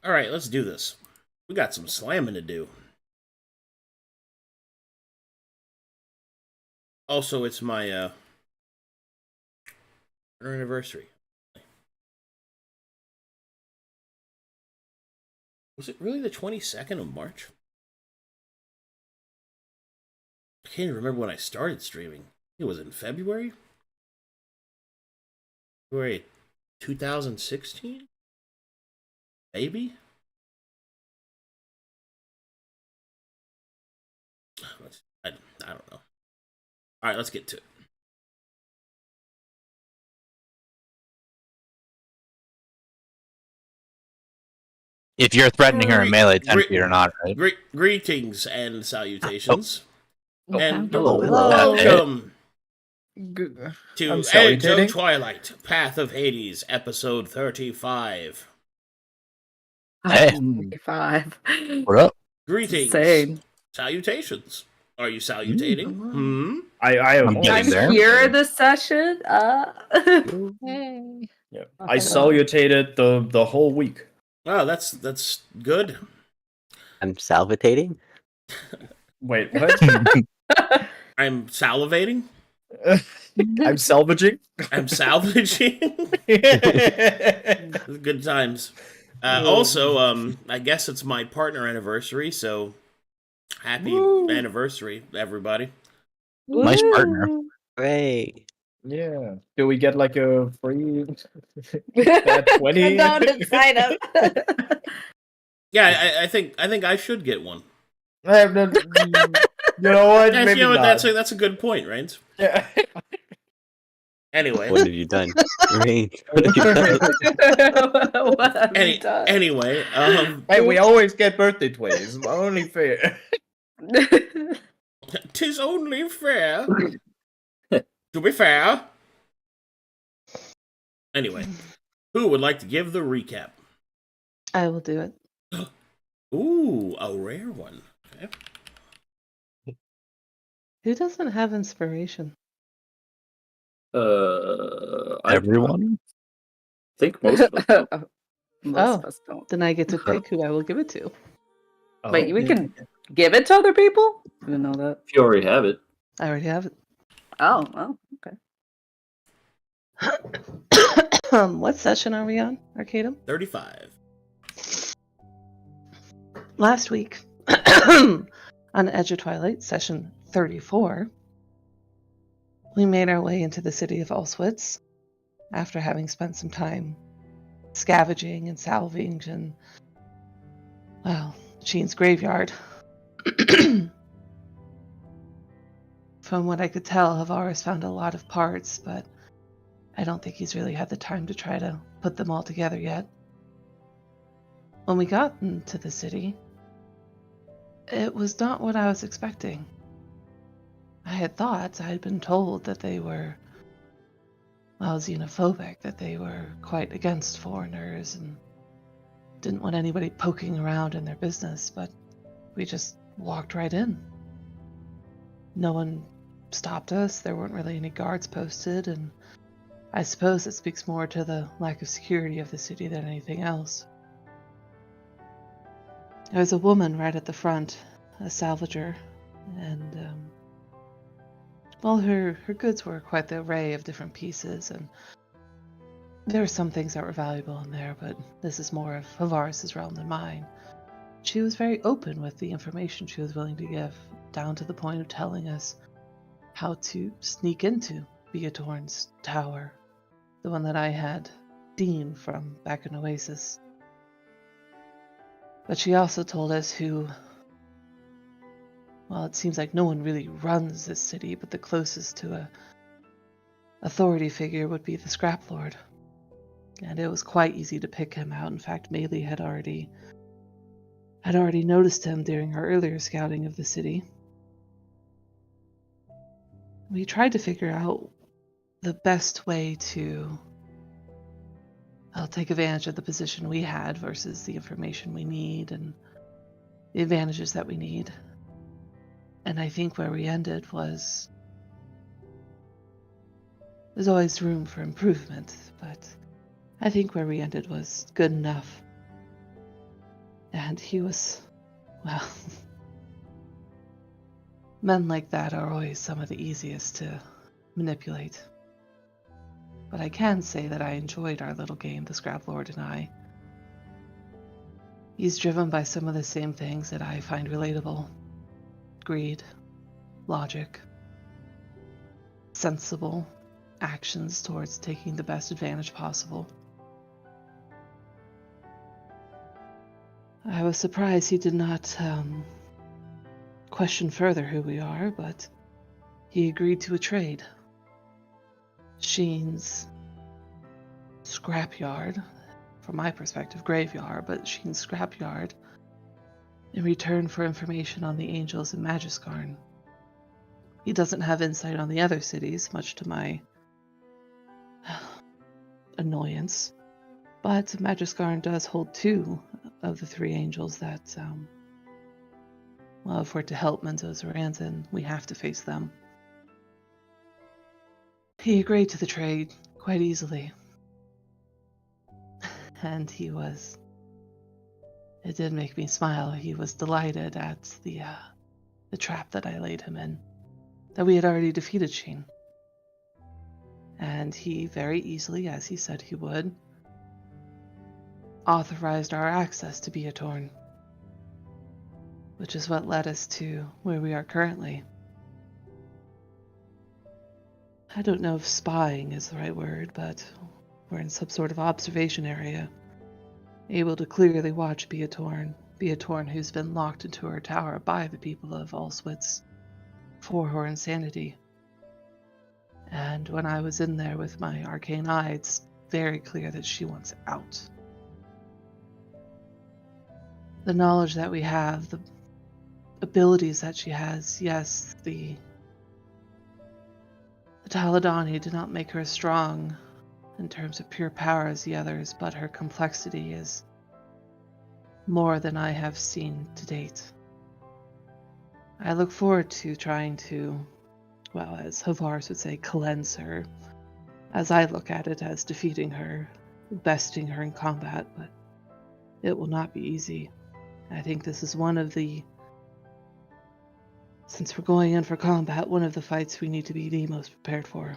All right, let's do this. We got some slamming to do. Also, it's my anniversary. Was it really the 22nd of March? I can't even remember when I started streaming. It was in February? February 2016? Maybe? I don't know. Alright, let's get to it. If you're threatening her in melee 10 feet or not, right? Greetings and salutations. And Hello. welcome I'm to Edge of salutating. Twilight, Path of Hades, episode 35. Hey. 5. What up? Greetings. Insane. Salutations. Are you salutating? I I'm am getting I'm there. here in the session. Yeah. I salutated the whole week. Oh, that's good. I'm salvatating. Wait, what? I'm salivating. I'm salvaging. I'm salvaging. Good times. Also, I guess it's my partner anniversary, so happy anniversary, everybody. Nice partner. Hooray. Yeah. Do we get like a free 20? Down and sign up. Yeah, I think I should get one. You know what? Yeah, Maybe you know what? not. That's a good point, right? Yeah. Anyway. What have you done? Range. What have you done? What have you done? Anyway, Hey, we always get birthday twins. Only fair. tis only fair. To be fair. Anyway, who would like to give the recap? I will do it. Ooh, a rare one. Okay. Who doesn't have inspiration? Everyone? I think most of us. Most of us don't. Then I get to pick who I will give it to. Wait, we can give it to other people? I didn't know that. If you already have it. I already have it. Oh, well, okay. What session are we on, Arcadum? 35. Last week, on Edge of Twilight, session 34, we made our way into the city of Auschwitz after having spent some time scavenging and salvaging and, Sheen's graveyard. From what I could tell, Havaris found a lot of parts, but I don't think he's really had the time to try to put them all together yet. When we got into the city, it was not what I was expecting. I had been told that they were, xenophobic, that they were quite against foreigners and didn't want anybody poking around in their business, but we just walked right in. No one stopped us, there weren't really any guards posted, and I suppose it speaks more to the lack of security of the city than anything else. There was a woman right at the front, a salvager, and, her goods were quite the array of different pieces, and there were some things that were valuable in there, but this is more of Havaris' realm than mine. She was very open with the information she was willing to give, down to the point of telling us how to sneak into Beatorn's tower, the one that I had Dean from back in Oasis. But she also told us it seems like no one really runs this city, but the closest to a authority figure would be the Scrap Lord. And it was quite easy to pick him out. In fact, Maylee had already noticed him during her earlier scouting of the city. We tried to figure out the best way to take advantage of the position we had versus the information we need and the advantages that we need. And I think where we ended was there's always room for improvement, but I think where we ended was good enough. And he was, well, men like that are always some of the easiest to manipulate. But I can say that I enjoyed our little game, the Scrap Lord and I. He's driven by some of the same things that I find relatable. Greed, logic, sensible actions towards taking the best advantage possible. I was surprised he did not question further who we are, but he agreed to a trade. Sheen's scrapyard, from my perspective, graveyard, but Sheen's scrapyard, in return for information on the angels in Magiskarn. He doesn't have insight on the other cities, much to my annoyance, but Magiskarn does hold 2 of the 3 angels that, well, if we're to help Menzoza Ranzan, we have to face them. He agreed to the trade quite easily. And he was... It did make me smile. He was delighted at the trap that I laid him in. That we had already defeated Sheen. And he very easily, as he said he would, authorized our access to Beatorn. Which is what led us to where we are currently. I don't know if spying is the right word, but we're in some sort of observation area, able to clearly watch Beatorn who's been locked into her tower by the people of Allswitz for her insanity. And when I was in there with my arcane eye, it's very clear that she wants out. The knowledge that we have, the abilities that she has, yes, the Taladani did not make her strong in terms of pure power as the others, but her complexity is more than I have seen to date. I look forward to trying to, well, as Havars would say, cleanse her, as I look at it as defeating her, besting her in combat, but it will not be easy. I think this is one of the, since we're going in for combat, one of the fights we need to be the most prepared for.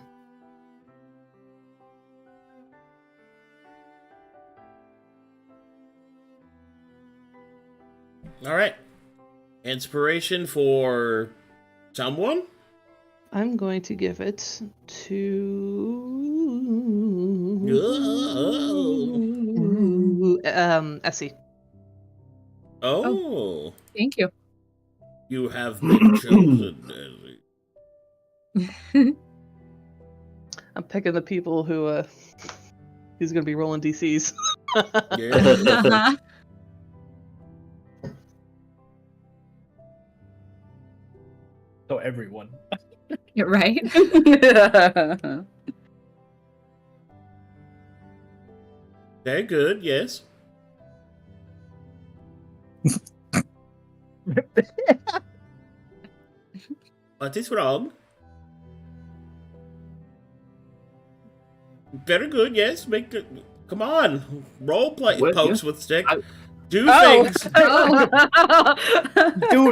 All right. Inspiration for someone? I'm going to give it to... Essie. Oh. Thank you. You have been chosen, Ellie. I'm picking the people who, he's going to be rolling DCs. Yeah. So everyone. You're right. Very good, yes. What is wrong? Very good, yes. Make it. Come on, role play. What? Pokes Yeah. with stick. I- Do things.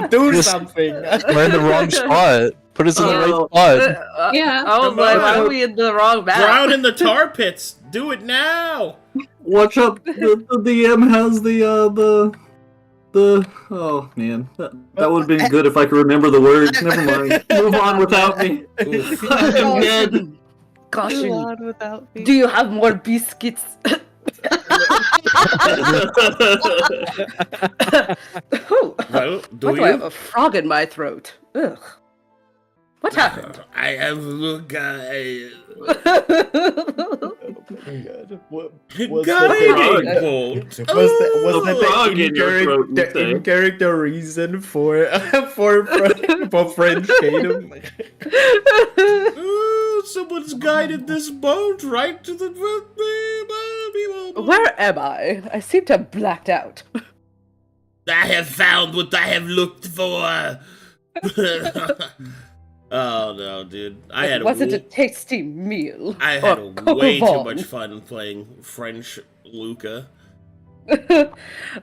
Do Just- something. We're in the wrong spot. Put us in the Oh. right spot. Yeah. I was Come like, on. why are we in the wrong map? Drown in the tar pits. Do it now. Watch up. The DM has the. Oh man, that would have been good if I could remember the words. Never mind. Move on without me. I'm dead. Caution. Go on without me. Do you have more biscuits? Oh, Well, do why do I have you? a frog in my throat? Ugh. What happened? I have look. I What got the- a bolt. Was that frog the in your throat, you say? in-character reason for French Tatum? Ooh, someone's guided this boat right to the. Where am I? I seem to have blacked out. I have found what I have looked for. Oh no, dude! I had Was it a tasty meal? I had Or way too Coco much Vaughn? fun playing French Luca.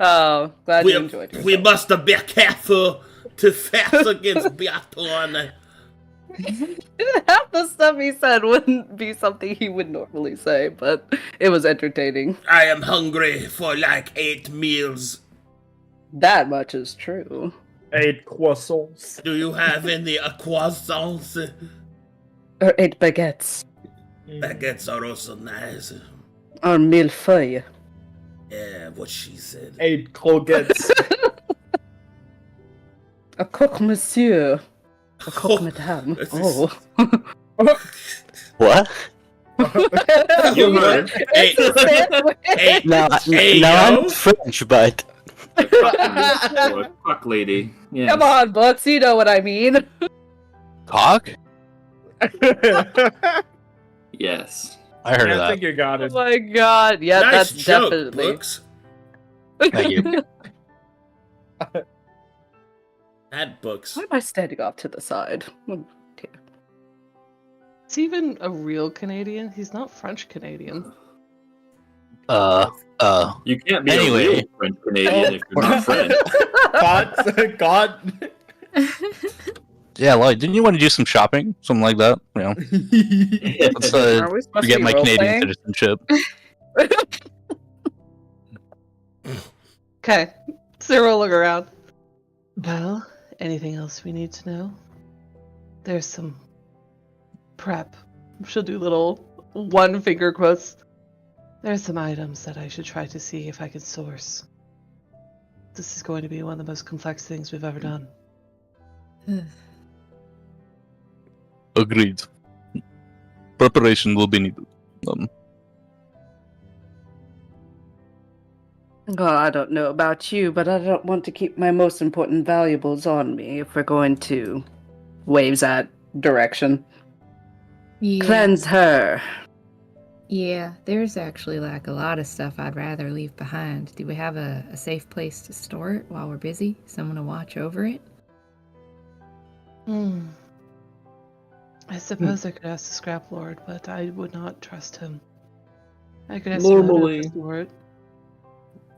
Oh, glad you enjoyed yourself. We must be careful to fast against biathlon. Half the stuff he said wouldn't be something he would normally say, but it was entertaining. I am hungry for like 8 meals. That much is true. 8 croissants. Do you have any croissants? Or 8 baguettes. Baguettes are also nice. Or millefeuille. Yeah, what she said. 8 croquettes. A coq monsieur. A coq Oh, madame. this is- Oh. What? You heard. Hey, It's a sandwich. hey, No, Hey, no, yo. I'm French, but Fuck lady. Yeah. Come on, Books, you know what I mean. Cock? Yes. I heard of I that. think you got Oh it. my god. Yeah, nice that's joke, definitely. Books. Thank you. That Books. Why am I standing off to the side? Oh, dear. Is he even a real Canadian? He's not French Canadian. You can't be Anyway. a real French Canadian if you're not French. God. Yeah, Lloyd, didn't you want to do some shopping? Something like that? You know, let's Are we supposed to get be my Canadian role-playing? citizenship. Okay, Cyril, look around. Well, anything else we need to know? There's some prep. She'll do little one finger quotes. There's some items that I should try to see if I can source. This is going to be one of the most complex things we've ever done. Agreed. Preparation will be needed. Well, I don't know about you, but I don't want to keep my most important valuables on me if we're going to waves that direction. Yeah. Cleanse her. Yeah, there's actually like a lot of stuff I'd rather leave behind. Do we have a safe place to store it while we're busy? Someone to watch over it? I suppose I could ask the Scrap Lord, but I would not trust him. I could ask someone Normally- to store it.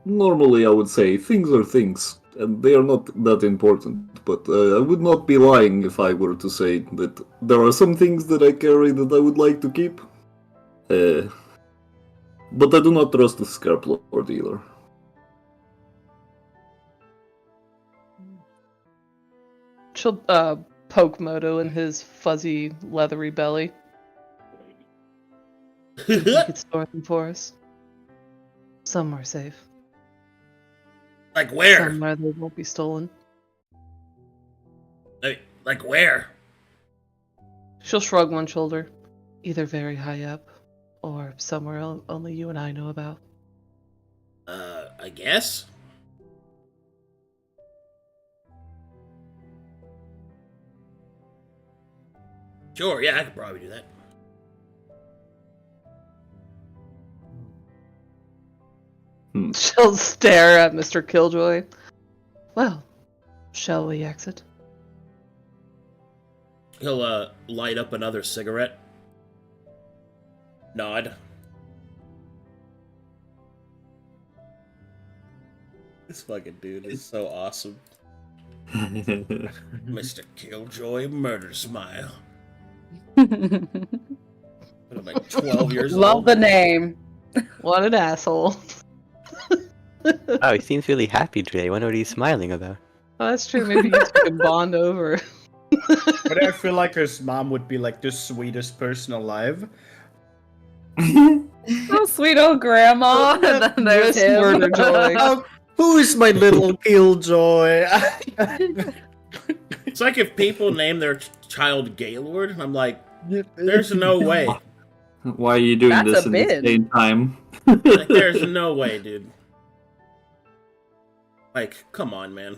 Normally, I would say things are things, and they are not that important. But I would not be lying if I were to say that there are some things that I carry that I would like to keep. But I do not trust the Scrap Lord either. She'll poke Moto in his fuzzy, leathery belly. He could store them for us. Somewhere safe. Like where? Somewhere they won't be stolen. Like where? She'll shrug one shoulder. Either very high up, or somewhere only you and I know about. I guess? Sure, yeah, I could probably do that. She'll stare at Mr. Killjoy. Well, shall we exit? He'll, light up another cigarette. Nod. This fucking dude is so awesome. Mr. Killjoy Murder Smile. I'm like 12 years Love old. the name. What an asshole. oh, he seems really happy today. I wonder what he's smiling about. Oh, that's true. Maybe you two can bond over. But I feel like his mom would be like the sweetest person alive. Oh, sweet old grandma. And then there's Miss him. Murder Joy. Who is my little killjoy? It's like if people name their child Gaylord, and I'm like, there's no way. Why are you doing That's this a in the bid. same time? Like, there's no way, dude. Like, come on, man.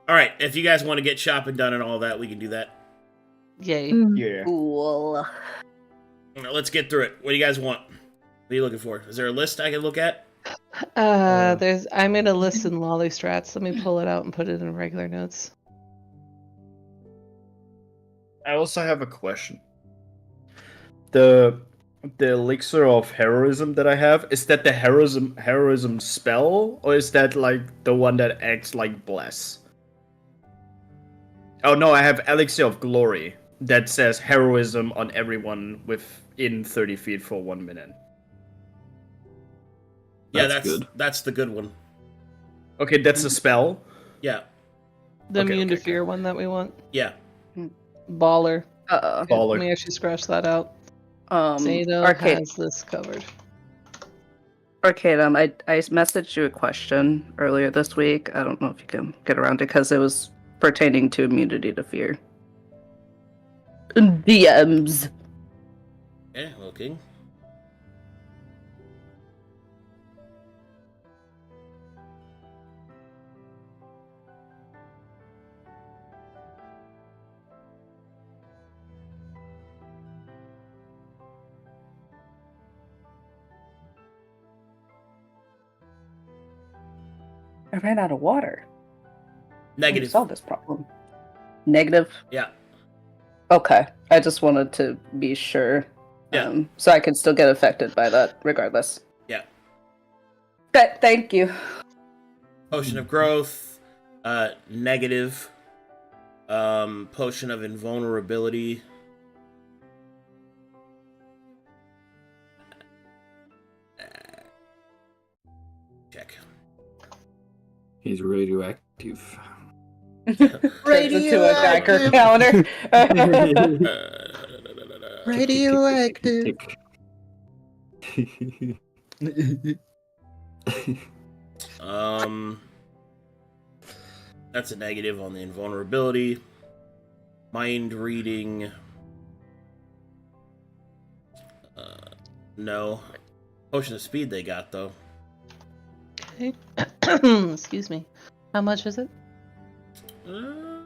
Alright, if you guys want to get shopping done and all that, we can do that. Yay. Yeah. Cool. Now, let's get through it. What do you guys want? What are you looking for? Is there a list I can look at? I made a list in Lolly Strats. Let me pull it out and put it in regular notes. I also have a question. The the elixir of heroism that I have, is that the heroism spell, or is that like the one that acts like bless? Oh no, I have elixir of glory that says heroism on everyone within 30 feet for 1 minute. Yeah, That's good. That's the good one. Okay, that's a spell. Yeah, The Okay, immune to okay, fear one that we want. yeah. Baller. Okay, Baller. let me actually scratch that out. Zato has this covered. Arcadum, I messaged you a question earlier this week. I don't know if you can get around it because it was pertaining to immunity to fear. DMs. Yeah, looking. I ran out of water. Negative. Solve this problem. Negative. Yeah. Okay, I just wanted to be sure. Yeah. So I can still get affected by that, regardless. Yeah. Thank you. Potion of growth. Negative. Potion of invulnerability. Check. He's radioactive. Turns into a Geiger counter. Radioactive. That's a negative on the invulnerability. Mind reading. No. Potion of speed they got though. Okay. Excuse me. How much is it? I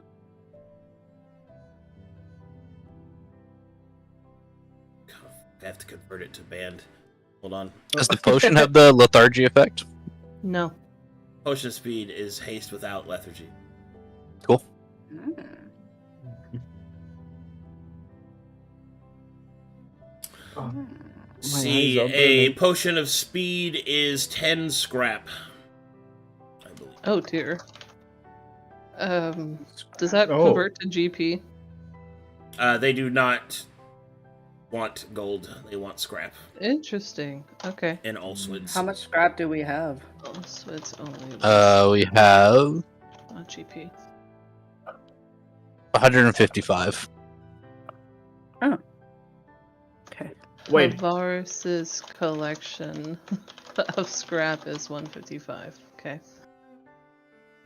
have to convert it to band. Hold on. Does the potion have the lethargy effect? No. Potion of speed is haste without lethargy. Cool. See, a potion of speed is 10 scrap. I believe. Oh dear. Does that convert to GP? They do not want gold. They want scrap. Interesting. Okay. And Allswoods. How much scrap do we have? Oh, so it's only We have not GP. 155. Okay. Wait. Avaris's collection of scrap is 155. Okay.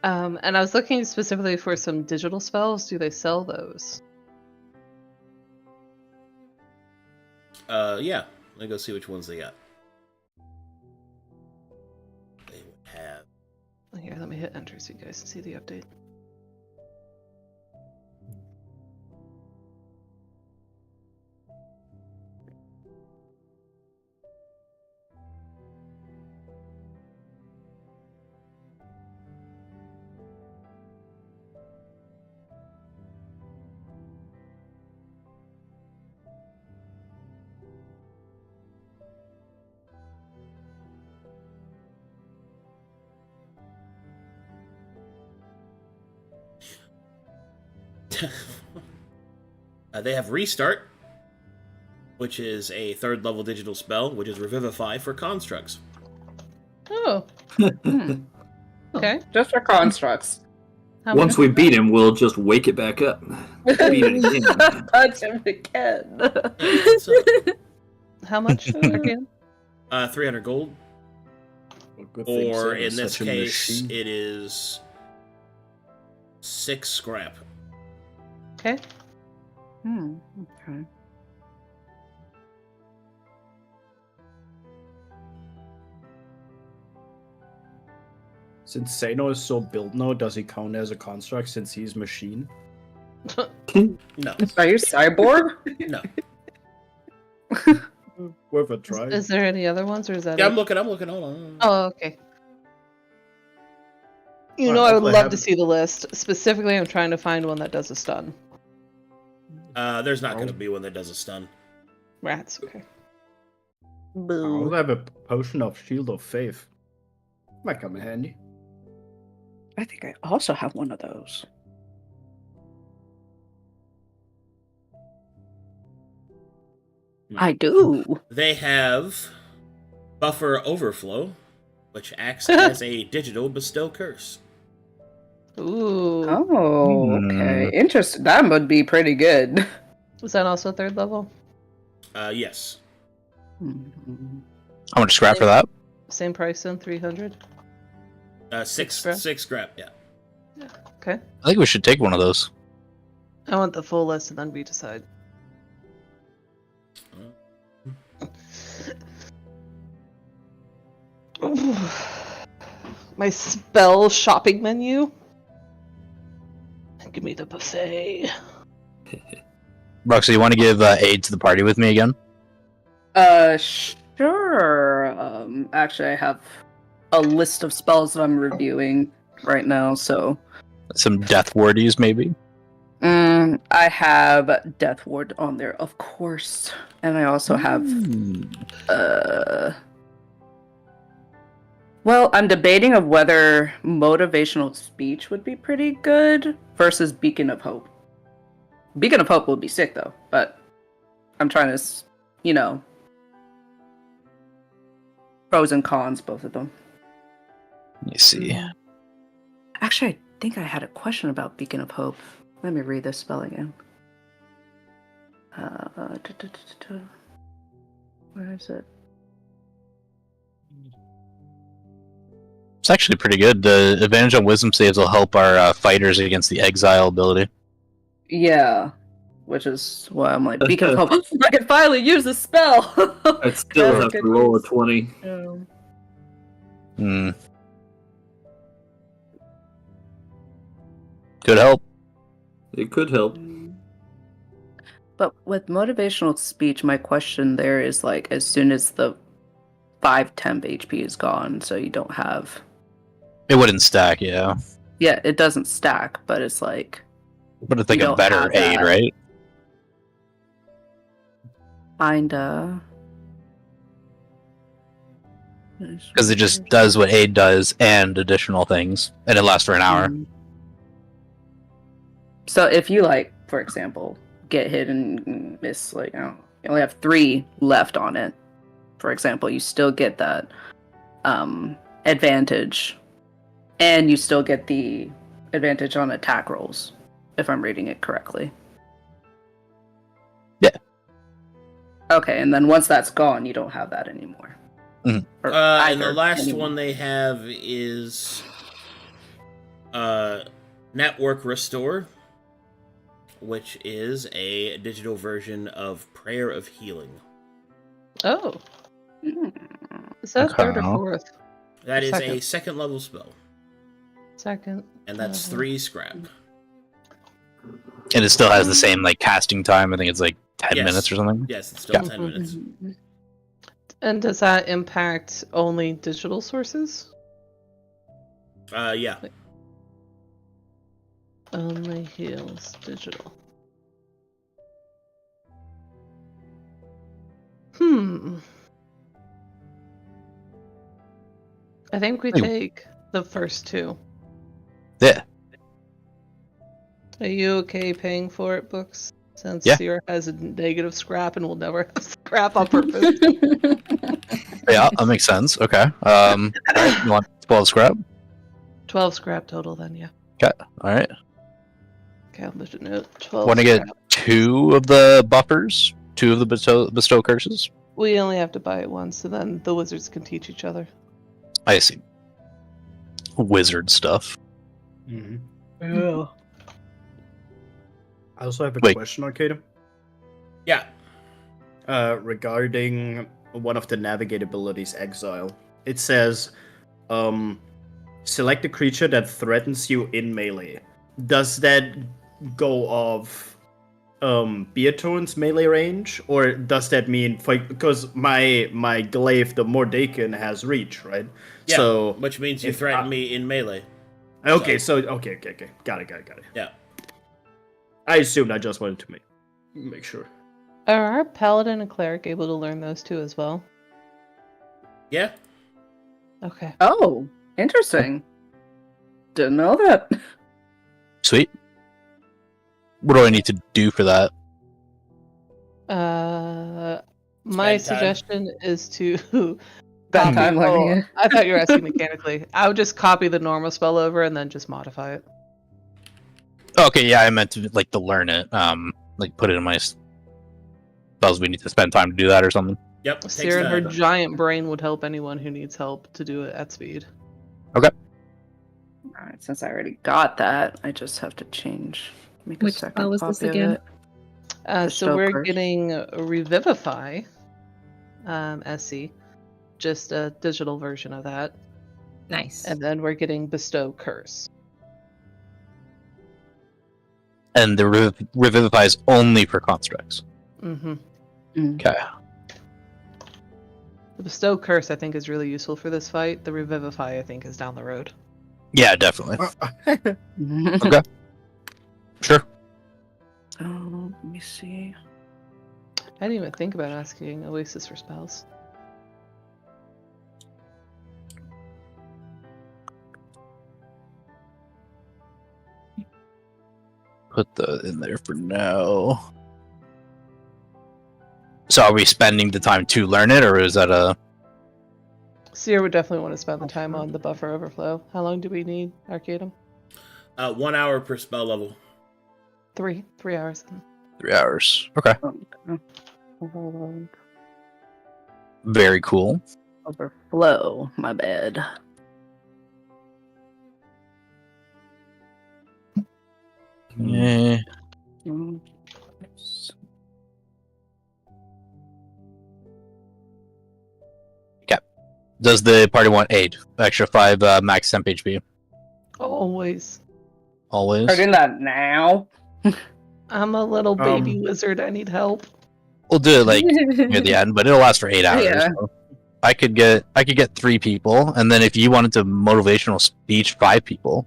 And I was looking specifically for some digital spells. Do they sell those? Yeah. Let me go see which ones they got. They would have. Here, let me hit enter so you guys can see the update. They have Restart, which is a 3rd level digital spell, which is Revivify for constructs. Oh. Okay. Just for constructs. How Once many? we beat him, we'll just wake it back up. Beat it again. Touch him again. How much again? 300 gold. Good thing Or Sam is in this such a case, machine. it is 6 scrap. Okay. Okay. Since Sano is so built now, does he count as a construct since he's machine? No. Are you cyborg? No. Worth a try. Is there any other ones, or is that Yeah, it? I'm looking, hold on. Oh, okay. You Alright, know, I would hopefully love have- to see the list. Specifically, I'm trying to find one that does a stun. There's not going to be one that does a stun. Rats, okay. I Boo. also have a potion of Shield of Faith. Might come in handy. I think I also have one of those. I do. They have Buffer Overflow, which acts as a digital bestow curse. Ooh. Oh, okay. Interesting. That would be pretty good. Was that also 3rd level? Yes. Mhm. How much scrap for that? Same price then, 300? Six scrap, yeah. Okay. I think we should take one of those. I want the full list and then we decide. Ooh. My spell shopping menu. Give me the buffet. Roxy, you want to give aid to the party with me again? Sure. Actually, I have a list of spells that I'm reviewing right now, so. Some death wardies, maybe? I have Death Ward on there, of course. And I also have, well, I'm debating of whether motivational speech would be pretty good versus Beacon of Hope. Beacon of Hope would be sick, though, but I'm trying to, you know, pros and cons, both of them. Let me see. Actually, I think I had a question about Beacon of Hope. Let me read this spell again. Where is it? It's actually pretty good. The advantage on wisdom saves will help our fighters against the exile ability. Yeah, which is why I'm like, Beacon of Hope. I can finally use the spell! I'd still That's have to good roll a news. 20. Could help. It could help. But with motivational speech, my question there is like, as soon as the 5 temp HP is gone, so you don't have. It wouldn't stack, yeah. Yeah, it doesn't stack, but it's like. But it's like You a don't better have aid, that. right? Kinda. Because it just does what aid does and additional things, and it lasts for an hour. So if you, like, for example, get hit and miss, like, I don't know, you only have 3 left on it, for example, you still get that advantage, and you still get the advantage on attack rolls, if I'm reading it correctly. Yeah. Okay, and then once that's gone, you don't have that anymore. Mhm. Or And the either last anymore. one they have is Network Restore, which is a digital version of Prayer of Healing. Oh. Mm. Is that Okay. 3rd or 4th? That is a Second. second level spell, 2nd. and that's 3 scrap. And it still has the same like casting time. I think it's like 10 Yes. minutes or something. Yes, it's still Yeah. 10 minutes. And does that impact only digital sources? Yeah. Only heals digital. I think we Hey. take the first 2. Yeah. Are you okay paying for it, Books? Since Yeah. Sierra has a negative scrap and will never have scrap on purpose. Yeah, that makes sense. Okay. Alright, you want 12 scrap? 12 scrap total then, yeah. Alright. Okay, I'll make a note. 12 Want to get scrap. 2 of the buffers? 2 of the bestow curses? We only have to buy it once, so then the wizards can teach each other. I see. Wizard stuff. Mm-hmm. Yeah. I also have a Wait. question, Arcadum. Yeah. Regarding one of the navigate abilities, Exile. It says, select a creature that threatens you in melee. Does that go off Beaton's melee range, or does that mean because my glaive, the Mordaken, has reach, right? Yeah, So which means you if threaten I- me in melee. okay, okay, got it. Yeah. I assumed. I just wanted to make sure. Are our paladin and cleric able to learn those two as well? Yeah. Okay. Oh, interesting. Didn't know that. Sweet. What do I need to do for that? My Spend time. suggestion is to Spend time learning Oh, it. I thought you were asking mechanically. I would just copy the normal spell over and then just modify it. Okay, yeah, I meant to like to learn it. Like put it in my spells. We need to spend time to do that or something. Yep. Takes Seer and her time. giant brain would help anyone who needs help to do it at speed. Alright, since I already got that, I just have to change. Make a Which second spell was this copy of again? it. So Bestow we're curse. getting Revivify, SC, just a digital version of that, Nice. and then we're getting Bestow Curse. And the revivify is only for constructs. Mm-hmm. Okay. The Bestow Curse, I think, is really useful for this fight. The Revivify, I think, is down the road. Yeah, definitely. Okay. Sure. Oh, let me see. I didn't even think about asking Oasis for spells. Put the in there for now. So are we spending the time to learn it, or is that a... Seer would definitely want to spend the time on the buffer overflow. How long do we need, Arcadum? 1 hour per spell level. 3 hours. 3 hours? Okay. Oh, Very cool. overflow, my bad. Yeah. Mm. Does the party want aid? Extra 5 max temp HP. Always. Always. Are doing that now? I'm a little baby wizard. I need help. We'll do it like near the end, but it'll last for 8 hours. Yeah. So I could get 3 people, and then if you wanted to motivational speech 5 people,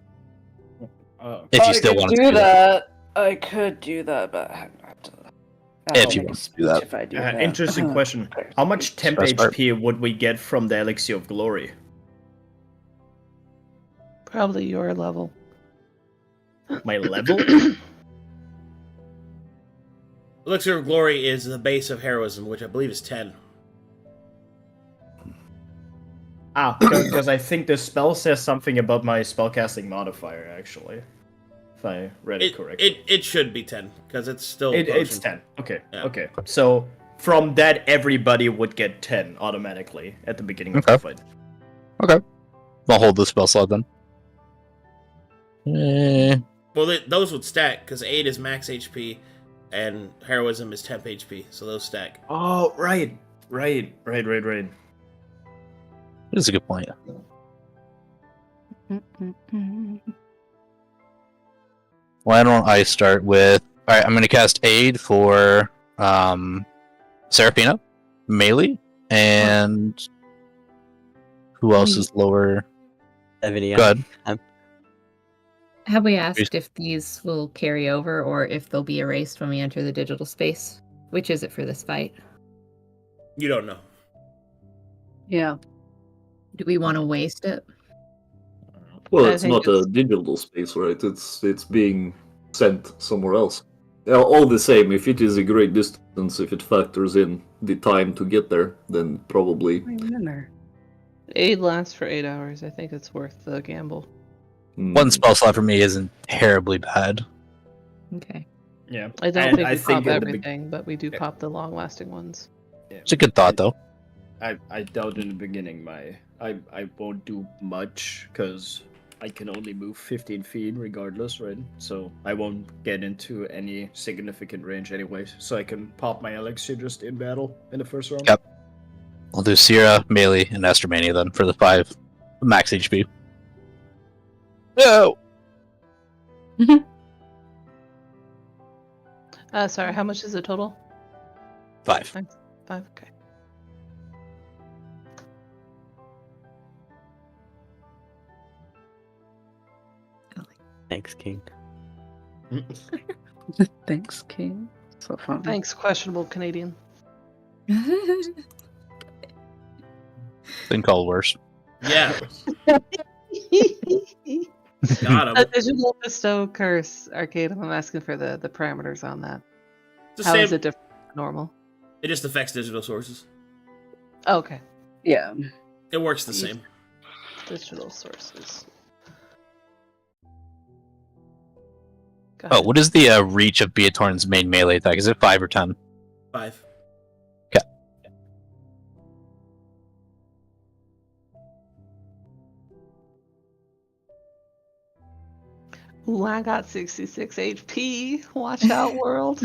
if you still wanted to do that. I could do that, but I have to. If you want to do that. If I do that. Interesting question. How much temp Best part. HP would we get from the Elixir of Glory? Probably your level. My level? Elixir of Glory is the base of heroism, which I believe is 10. Because I think the spell says something about my spellcasting modifier, actually. If I read it correctly. It should be 10, because it's still It's potion. 10. Okay, Yeah. okay. So, from that, everybody would get 10 automatically at the beginning of the Okay. fight. I'll hold the spell slot then. Well, those would stack, because 8 is max HP, and heroism is temp HP, so those stack. Oh, right. That's a good point. Why don't I start with... Alright, I'm going to cast Aid for Seraphina, melee, and... Who else is lower? Evinia. Good. Have we asked if these will carry over or if they'll be erased when we enter the digital space? Which is it for this fight? You don't know. Yeah. Do we want to waste it? Well, I it's think not a digital space, right? It's being sent somewhere else. Yeah, all the same, if it is a great distance, if it factors in the time to get there, then probably. Remember. Aid lasts for 8 hours. I think it's worth the gamble. One spell slot for me isn't terribly bad. Okay. Yeah. I don't And think I we think pop in the everything, but we do Yeah. pop the long-lasting ones. It's a good thought, though. I doubt in the beginning I won't do much because I can only move 15 feet regardless, right? So I won't get into any significant range anyways. So I can pop my elixir just in battle in the first round. Yep. I'll do Sierra, melee, and Astromania then for the 5 max HP. No! Sorry, how much is it total? 5. 5, okay. Thanks, King. Thanks, King. So fun. Thanks, questionable Canadian. Been called worse. Yeah, got A him. digital bestow curse, Arcadum. I'm asking for the parameters on that. It's the How is same. it different from normal? It just affects digital sources. Okay. Yeah. It works the same. Digital sources. Go Oh, ahead. what is the reach of Beatorn's main melee attack? Is it 5 or 10? 5. Ooh, I got 66 HP. Watch out, world.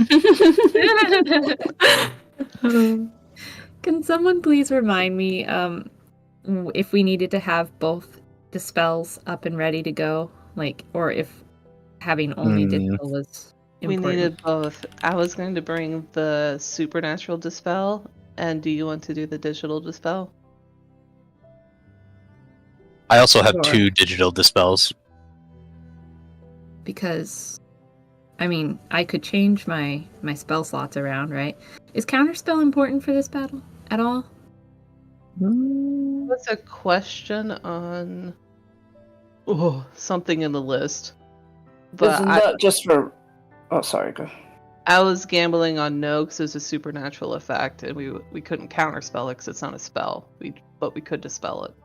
Can someone please remind me if we needed to have both dispels up and ready to go, like, or if having only dispel was We important? needed both. I was going to bring the supernatural dispel, and do you want to do the digital dispel? I also have Sure. 2 digital dispels. Because, I mean, I could change my spell slots around, right? Is counterspell important for this battle at all? What's a question on something in the list? But Isn't that just for... Oh, sorry, go. I was gambling on no because it's a supernatural effect, and we couldn't counterspell it because it's not a spell. But we could dispel it.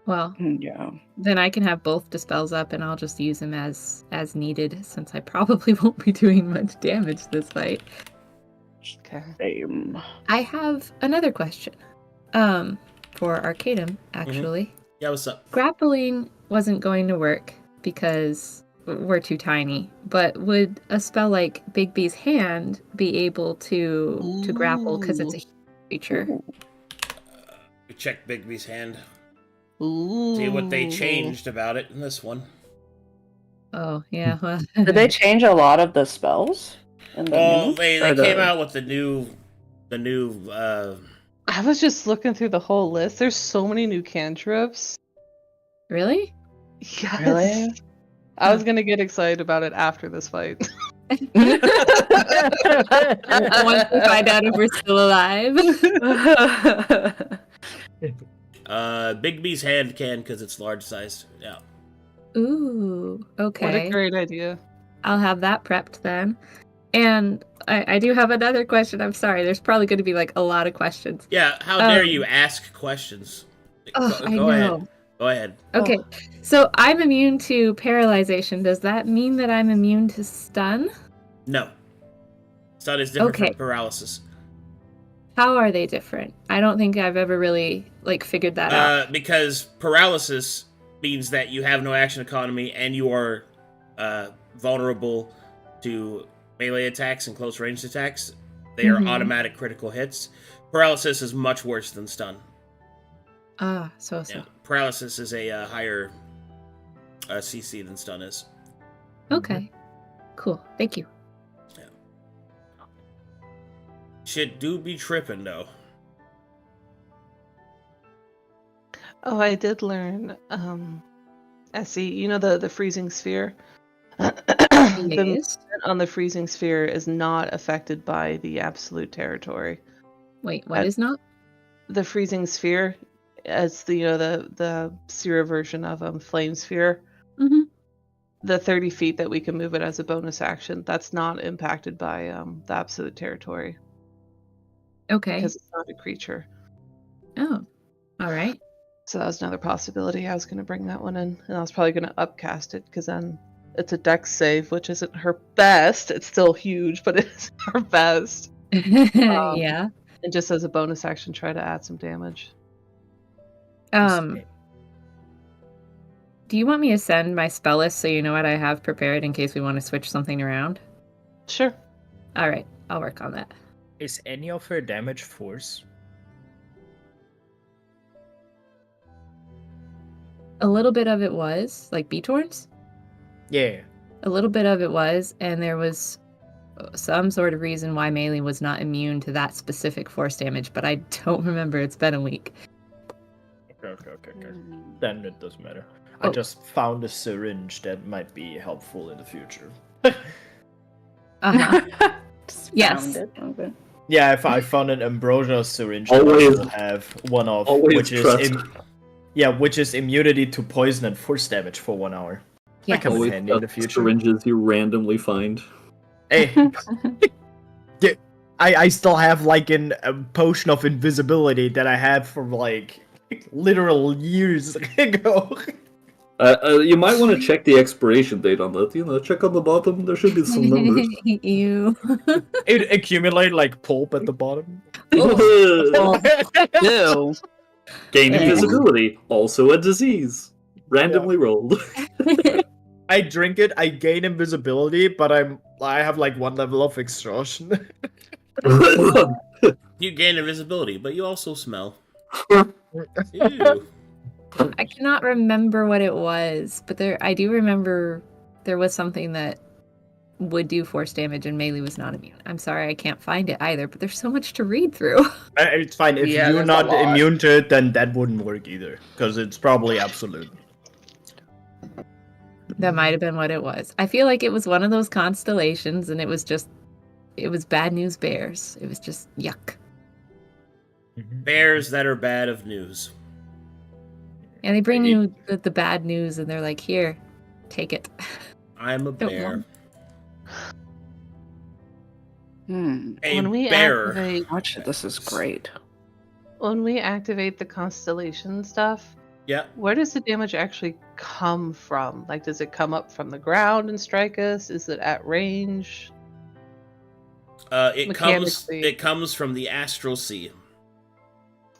Well, Yeah. then I can have both dispels up, and I'll just use them as needed, since I probably won't be doing much damage this fight. Okay. Same. I have another question. For Arcadum, actually. Yeah, what's up? Grappling wasn't going to work because we're too tiny, but would a spell like Big B's Hand be able to grapple because it's a creature? We check Bigby's hand. Ooh. See what they changed about it in this one. Oh, yeah. Well, Did they change a lot of the spells? In the Well, new? they Or came the- out with the new I was just looking through the whole list. There's so many new cantrips. Really? Yes. Really? I was gonna get excited about it after this fight. Once we find out if we're still alive. Bigby's hand can because it's large sized. Yeah. Ooh, okay. What a great idea. I'll have that prepped then. And I do have another question. I'm sorry. There's probably going to be like a lot of questions. Yeah, how dare you ask questions? Oh, I Go ahead. know. Go ahead. Okay, so I'm immune to paralyzation. Does that mean that I'm immune to stun? No. Stun is different Okay. from paralysis. How are they different? I don't think I've ever really figured that out. Because paralysis means that you have no action economy and you are vulnerable to melee attacks and close range attacks. They are automatic critical hits. Paralysis is much worse than stun. So. Yeah. Paralysis is a higher CC than stun is. Okay, cool. Thank you. Shit do be tripping though. Oh, I did learn. Essie, you know the freezing sphere. The movement on the freezing sphere is not affected by the absolute territory. Wait, what is not? The freezing sphere, it's the Sierra version of flame sphere. Mm-hmm. The 30 feet that we can move it as a bonus action, that's not impacted by the absolute territory. Okay. Because it's not a creature. Oh, all right. So that was another possibility. I was going to bring that one in, and I was probably going to upcast it, because then it's a dex save, which isn't her best. It's still huge, but it's her best. Yeah. And just as a bonus action, try to add some damage. Do you want me to send my spell list so you know what I have prepared in case we want to switch something around? Sure. All right, I'll work on that. Is any of her damage force? A little bit of it was, like Beatorn's? Yeah. A little bit of it was, and there was some sort of reason why Melee was not immune to that specific force damage, but I don't remember. It's been a week. Okay. Then it doesn't matter. I just found a syringe that might be helpful in the future. Uh-huh. Just Yes. found it. Okay. Yeah, if I found an ambrosia syringe, Always- I will have one of always which is trust. which is immunity to poison and force damage for 1 hour. Yeah. That comes in Always handy in the got future. syringes you randomly find. Hey, yeah, I still have like a potion of invisibility that I had from like literal years ago. You might want to check the expiration date on that. Check on the bottom. There should be some numbers. Ew. It accumulate like pulp at the bottom. Ew. Gain invisibility, also a disease. Randomly rolled. I drink it, I gain invisibility, but I have like 1 level of exhaustion. You gain invisibility, but you also smell. Ew. I cannot remember what it was, but I do remember there was something that would do force damage and melee was not immune. I'm sorry I can't find it either, but there's so much to read through. It's fine. If Yeah, you're there's a not lot. immune to it, then that wouldn't work either. Because it's probably absolute. That might have been what it was. I feel like it was one of those constellations and it was bad news bears. It was just yuck. Bears that are bad of news. And they bring you the bad news and they're like, here, take it. I'm a Don't bear. want- A When we bear. activate, Watch it. This is great. when we activate the constellation stuff, Yeah. where does the damage actually come from? Like, does it come up from the ground and strike us? Is it at range? It Mechanically. comes from the astral sea,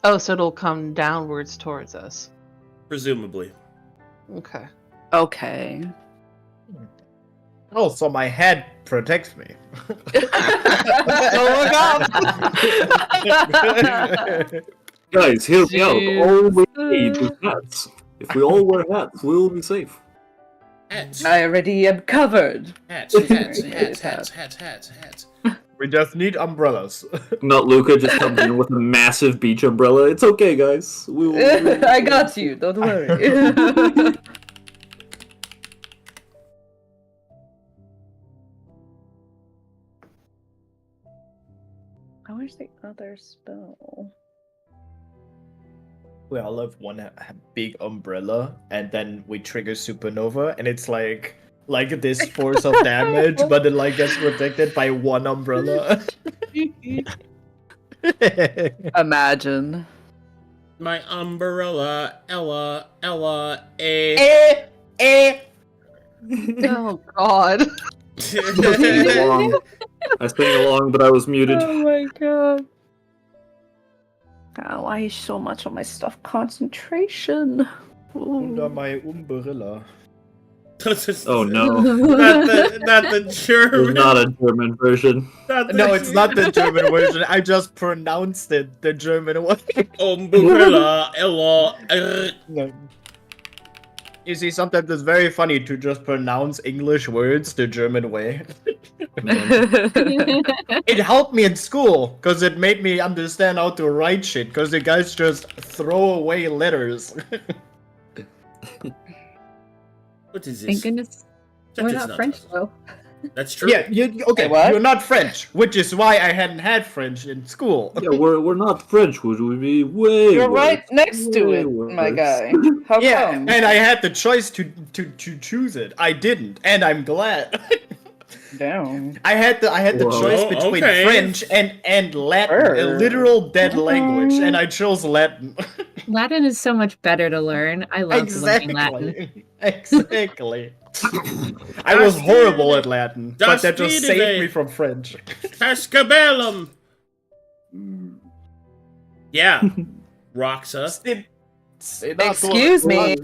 Oh, so it'll come downwards towards us. presumably. Okay. Okay. Oh, so my head protects me. Look up. Guys, hear me out. Jeez. All we need is hats. If we all wear hats, we will be safe. Hats. I already am covered. Hats. Hats. Hats. Hats. Hats. Hats. Hats. We just need umbrellas. Not Luca just comes in with a massive beach umbrella. It's okay, guys. We will. I got you. Don't worry. Where's the other spell? We all have one big umbrella, and then we trigger supernova, and it's like this force of damage, but it like gets protected by one umbrella. Imagine. My umbrella, Ella, A. Oh God. I sang along. I sang along, but I was muted. Oh my god. God, why is so much of my stuff concentration? Under my umbrella. Oh no. Not the There's German. not a German version. Not the No, it's not the German version. I just pronounced it the German way. umbrella, Ella. No. You see, sometimes it's very funny to just pronounce English words the German way. It helped me in school, because it made me understand how to write shit, because the guys just throw away letters. What is Thank this? goodness That we're is not not French us. though. That's true. Yeah, okay, what? you're not French, which is why I hadn't had French in school. Yeah, we're not French, would we be way You're worse. right next to Way it, worse. my guy. How Yeah, come? and I had the choice to choose it. I didn't, and I'm glad. Damn. I had the Whoa. choice between Okay. French and Latin, a Sure. literal dead language, and I chose Latin. Latin is so much better to learn. I love learning Latin. Exactly. I was horrible at Latin, but that just saved me from French. Cascabellum. Yeah. Roxa. Excuse me. I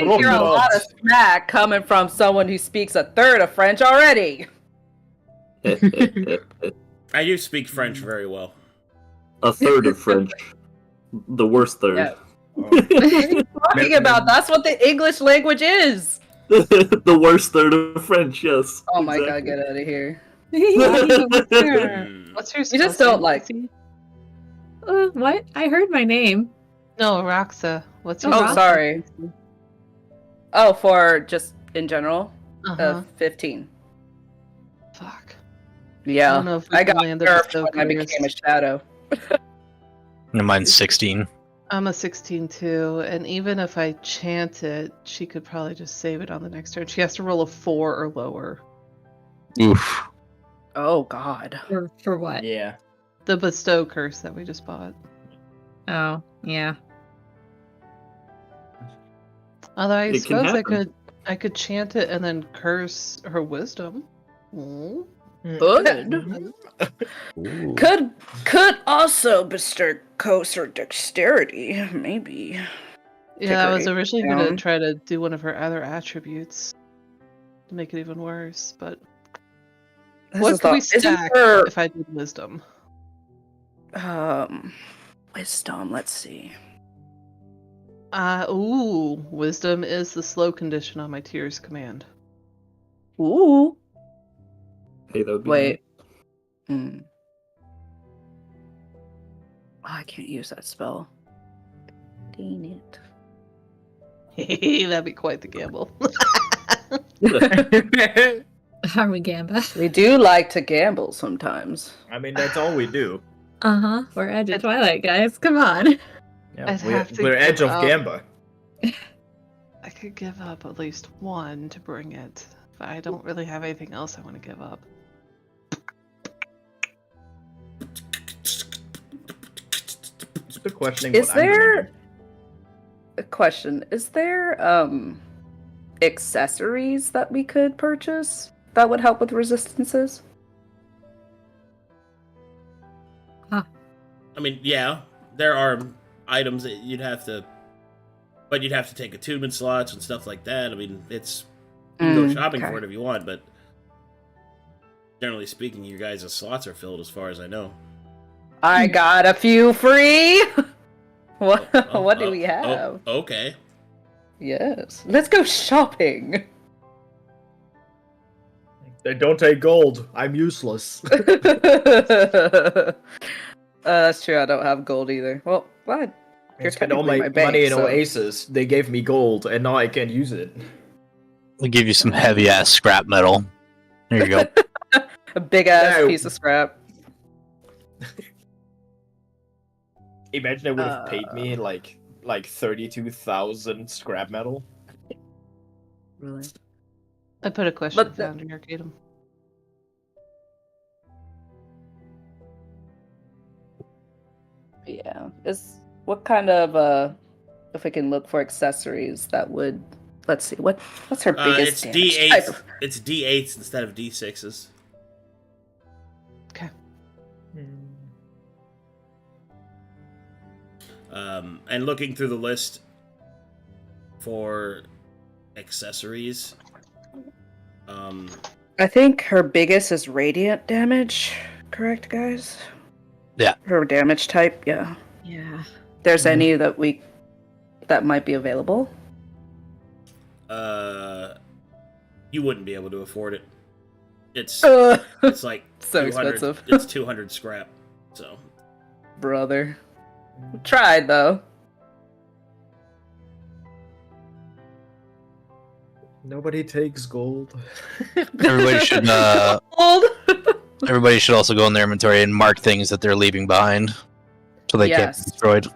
hear a lot of smack coming from someone who speaks a third of French already. I do speak French very well. A third of French. The worst third. Yeah. What are you talking about? That's what the English language is. The worst third of French, yes. Oh my god, exactly. get out of here. Hmm. What's your You just don't like. What? I heard my name. No, Roxa. What's your Oh, Roxa. sorry. Oh, for just in general, Uh-huh. 15. Fuck. Yeah, I don't know if we I can got land the nerfed bestow when I curse. became a shadow. And mine's 16. I'm a 16 too, and even if I chant it, she could probably just save it on the next turn. She has to roll a 4 or lower. Oof. Oh God. For what? Yeah. The bestow curse that we just bought. Oh, yeah. Although I It can suppose happen. I could chant it and then curse her wisdom. Mm. Good. Ooh. Could also bestow coast or dexterity, maybe. Yeah, I was Decorate originally going to down. try to do one of her other attributes to make it even worse, but This what is could we isn't stack her- if I did wisdom? Wisdom. Let's see. Wisdom is the slow condition on my tears command. Ooh. Hey, that would be Wait. Hmm. Oh, I can't use that spell. Dang it. That'd be quite the gamble. Are we Gamba? We do like to gamble sometimes. I mean, that's all we do. Uh-huh. We're Edge of Twilight, guys. Come on. Yeah, I'd we're, have to we're Edge give of up. Gamba. I could give up at least one to bring it, but I don't really have anything else I want to give up. Still questioning Is what I'm gonna there do. a question? Is there accessories that we could purchase that would help with resistances? I mean, yeah, there are items that you'd have to, but you'd have to take attunement slots and stuff like that. I mean, it's you can go shopping for it if you want, but generally speaking, your guys' slots are filled as far as I know. I got a few free. What? Oh, what do oh, we have? Oh, okay. Yes, let's go shopping. They don't take gold. I'm useless. That's true. I don't have gold either. Well, what? I spent all my technically my money bank, in so- Oasis. They gave me gold, and now I can't use it. We'll give you some heavy ass scrap metal. There you go. A big ass No. piece of scrap. Imagine they would have paid me like 32,000 scrap metal. Really? I put a question But the- down in Arcadum. Yeah. Is what kind of if I can look for accessories that would let's see what's her biggest It's damage D8s. type? It's D8s instead of D6s. Okay. And looking through the list for accessories, I think her biggest is radiant damage. Correct, guys? Yeah. Her damage type. Yeah. Yeah. There's any that might be available? you wouldn't be able to afford it. It's so it's like 200 expensive. It's 200 scrap. So Brother. Tried though. Nobody takes gold. Everybody should Old. everybody should also go in their inventory and mark things that they're leaving behind, so they can't Yes. be destroyed.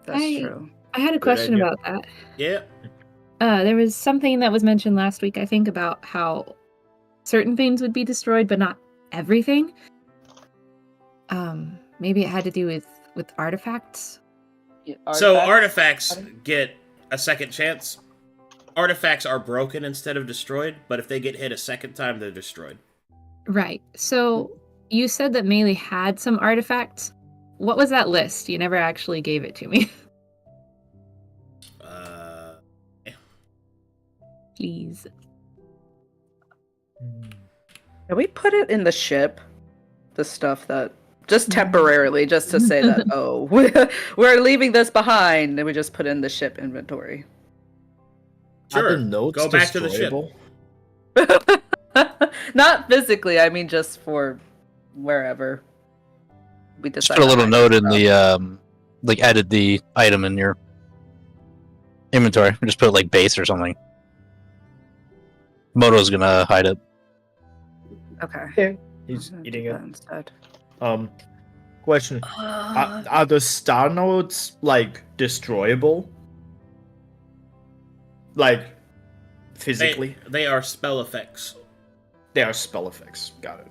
That's I- true. I had a question idea. about that. yeah, There was something that was mentioned last week, I think, about how certain things would be destroyed, but not everything. Maybe it had to do with artifacts. So artifacts get a second chance. Artifacts are broken instead of destroyed, but if they get hit a second time, they're destroyed. Right. So you said that Melee had some artifacts. What was that list? You never actually gave it to me. Please. Can we put it in the ship? The stuff that just temporarily, just to say that we're leaving this behind, and we just put it in the ship inventory. Are Sure, the notes go back to the ship. destroyable? Not physically. I mean, just for wherever we Just decide. put a to little hide note it in from. the like edit the item in your inventory. Just put like base or something. Moto's gonna hide it. Okay. He's I'm gonna eating do it. that instead. Question: Are the star nodes like destroyable? Like physically? They are spell effects. They are spell effects. Got it.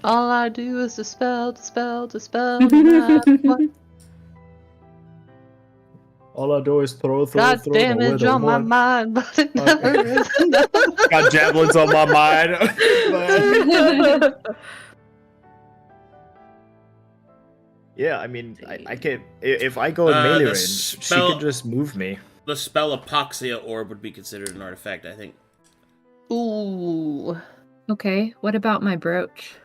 All I do is dispel. no matter what. All I do is throw Got damage on my mind, but it never is enough. Got javelins on my mind. Yeah, I mean, I can. If I go in melee the range, she can just move me. The spell Apoxia Orb would be considered an artifact, I think. Ooh. Okay, what about my brooch?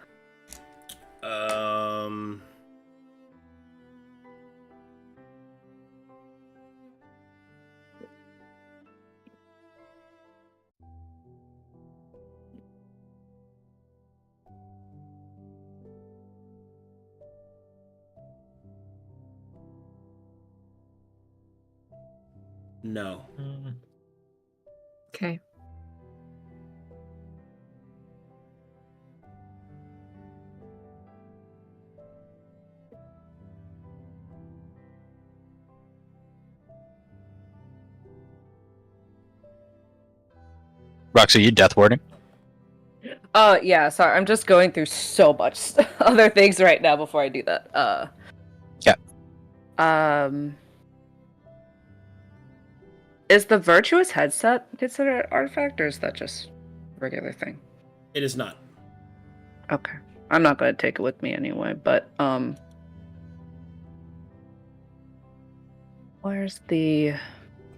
No. Okay. Roxy, you death warding? Yeah, sorry, I'm just going through so much other things right now before I do that. Yeah. Is the virtuous headset considered an artifact, or is that just a regular thing? It is not. Okay. I'm not gonna take it with me anyway, but where's where'd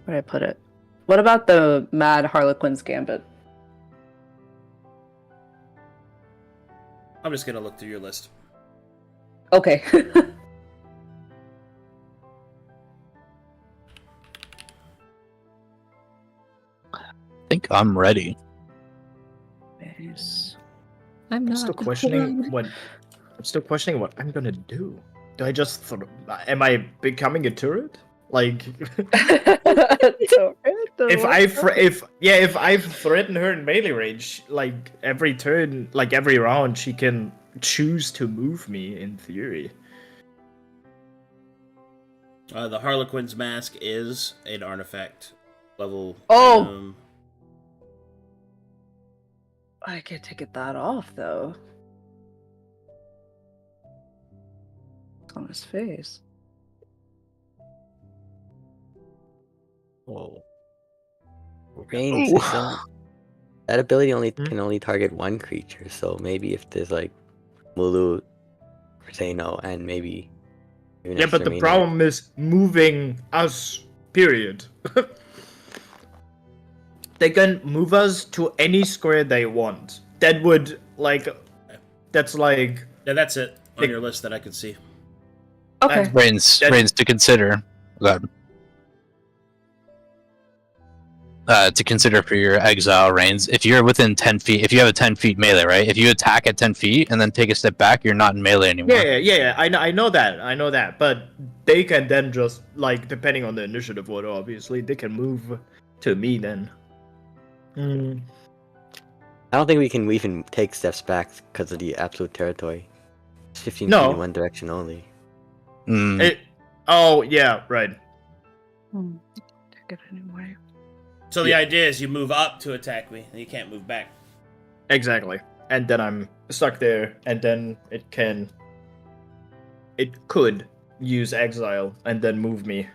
I put it? What about the Mad Harlequin's Gambit? I'm just gonna look through your list. Okay. I think I'm ready. I'm not. I'm still questioning what I'm gonna do. Do I just am I becoming a turret? Like if I threaten her in melee range, like every turn, like every round, she can choose to move me in theory. The Harlequin's Mask is an artifact level. Oh! I can't take that off though. It's on his face. Whoa. Range. That ability can only target one creature, so maybe if there's like Mulu, Zeno, and maybe Yeah, but the problem is moving us. Period. They can move us to any square they want. That would that's like. Yeah, that's it on your list that I could see. Okay. Rains to consider. Good. To consider for your exile reigns, if you're within 10 feet, if you have a 10 feet melee, right? If you attack at 10 feet and then take a step back, you're not in melee anymore. Yeah. I know that. But they can then just depending on the initiative order, obviously, they can move to me then. I don't think we can even take steps back because of the absolute territory. It's 15 feet in one direction only. Oh yeah, right. Take it anyway. So the idea is you move up to attack me, and you can't move back. Exactly. And then I'm stuck there, and then it could use exile and then move me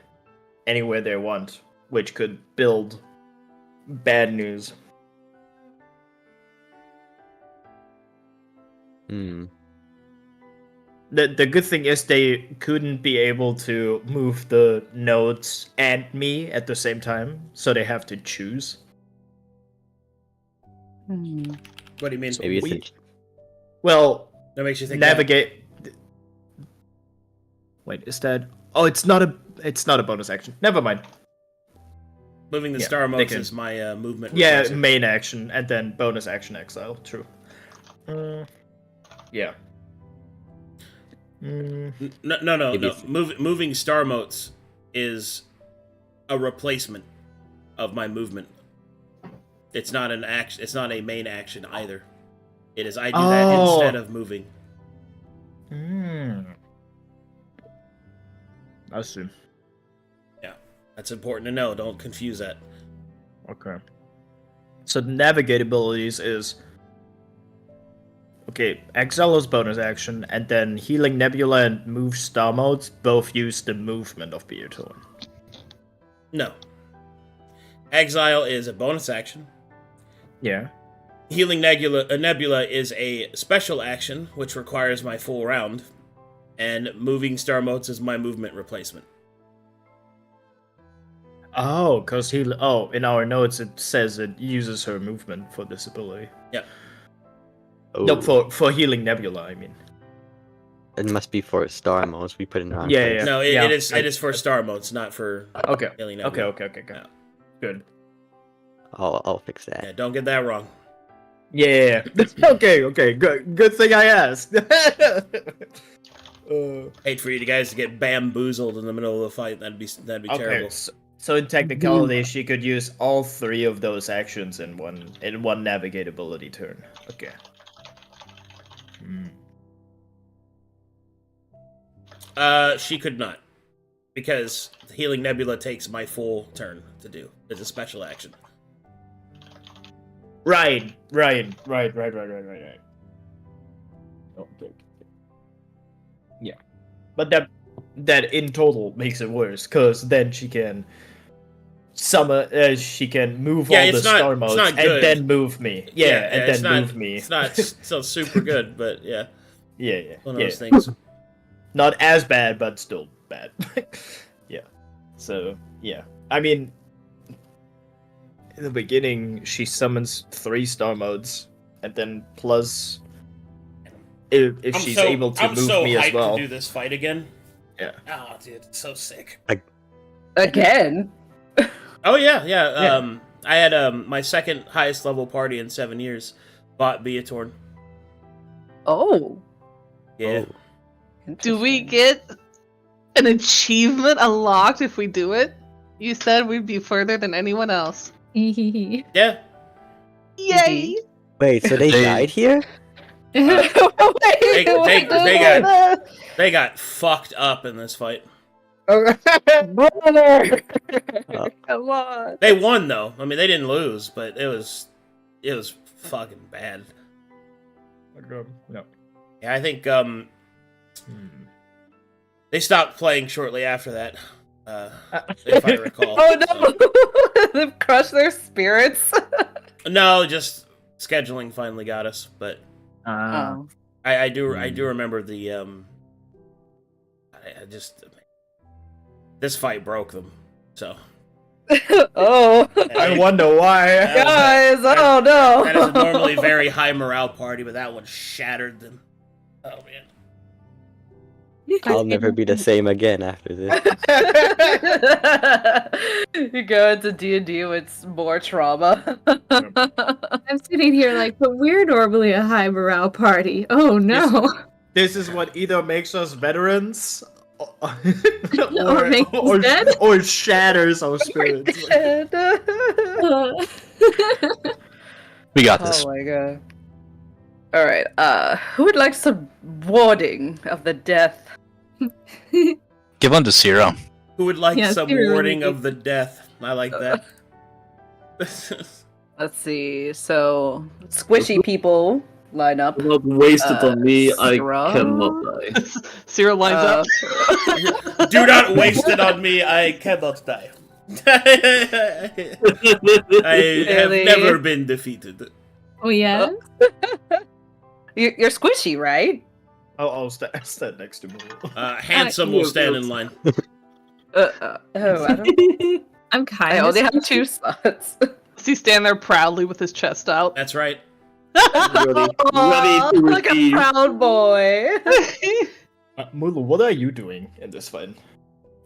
anywhere they want, which could build bad news. The good thing is they couldn't be able to move the nodes and me at the same time, so they have to choose. What do you mean? Maybe it's that makes you think navigate. Wait, is that? Oh, it's not a bonus action. Never mind. Moving the star modes is my movement. Yeah, main action and then bonus action exile. True. Yeah. No. Moving star motes is a replacement of my movement. It's not an action. It's not a main action either. It is I do that instead of moving. I see. Yeah, that's important to know. Don't confuse that. Okay. So navigate abilities is Excelo's bonus action, and then Healing Nebula and Move Star Modes both use the movement of Beatorn. No. Exile is a bonus action. Yeah. Healing Nebula is a special action, which requires my full round. And Moving Star Motes is my movement replacement. Oh, because in our notes it says it uses her movement for this ability. Yeah. Oh, No, for Healing Nebula, I mean. it must be for star modes. We put it in the wrong Yeah, place. yeah. No, it is for Star Motes, not for Okay. Healing Nebula. Okay. Yeah. Good. I'll fix that. Yeah, don't get that wrong. Yeah. Okay. Good thing I asked. Hate for you guys to get bamboozled in the middle of the fight. That'd be terrible. So in technicality, she could use all 3 of those actions in one navigate ability turn. Okay. She could not, because Healing Nebula takes my full turn to do. It's a special action. Right. Okay. Yeah, but that in total makes it worse, because then she can summon. She can move all the star modes and then move me. And then move me. It's not still super good, but yeah. Yeah. One of those things. Not as bad, but still bad. Yeah. So yeah, I mean, in the beginning, she summons 3 star modes, and then plus, if she's able to move me as well. I'm so hyped to do this fight again. Yeah. Oh, dude, it's so sick. Again? Oh yeah. I had my second highest level party in 7 years. Bought Beatorn. Oh. Yeah. Do we get an achievement unlocked if we do it? You said we'd be further than anyone else. Yeah. Yay! Wait, so they died here? They got fucked up in this fight. Brother! Come on. They won though. I mean, they didn't lose, but it was fucking bad. No. Yeah, I think they stopped playing shortly after that. If I recall. Oh no! They've crushed their spirits. No, just scheduling finally got us, but Oh. I do remember the I just this fight broke them. So Oh. I wonder why. Guys, oh no. That is a normally very high morale party, but that one shattered them. Oh man. I'll never be the same again after this. You go into D&D with more trauma. I'm sitting here like, but we're normally a high morale party. Oh no. This is what either makes us veterans or makes us dead? or shatters our spirits. We got this. Oh my god. Alright, who would like some warding of the death? Give one to Zero. Who would like Yeah, some Zero would warding be- of the death? I like that. Let's see, so squishy people line up. Do not waste it on me. I Sarah? cannot die. Zero lines up. Do not waste it on me. I cannot die. I have Really? never been defeated. Oh yeah. You're squishy, right? I'll stand next to me. Handsome will stand in line. Oh, I don't. I'm kind I of. only have 2 slots. Does he stand there proudly with his chest out? That's right. Ready Aw, to like a receive. proud boy. Mulu, what are you doing in this fight?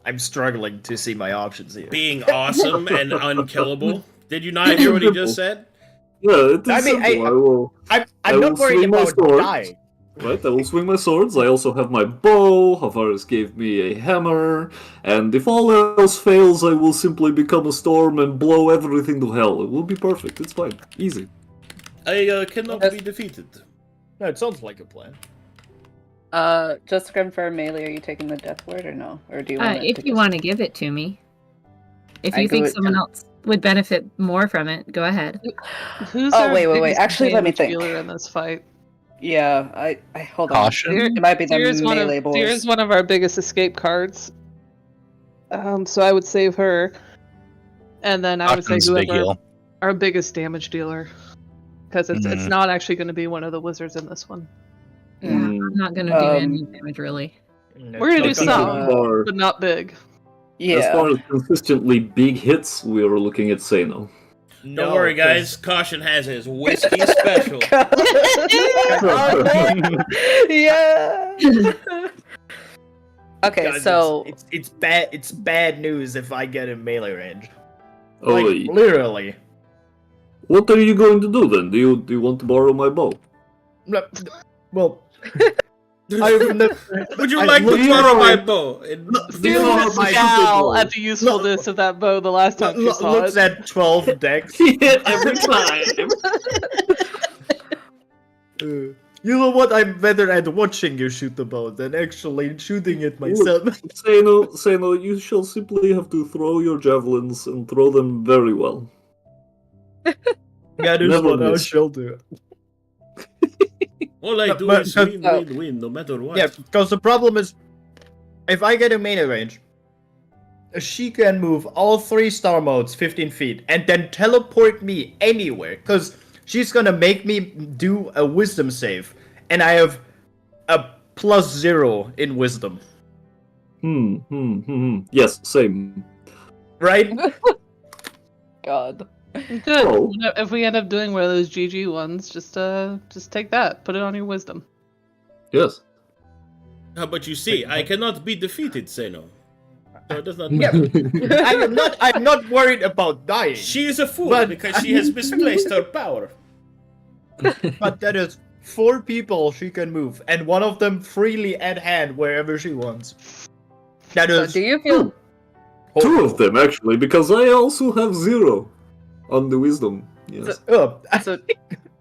I'm struggling to see my options here. Being awesome and unkillable. Did you not hear what he just said? Yeah, it is I mean, simple. I I'm will not worried swing my about sword. dying. Right, I will swing my swords. I also have my bow. Havaris gave me a hammer. And if all else fails, I will simply become a storm and blow everything to hell. It will be perfect. It's fine. Easy. I cannot be defeated. No, it sounds like a plan. Just to confirm, Melee, are you taking the death word or no? Or do you want If you want to give it to me. If you think someone else would benefit more from it, go ahead. Who's wait. Actually, let me think. Dealer in this fight? Yeah, I hold on. Caution. It might be the Melee boys. Here's one of our biggest escape cards. So I would save her, and then I would say Caution's a big whoever heal. our biggest damage dealer, because it's not actually going to be one of the wizards in this one. Yeah, I'm not going to do any damage, really. We're going to do some, but not big. As far as consistently big hits, we are looking at Sano. Don't worry, guys. Caution has his whiskey special. Yeah. Okay, Guys, so it's bad. It's bad news if I get in melee range. Oi. Like, literally. What are you going to do then? Do you want to borrow my bow? Well, Would you like to borrow my bow? Scowl at the usefulness of that bow the last time she saw looks it. at 12 decks. He hit every time. You know what? I'm better at watching you shoot the bow than actually shooting it myself. Sano, you shall simply have to throw your javelins and throw them very well. That is Never what I miss. shall do. All I do is win, no matter what. Yeah, because the problem is, if I get in melee range, she can move all 3 star modes 15 feet and then teleport me anywhere. Because she's gonna make me do a wisdom save, and I have a +0 in wisdom. Yes, same. Right? God. Good. Oh. If we end up doing one of those GG ones, just take that. Put it on your wisdom. Yes. But you see, I cannot be defeated, Seno. So it does not Yeah. matter. I'm not worried about dying. She is a fool But- because she has misplaced her power. But that is 4 people she can move, and one of them freely at hand wherever she wants. That So is. do you feel 2 of them, actually, because I also have 0 on the wisdom. Yes.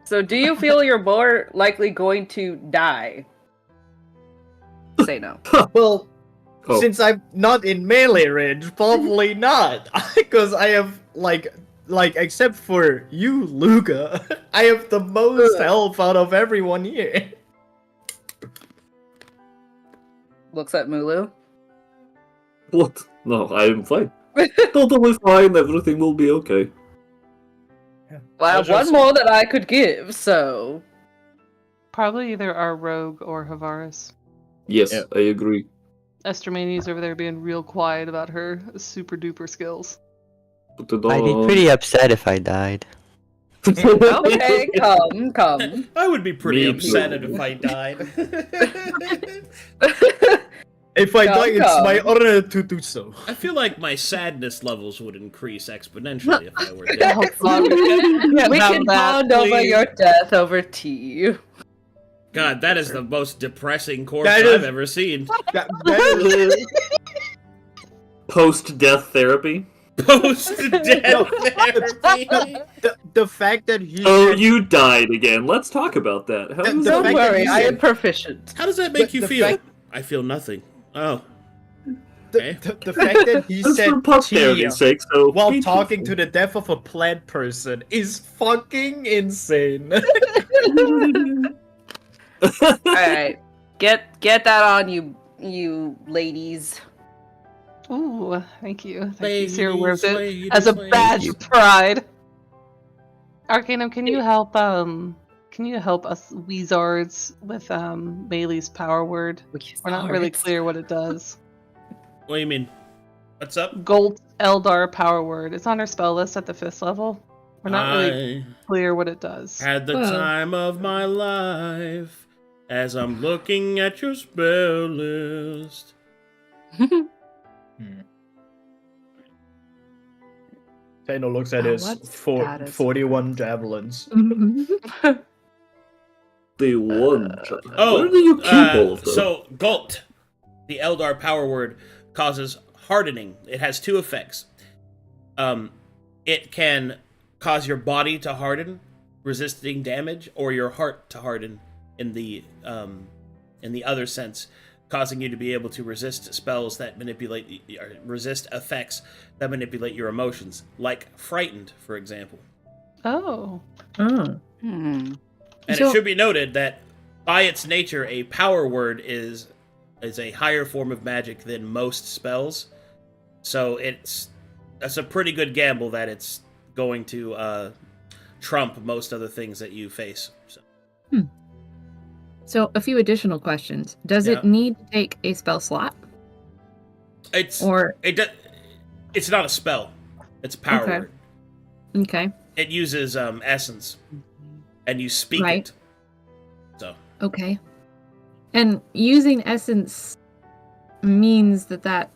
so do you feel you're more likely going to die? Say no. Well, Oh. since I'm not in melee range, probably not. Because I have, like, except for you, Luca, I have the most health out of everyone here. Looks at Mulu. What? No, I am fine. Totally fine, everything will be okay. Well, I have one more that I could give, so Probably either our rogue or Havaris. Yes, Yeah. I agree. Estermani's over there being real quiet about her super duper skills. Put it I'd be on. pretty upset if I died. okay, come. I would be pretty Me upset too. if I died. If I Come, die, it's my come. honor to do so. I feel like my sadness levels would increase exponentially if I were Oh, dead. God, we can't We have can that, bond over please. your death over tea. God, that is the most depressing corpse That is- I've ever seen. That is, Post-death therapy. Post-death therapy. the fact that he Oh, said- you died again. Let's talk about that. How The does Don't that fact that worry, you I said- am proficient. How does that make But you the feel? fact- I feel nothing. Oh. the, Okay. the fact that he That's said for posterity's tea sake, so while be talking to truthful. the death of a plant person is fucking insane. Alright. Get that on you ladies. Ooh, thank you. Thank you, Ladies, Sierra wears it ladies, as a ladies. badge of pride. Arcanum, can you help us Weezards with Bailey's power word? We're not really clear what it does. What do you mean? What's up? Gold Eldar power word. It's on our spell list at the 5th level. We're not really clear what it does. I had the time of my life as I'm looking at your spell list. Tano looks at Oh, his what 41 javelins. The one. Oh, Where do you keep all of them? so Gult, the Eldar power word, causes hardening. It has 2 effects. It can cause your body to harden, resisting damage, or your heart to harden, in the other sense, causing you to be able to resist spells that manipulate or resist effects that manipulate your emotions, like frightened, for example. Oh. Hmm. And it should be noted that by its nature, a power word is a higher form of magic than most spells. So that's a pretty good gamble that it's going to trump most other things that you face. So a few additional questions. Does it need to take a spell slot? It's not a spell. It's a power word. Okay. It uses essence, and you speak it. So. Okay. And using essence means that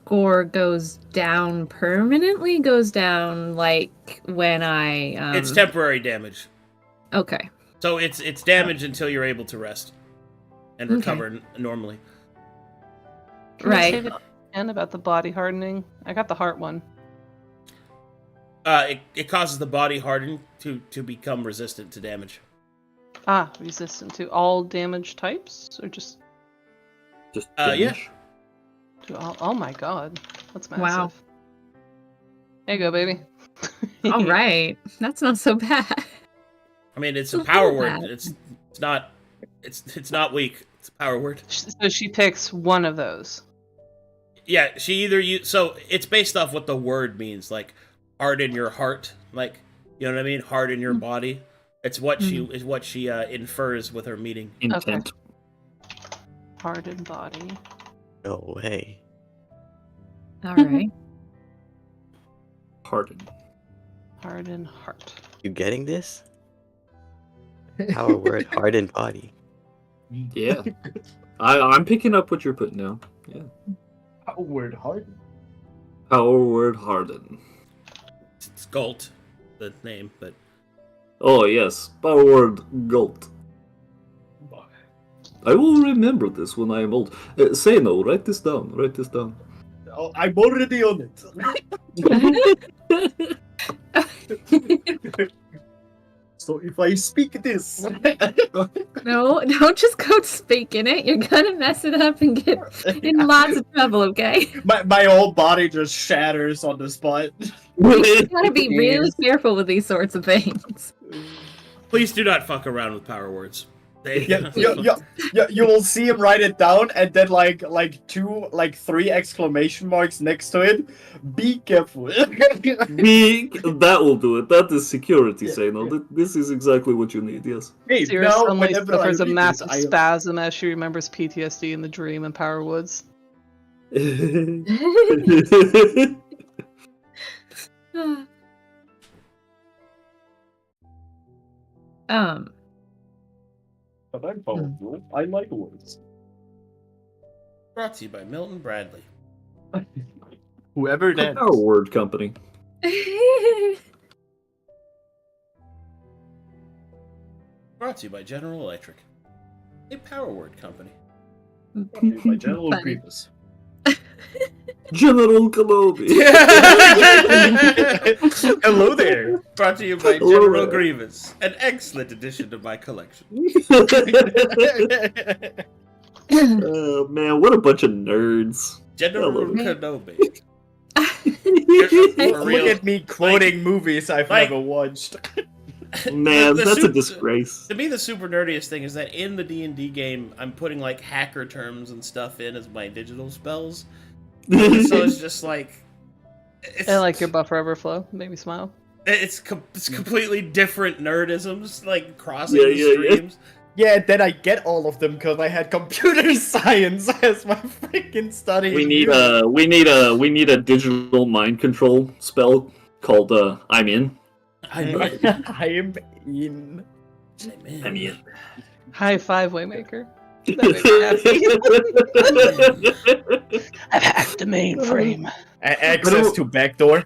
score goes down permanently? Goes down like when I... It's temporary damage. Okay. So it's damage until you're able to rest and recover normally. Can I say that again about the body hardening? I got the heart one. It causes the body harden to become resistant to damage. Resistant to all damage types, or just damage? To all, oh my god, that's massive. Wow. There you go, baby. All right, that's not so bad. I mean, it's a power word. It's not weak. It's a power word. So she picks one of those. Yeah, she either so it's based off what the word means, like harden your heart, like, you know what I mean, harden your body. It's what she infers with her meaning. Intent. Okay. Hardened body. No way. All right. Harden heart. You getting this? Power word, hardened body. Yeah. I'm picking up what you're putting down. Yeah. Power word, harden. Power word, harden. It's Gult, the name, but... Oh, yes. Power word, Gult. I will remember this when I am old. Say no, write this down. Oh, I'm already on it. So if I speak this... No, don't just go speaking it. You're gonna mess it up and get in lots of trouble, okay? My whole body just shatters on the spot. You gotta be really careful with these sorts of things. Please do not fuck around with power words. You will see him write it down, and then three exclamation marks next to it. Be careful. That will do it. That is security, say no. This is exactly what you need, yes. Hey, Sierra now, suddenly whenever suffers I a read massive this, spasm as she remembers PTSD in the dream in Power Woods. But I'm powerful. I like words. Brought to you by Milton Bradley. Whoever that Power word company. Brought to you by General Electric, a power word company. by General Grievous. General Kenobi. Hello there. Brought to you by General Grievous, an excellent addition to my collection. Oh man, what a bunch of nerds. General Kenobi. Look at me quoting movies I've never watched. Man, that's a disgrace. To me, the super nerdiest thing is that in the D&D game, I'm putting like hacker terms and stuff in as my digital spells. So it's just like... I like your buffer overflow. Made me smile. It's completely different nerdisms, like crossing the streams. Yeah, then I get all of them because I had computer science as my freaking study. We need a digital mind control spell called I'm in. I am in. I'm in. High five, Waymaker. I've hacked the mainframe. Access to backdoor.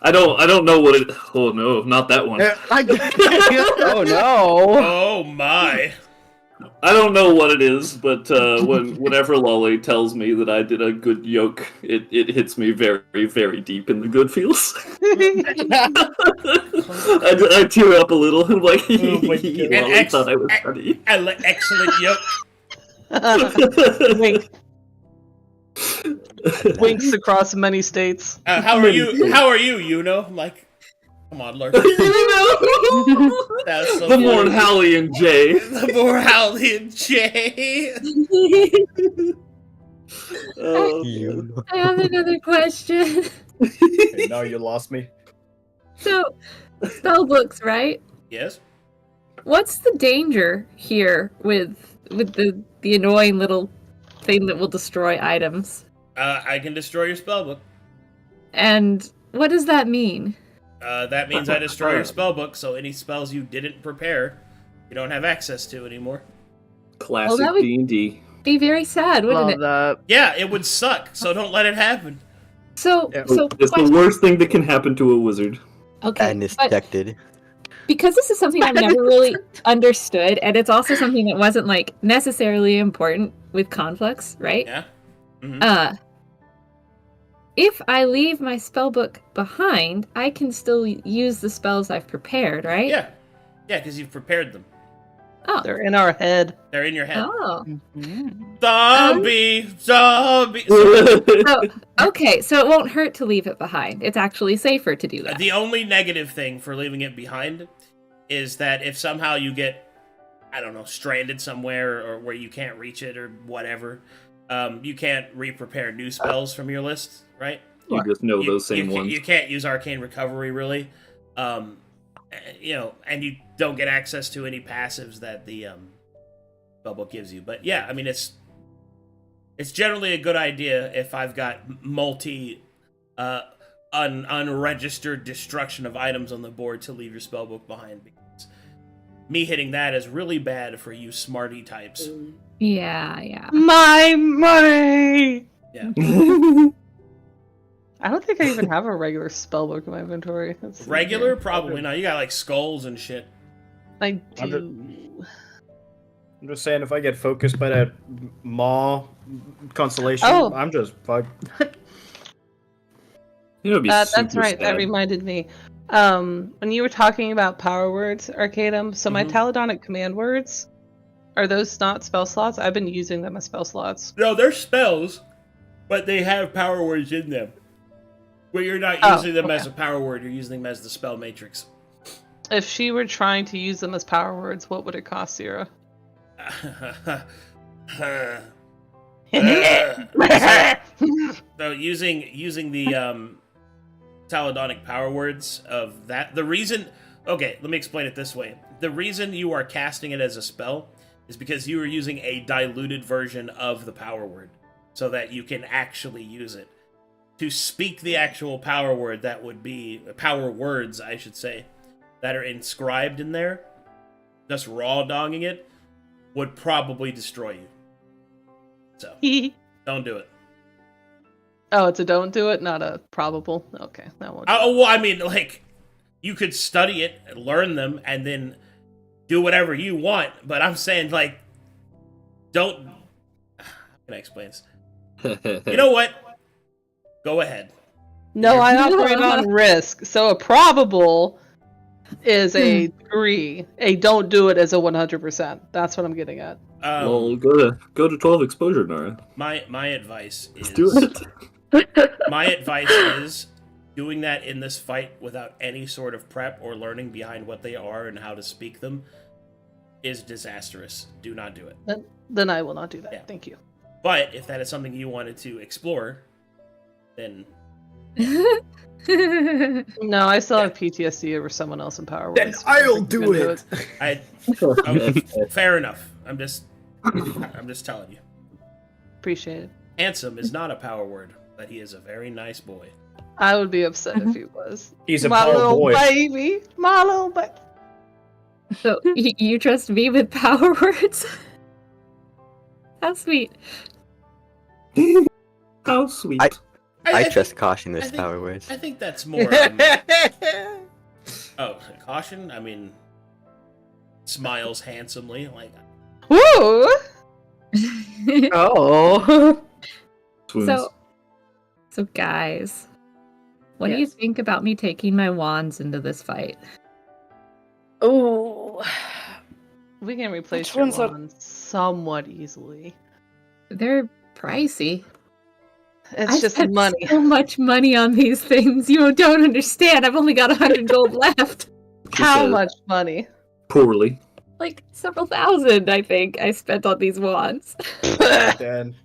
I don't know what it. Oh no, not that one. Oh no! Oh my! I don't know what it is, but whenever Lolly tells me that I did a good yoke, it hits me very, very deep in the good feels. I tear up a little. I'm like, Lolly thought I was funny. Excellent yoke. Wink. Winks across many states. How are you? How are you? You know, I'm like, come on, Lurk. That's so the more Howley and Jay. The more Howley and Jay. I have another question. Okay, now you lost me. So, spell books, right? Yes. What's the danger here with the annoying little thing that will destroy items? I can destroy your spellbook. And what does that mean? That means I destroy your spellbook, so any spells you didn't prepare, you don't have access to anymore. Classic that would- D&D. Be very sad, wouldn't it? that. Yeah, it would suck, so don't let it happen. So, Yeah. It's the worst thing that can happen to a wizard. okay, Madness but detected. because this is something I've never really understood, and it's also something that wasn't like necessarily important with conflicts, right? Yeah. Mm-hmm. If I leave my spellbook behind, I can still use the spells I've prepared, right? Yeah. Yeah, because you've prepared them. Oh. They're in our head. They're in your head. Oh. Zombie! Zombie! So, okay, so it won't hurt to leave it behind. It's actually safer to do that. The only negative thing for leaving it behind is that if somehow you get, I don't know, stranded somewhere or where you can't reach it or whatever, you can't re-prepare new spells from your list, right? You just know those same ones. You can't use Arcane Recovery, really. And you don't get access to any passives that the spellbook gives you. But yeah, I mean, it's generally a good idea if I've got multi unregistered destruction of items on the board to leave your spellbook behind, because me hitting that is really bad for you smarty types. Yeah. My money! Yeah. I don't think I even have a regular spellbook in my inventory. Let's see Regular? here. Probably not. You got like skulls and shit. I I'm do. I'm just saying, if I get focused by that Maw constellation, Oh. I'm just fucked. That's right. That reminded me. When you were talking about power words, Arcadum, so my Taladonic command words, are those not spell slots? I've been using them as spell slots. No, they're spells, but they have power words in them. But you're not using them as a power word, you're using them as the spell matrix. If she were trying to use them as power words, what would it cost, Zero? So using the Taladonic power words of that, the reason... Okay, let me explain it this way. The reason you are casting it as a spell is because you are using a diluted version of the power word, so that you can actually use it. To speak the actual power word, that would be... Power words, I should say, that are inscribed in there, just raw dogging it, would probably destroy you. So, don't do it. Oh, it's a don't do it, not a probable. Okay, that one. Well, I mean, like, you could study it, learn them, and then do whatever you want, but I'm saying, like, don't... How can I explain this? You know what? Go ahead. No, I operate on risk. So a probable is a degree. A don't do it is a 100%. That's what I'm getting at. Well, go to 12 exposure, Nara. My advice is... Do it. My advice is doing that in this fight without any sort of prep or learning behind what they are and how to speak them is disastrous. Do not do it. Then I will not do that. Yeah. Thank you. But if that is something you wanted to explore, then... No, I still have PTSD over someone else in Power Then Words. I'll do it. Fair enough. I'm just telling you. Appreciate it. Handsome is not a power word, but he is a very nice boy. I would be upset if he was. He's a my power little boy. baby. My little baby. So, you trust me with power words? How sweet. How sweet. I trust caution with I think- power words. I think that's more... caution? I mean, smiles handsomely. Like, Woo! Oh. Swoons. So guys, what do you think about me taking my wands into this fight? Oh. We can replace Which your ones are- wand somewhat easily. They're pricey. It's I just spent money. so much money on these things. You don't understand. I've only got 100 gold left. How says- much money? Poorly. Like several thousand, I think, I spent on these wands. Dan.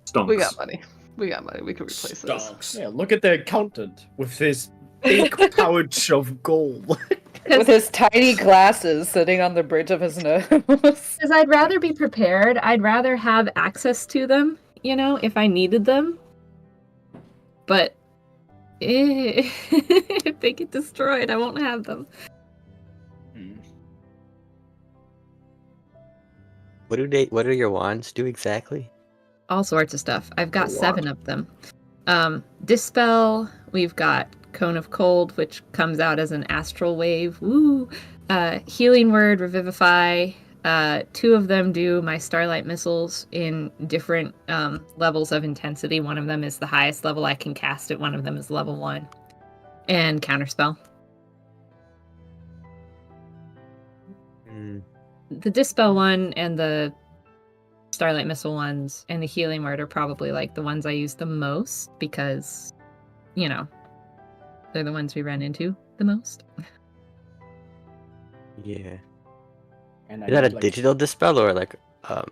Stonks. We got money. We got money. We can replace those. Stonks. Yeah, look at the accountant with his big pouch of gold. With his tiny glasses sitting on the bridge of his nose. Because I'd rather be prepared. I'd rather have access to them, you know, if I needed them. But if they get destroyed, I won't have them. What do your wands do exactly? All sorts of stuff. I've got A lot. 7 of them. Dispel, we've got Cone of Cold, which comes out as an astral wave. Woo! Healing Word, Revivify. 2 of them do my Starlight missiles in different levels of intensity. One of them is the highest level I can cast it. One of them is level 1. And Counterspell. The Dispel one and the Starlight Missile ones and the Healing Word are probably like the ones I use the most because, you know, they're the ones we run into the most. Yeah. And Is that a digital dispel or like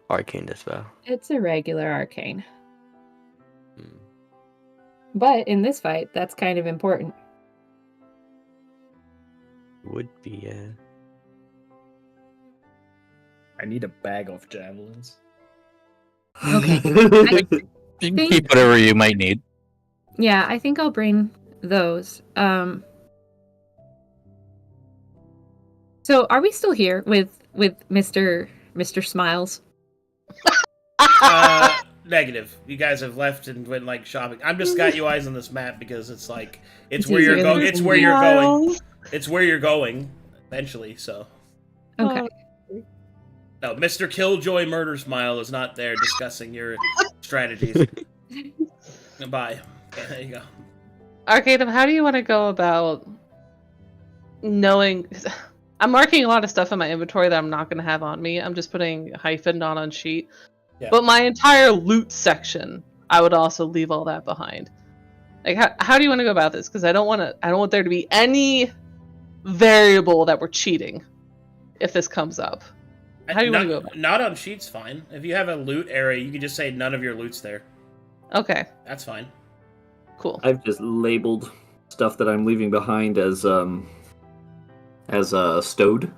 arcane dispel? It's a regular arcane. Hmm. But in this fight, that's kind of important. Would be, yeah. I need a bag of javelins. Okay. You can keep whatever you might need. Yeah, I think I'll bring those. So are we still here with Mr. Smiles? Negative. You guys have left and went like shopping. I'm just got you eyes on this map because it's like it's It's where you're easier going. than It's where you're going. Miles. It's where you're going eventually. So Okay. no, Mr. Killjoy Murder Smile is not there discussing your strategies. Bye. Okay, there you go. Arcadum, how do you want to go about knowing? I'm marking a lot of stuff in my inventory that I'm not going to have on me. I'm just putting hyphen not on sheet. Yeah. But my entire loot section, I would also leave all that behind. Like, how do you want to go about this? Because I don't want there to be any variable that we're cheating if this comes up. How do you want to go about it? Not on sheets, fine. If you have a loot area, you can just say none of your loot's there. Okay, That's fine. cool. I've just labeled stuff that I'm leaving behind as stowed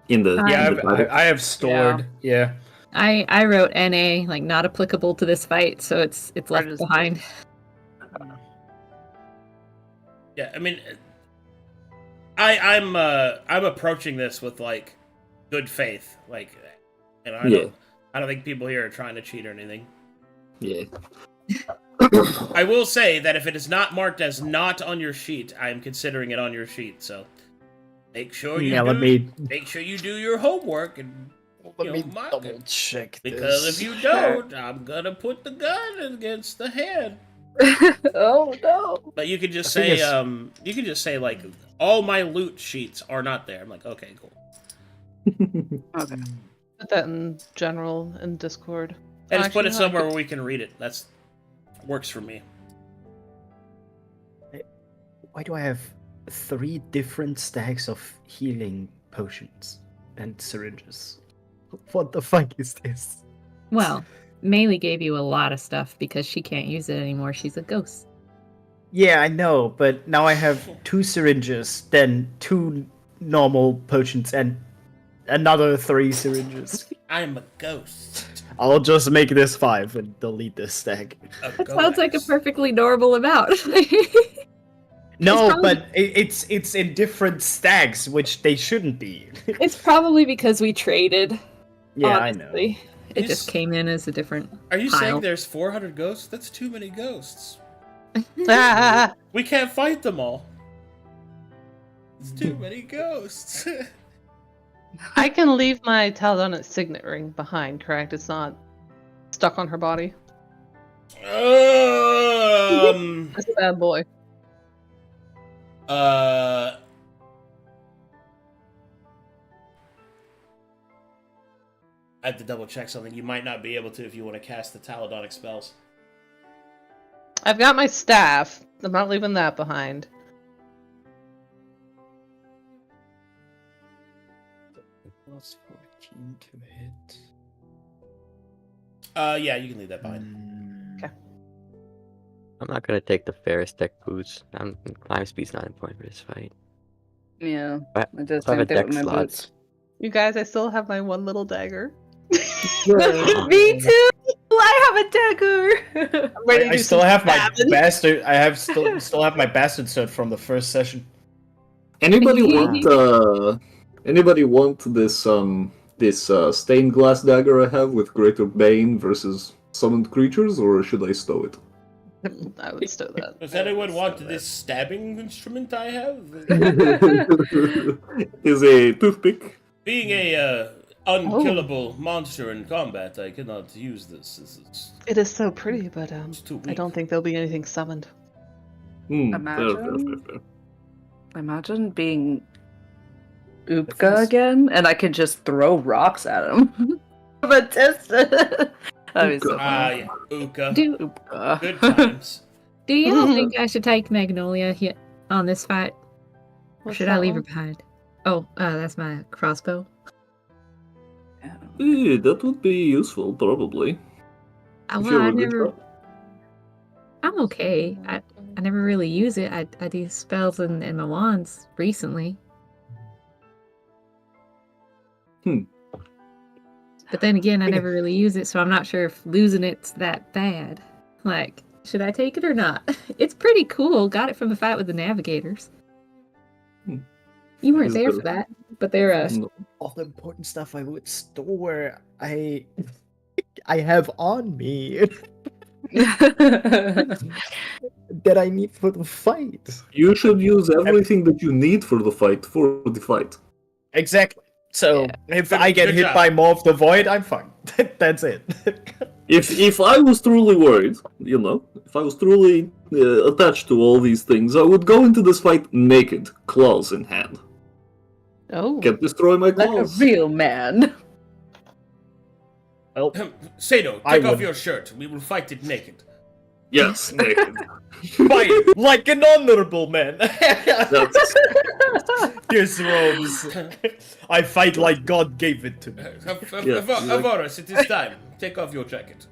in the. Yeah, in the private. I have stored. Yeah. I wrote NA, like not applicable to this fight, so it's left is- behind. Yeah, I mean, I'm approaching this with like good faith, like, and I don't think people here are trying to cheat or anything. Yeah. I will say that if it is not marked as not on your sheet, I am considering it on your sheet. So make sure you make sure you do your homework and Let me mark double it. check Because this. if you don't, I'm gonna put the gun against the head. Oh no. But you could just I think say, you could just say like, all my loot sheets are not there. I'm like, okay, cool. Okay. Put that in general in Discord. And just put Actually, it no, I somewhere could- where we can read it. That's works for me. Why do I have 3 different stacks of healing potions and syringes? What the fuck is this? Well, Melee gave you a lot of stuff because she can't use it anymore. She's a ghost. Yeah, I know, but now I have 2 syringes, then 2 normal potions, and another 3 syringes. I'm a ghost. I'll just make this 5 and delete this stack. That sounds like a perfectly normal amount. No, probably- but it's in different stacks, which they shouldn't be. It's probably because we traded. Yeah, I know. honestly. It You just s- came in as a different Are you pile. saying there's 400 ghosts? That's too many ghosts. Ah! We can't fight them all. It's too many ghosts. I can leave my Taladonic signet ring behind, correct? It's not stuck on her body. That's a bad boy. I have to double check something. You might not be able to if you want to cast the Taladonic spells. I've got my staff. I'm not leaving that behind. Plus 14 to hit. Yeah, you can leave that behind. Okay. I'm not gonna take the Ferris deck boots. Climb speed's not important for this fight. Yeah, But I just I have a didn't do it deck with my slot. boots. You guys, I still have my one little dagger. Me too. I have a dagger. I'm ready to I do still some have my stabbing. bastard. I have still have my bastard sword from the first session. Anybody want this stained glass dagger I have with greater bane versus summoned creatures, or should I stow it? I would stow that. Does anyone want this stabbing instrument I have? Is a toothpick. Being a unkillable monster in combat, I cannot use this. It is so pretty, but It's too weak. I don't think there'll be anything summoned. Imagine- Imagine being Oopka again, and I could just throw rocks at him. But test it. That'd be so funny. Yeah, Uka. Do Oopka. Good times. Do you think I should take Magnolia on this fight? Or What's should I that leave her one? behind? Oh, that's my crossbow. That would be useful, probably. If Well, you're I a good never. shot. I'm okay. I never really use it. I do spells and my wands recently. But then again, I never really use it, so I'm not sure if losing it's that bad. Like, should I take it or not? It's pretty cool. Got it from the fight with the navigators. You weren't Is there it- for that, but they're No. All the important stuff I would store. I have on me that I need for the fight. You should use everything that you need for the fight. Exactly. So if I get Good hit job. by more of the void, I'm fine. That's it. If I was truly worried, if I was truly attached to all these things, I would go into this fight naked, claws in hand. Oh. Can't destroy my Like a claws. real man. Well, Sado, I take off would- your shirt. We will fight it naked. Yes, naked. fight like an honorable man. That's- Here's robes. I fight like God gave it to me. Avoris, it is time. Take off your jacket.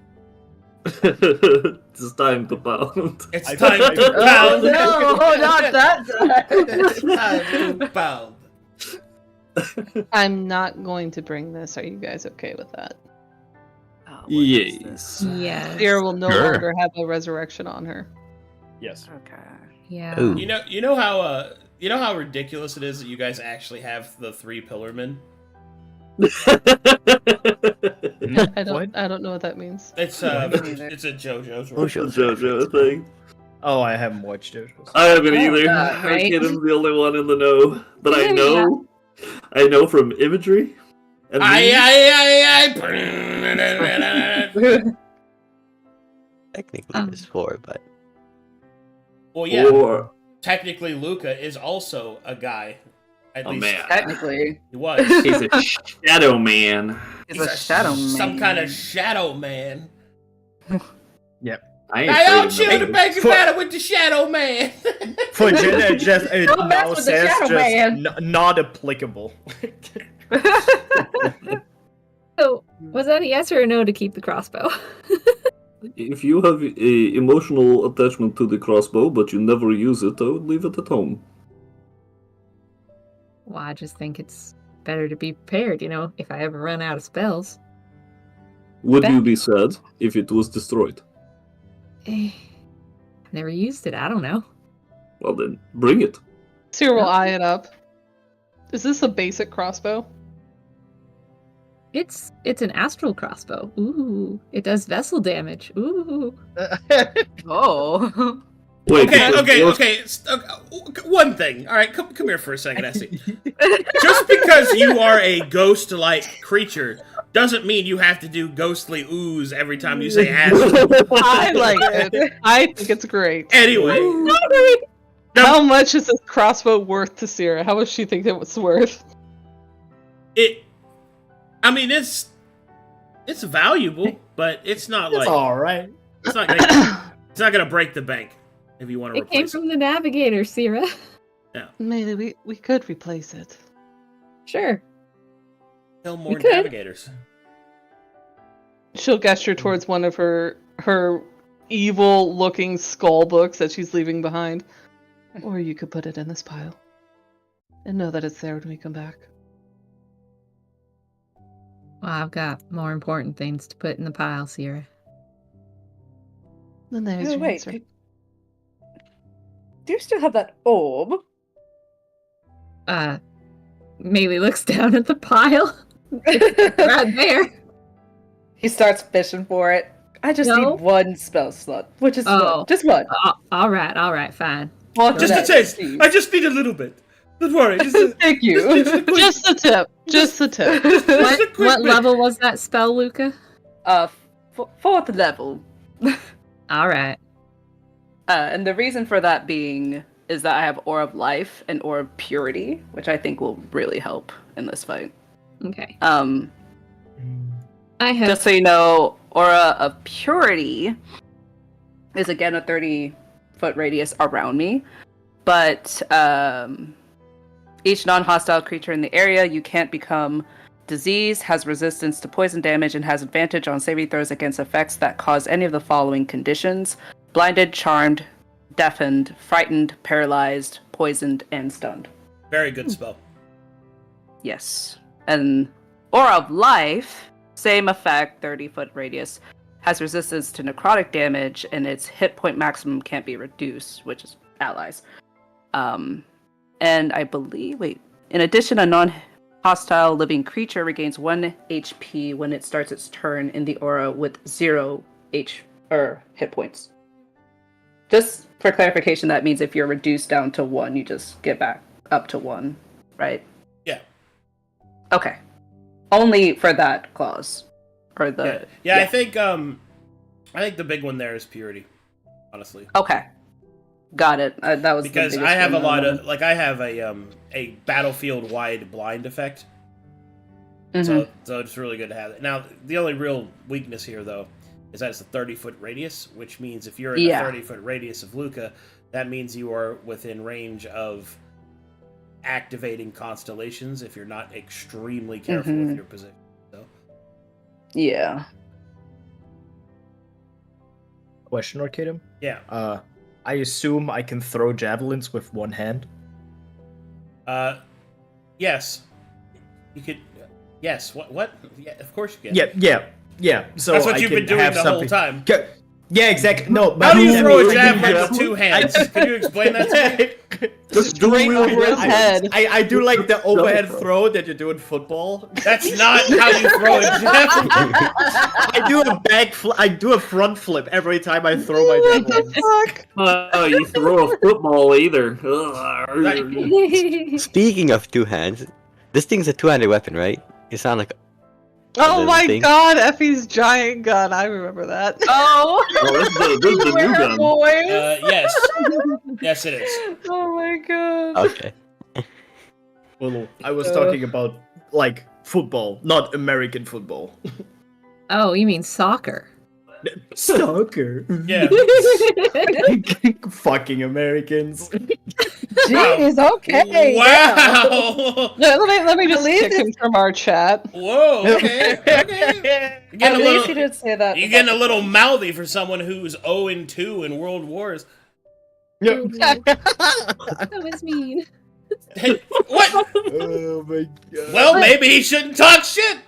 It's time to pound. It's I- time to Oh pound. no, not that time. It's time to pound. I'm not going to bring this. Are you guys okay with that? Yes. yeah, Sierra will no Sure. longer have a resurrection on her. Yes. Okay. yeah. Ooh. You know how ridiculous it is that you guys actually have the 3 pillarmen? I don't know what that means. It's neither. it's a JoJo's Oh, role. sure. JoJo thing. Oh, I haven't watched it. I haven't Oh, either. God, right? Arcadum's the only one in the know. But I Yeah. know. I know from imagery. And memes. Technically, there's 4, but Well, yeah. Or Technically, Luca is also a guy. At a least man. Technically, he was. He's a shadow man. he's a shadow man. Some kind of shadow man. I ain't I afraid out of you nothing. to make a battle with the shadow man. For Jenna, just it Don't mess now with the says Shadow just Man. not applicable. So, was that a yes or a no to keep the crossbow? If you have a emotional attachment to the crossbow, but you never use it, I would leave it at home. Well, I just think it's better to be prepared, if I ever run out of spells. Would you Back. be sad if it was destroyed? I've never used it. I don't know. Well then, bring it. Sierra will eye it up. Is this a basic crossbow? It's an astral crossbow. Ooh, it does vessel damage. Ooh. Oh. Wait, Okay. One thing. All right, come here for a second, Essie. Just because you are a ghost-like creature doesn't mean you have to do ghostly ooze every time you say acid. I like it. I think it's great. Anyway, How much is this crossbow worth to Sierra? How much do you think it was worth? I mean, it's valuable, but it's not like all right. it's not gonna break the bank if you want to It came replace it. from the navigator, Sierra. Maybe we could replace it. Sure. Kill more could. navigators. She'll gesture towards one of her evil-looking skull books that she's leaving behind. Or you could put it in this pile. And know that it's there when we come back. Well, I've got more important things to put in the pile, Sierra. Then there's your Wait, answer. do you still have that orb? Melee looks down at the pile. Right there. He starts fishing for it. I just No. need one spell slot, which is Oh. one. Just one. All right, fine. One Just a today, taste. please. I just need a little bit. Don't worry. Thank you. Just the tip. Just the tip. What level was that spell, Luca? Fourth level. All right. And the reason for that being is that I have Aura of Life and Aura of Purity, which I think will really help in this fight. Okay. I have Just so you know, Aura of Purity is again a 30-foot radius around me, but each non-hostile creature in the area you can't become diseased, has resistance to poison damage, and has advantage on saving throws against effects that cause any of the following conditions: blinded, charmed, deafened, frightened, paralyzed, poisoned, and stunned. Very good spell. Yes. And Aura of Life, same effect, 30-foot radius, has resistance to necrotic damage, and its hit point maximum can't be reduced, which is allies. And I believe, in addition, a non-hostile living creature regains 1 HP when it starts its turn in the aura with 0 hit points. Just for clarification, that means if you're reduced down to 1, you just get back up to 1, right? Yeah. Okay. Only for that clause. Or the Yeah. I think the big one there is purity, honestly. Okay. Got it. That was Because the I have a one lot on of I have a battlefield wide blind effect. Mhm. So it's really good to have it. Now the only real weakness here though is that it's a 30-foot radius, which means if you're in the 30-foot radius of Luca, that means you are within range of activating constellations if you're not extremely careful with your position. So Yeah. Question, Arcadum? yeah. I assume I can throw javelins with one hand. Yes. You could. Yes. What? Yeah. Of course you can. Yeah. So That's what I you've can been doing have the something... whole time. Yeah, exactly. No, but How do you that throw means a I can javelin have- with two hands? Can you explain that to me? Just do straight it over his head. I do like the overhead throw that you do in football. That's not how you throw a javelin. I do a I do a front flip every time I throw my javelin. Oh, you throw a football either. Speaking of two hands, this thing's a two-handed weapon, right? You sound like Oh little my thing. god, Effie's giant gun. I remember that. Oh! this is the new gun. Yes. Yes, it is. Oh my god. Okay. Well, I was talking about like football, not American football. Oh, you mean soccer? Soccer. Yeah. Fucking Americans. Jeez, okay. Wow. Let me just Believe kick it. him from our chat. Whoa. Okay. Okay. You're At getting a least little. you didn't say that. You're getting a little mouthy for someone who's 0-2 in World Wars. That was mean. Hey, what? Oh my god. Well, maybe he shouldn't talk shit.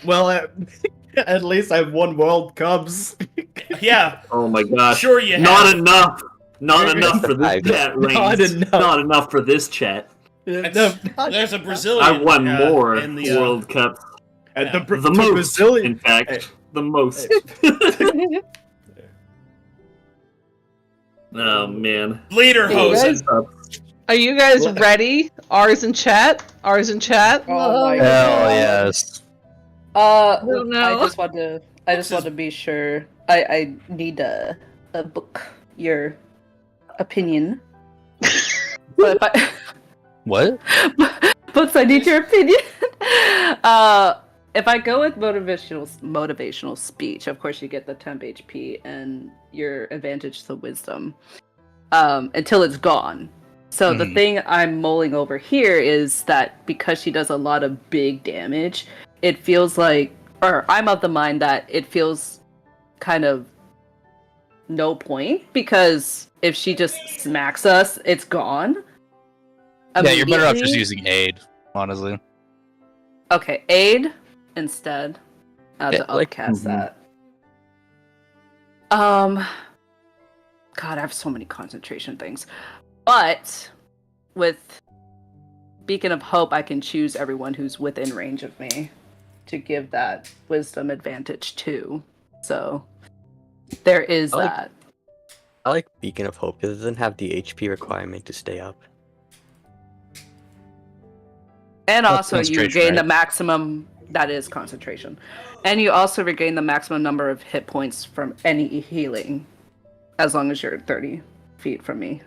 Well, at least I've won World Cups. Yeah. Oh my gosh. Sure you have. Not enough. Not enough for this I chat, Reigns. Not enough. Not enough for this chat. There's a Brazilian. I won more in the World Cups. And Yeah. the The most, Brazilian. in fact. The most. Oh man. Lederhosen. Are you guys ready? R's in chat. R's in chat. Oh my Hell god. yes. don't know. I just want to be sure. I need a book your opinion. But if I What? books, I need your opinion. If I go with motivational speech, of course you get the temp HP and your advantage to wisdom until it's gone. So the thing I'm mulling over here is that because she does a lot of big damage, it feels like, or I'm of the mind that it feels kind of no point, because if she just smacks us, it's gone. Yeah, you're better off just Immediately. using aid, honestly. Okay, aid instead. To Yeah, like- upcast that. God, I have so many concentration things. But with Beacon of Hope, I can choose everyone who's within range of me to give that wisdom advantage to. So there is I like- that. I like Beacon of Hope because it doesn't have the HP requirement to stay up. And That's also you concentration, gain the right? maximum, that is concentration. And you also regain the maximum number of hit points from any healing, as long as you're 30 feet from me.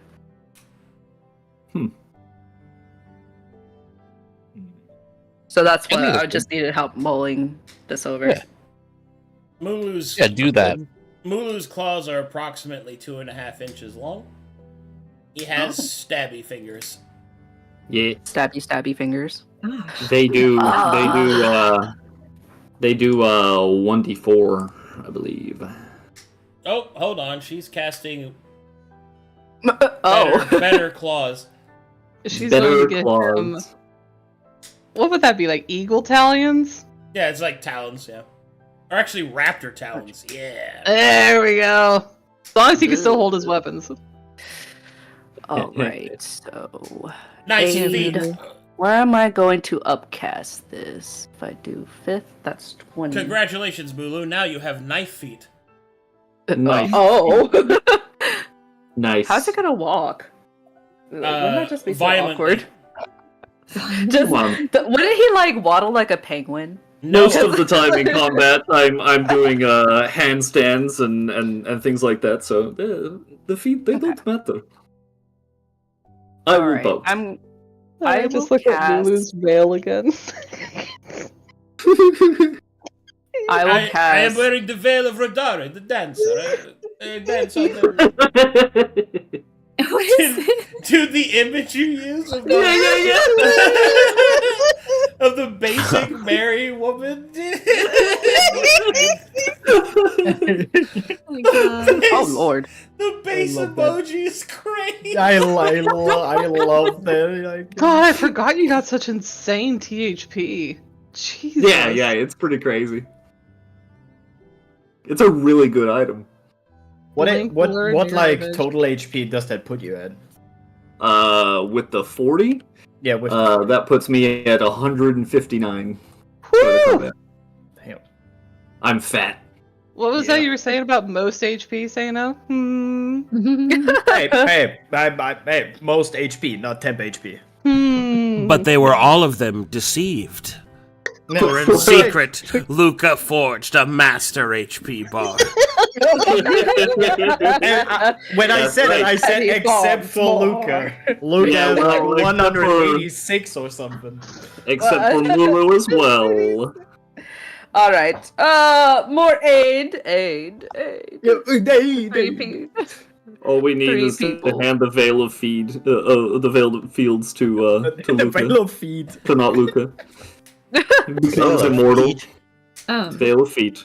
So that's why I just needed help mulling this over. Yeah. Mulu's Yeah, do that. Mulu's claws are approximately 2.5 inches long. He has stabby fingers. Yeah, Stabby fingers. they do. Ah. They do 1d4, I believe. Oh, hold on. She's casting Oh. better claws. She's Better going to get claws. him. What would that be, like eagle talons? Yeah, it's like talons, yeah. Or actually raptor talons, yeah. There we go. As long as he can still hold his weapons. Alright, so Nice Aid. feet. where am I going to upcast this? If I do 5th, that's 20. Congratulations, Mulu. Now you have knife feet. Nice. Oh. Nice. How's it gonna walk? Wouldn't that just be so violently. awkward? Just, Come on. wouldn't he like waddle like a penguin? Most of the time in combat, I'm doing handstands and things like that. So the feet they don't matter. I will Alright, both. I just will look at cast- Lulu's veil again. I will cast. I am wearing the veil of Rodare, the dancer. I dance on the... What is it? Dude, the image you use of the, Yeah. of the basic Mary woman. Oh my god. Oh lord. The base I love emoji is crazy. I love that. Like, God, I forgot you got such insane THP. Jesus. yeah, it's pretty crazy. It's a really good item. what Link what blurred what your like image. total HP does that put you at? With the 40, Yeah, with that puts me at 159. Woo! damn. I'm fat. What was that you were saying about most HP, Sayano? Hey, most HP, not temp HP. But they were all of them deceived. For in secret, Luca forged a master HP bar. When I That's said right. it, I said Any except bomb, for small Luca. Luca Yeah, is well, like except for- 186 or something. Except for Lulu as well. All right. More aid. Three P. All we need Three is to people. hand the Veil of the Veil of Fields to The Luca. Veil of Feet. To not Luca. He becomes immortal. Veil of Feet.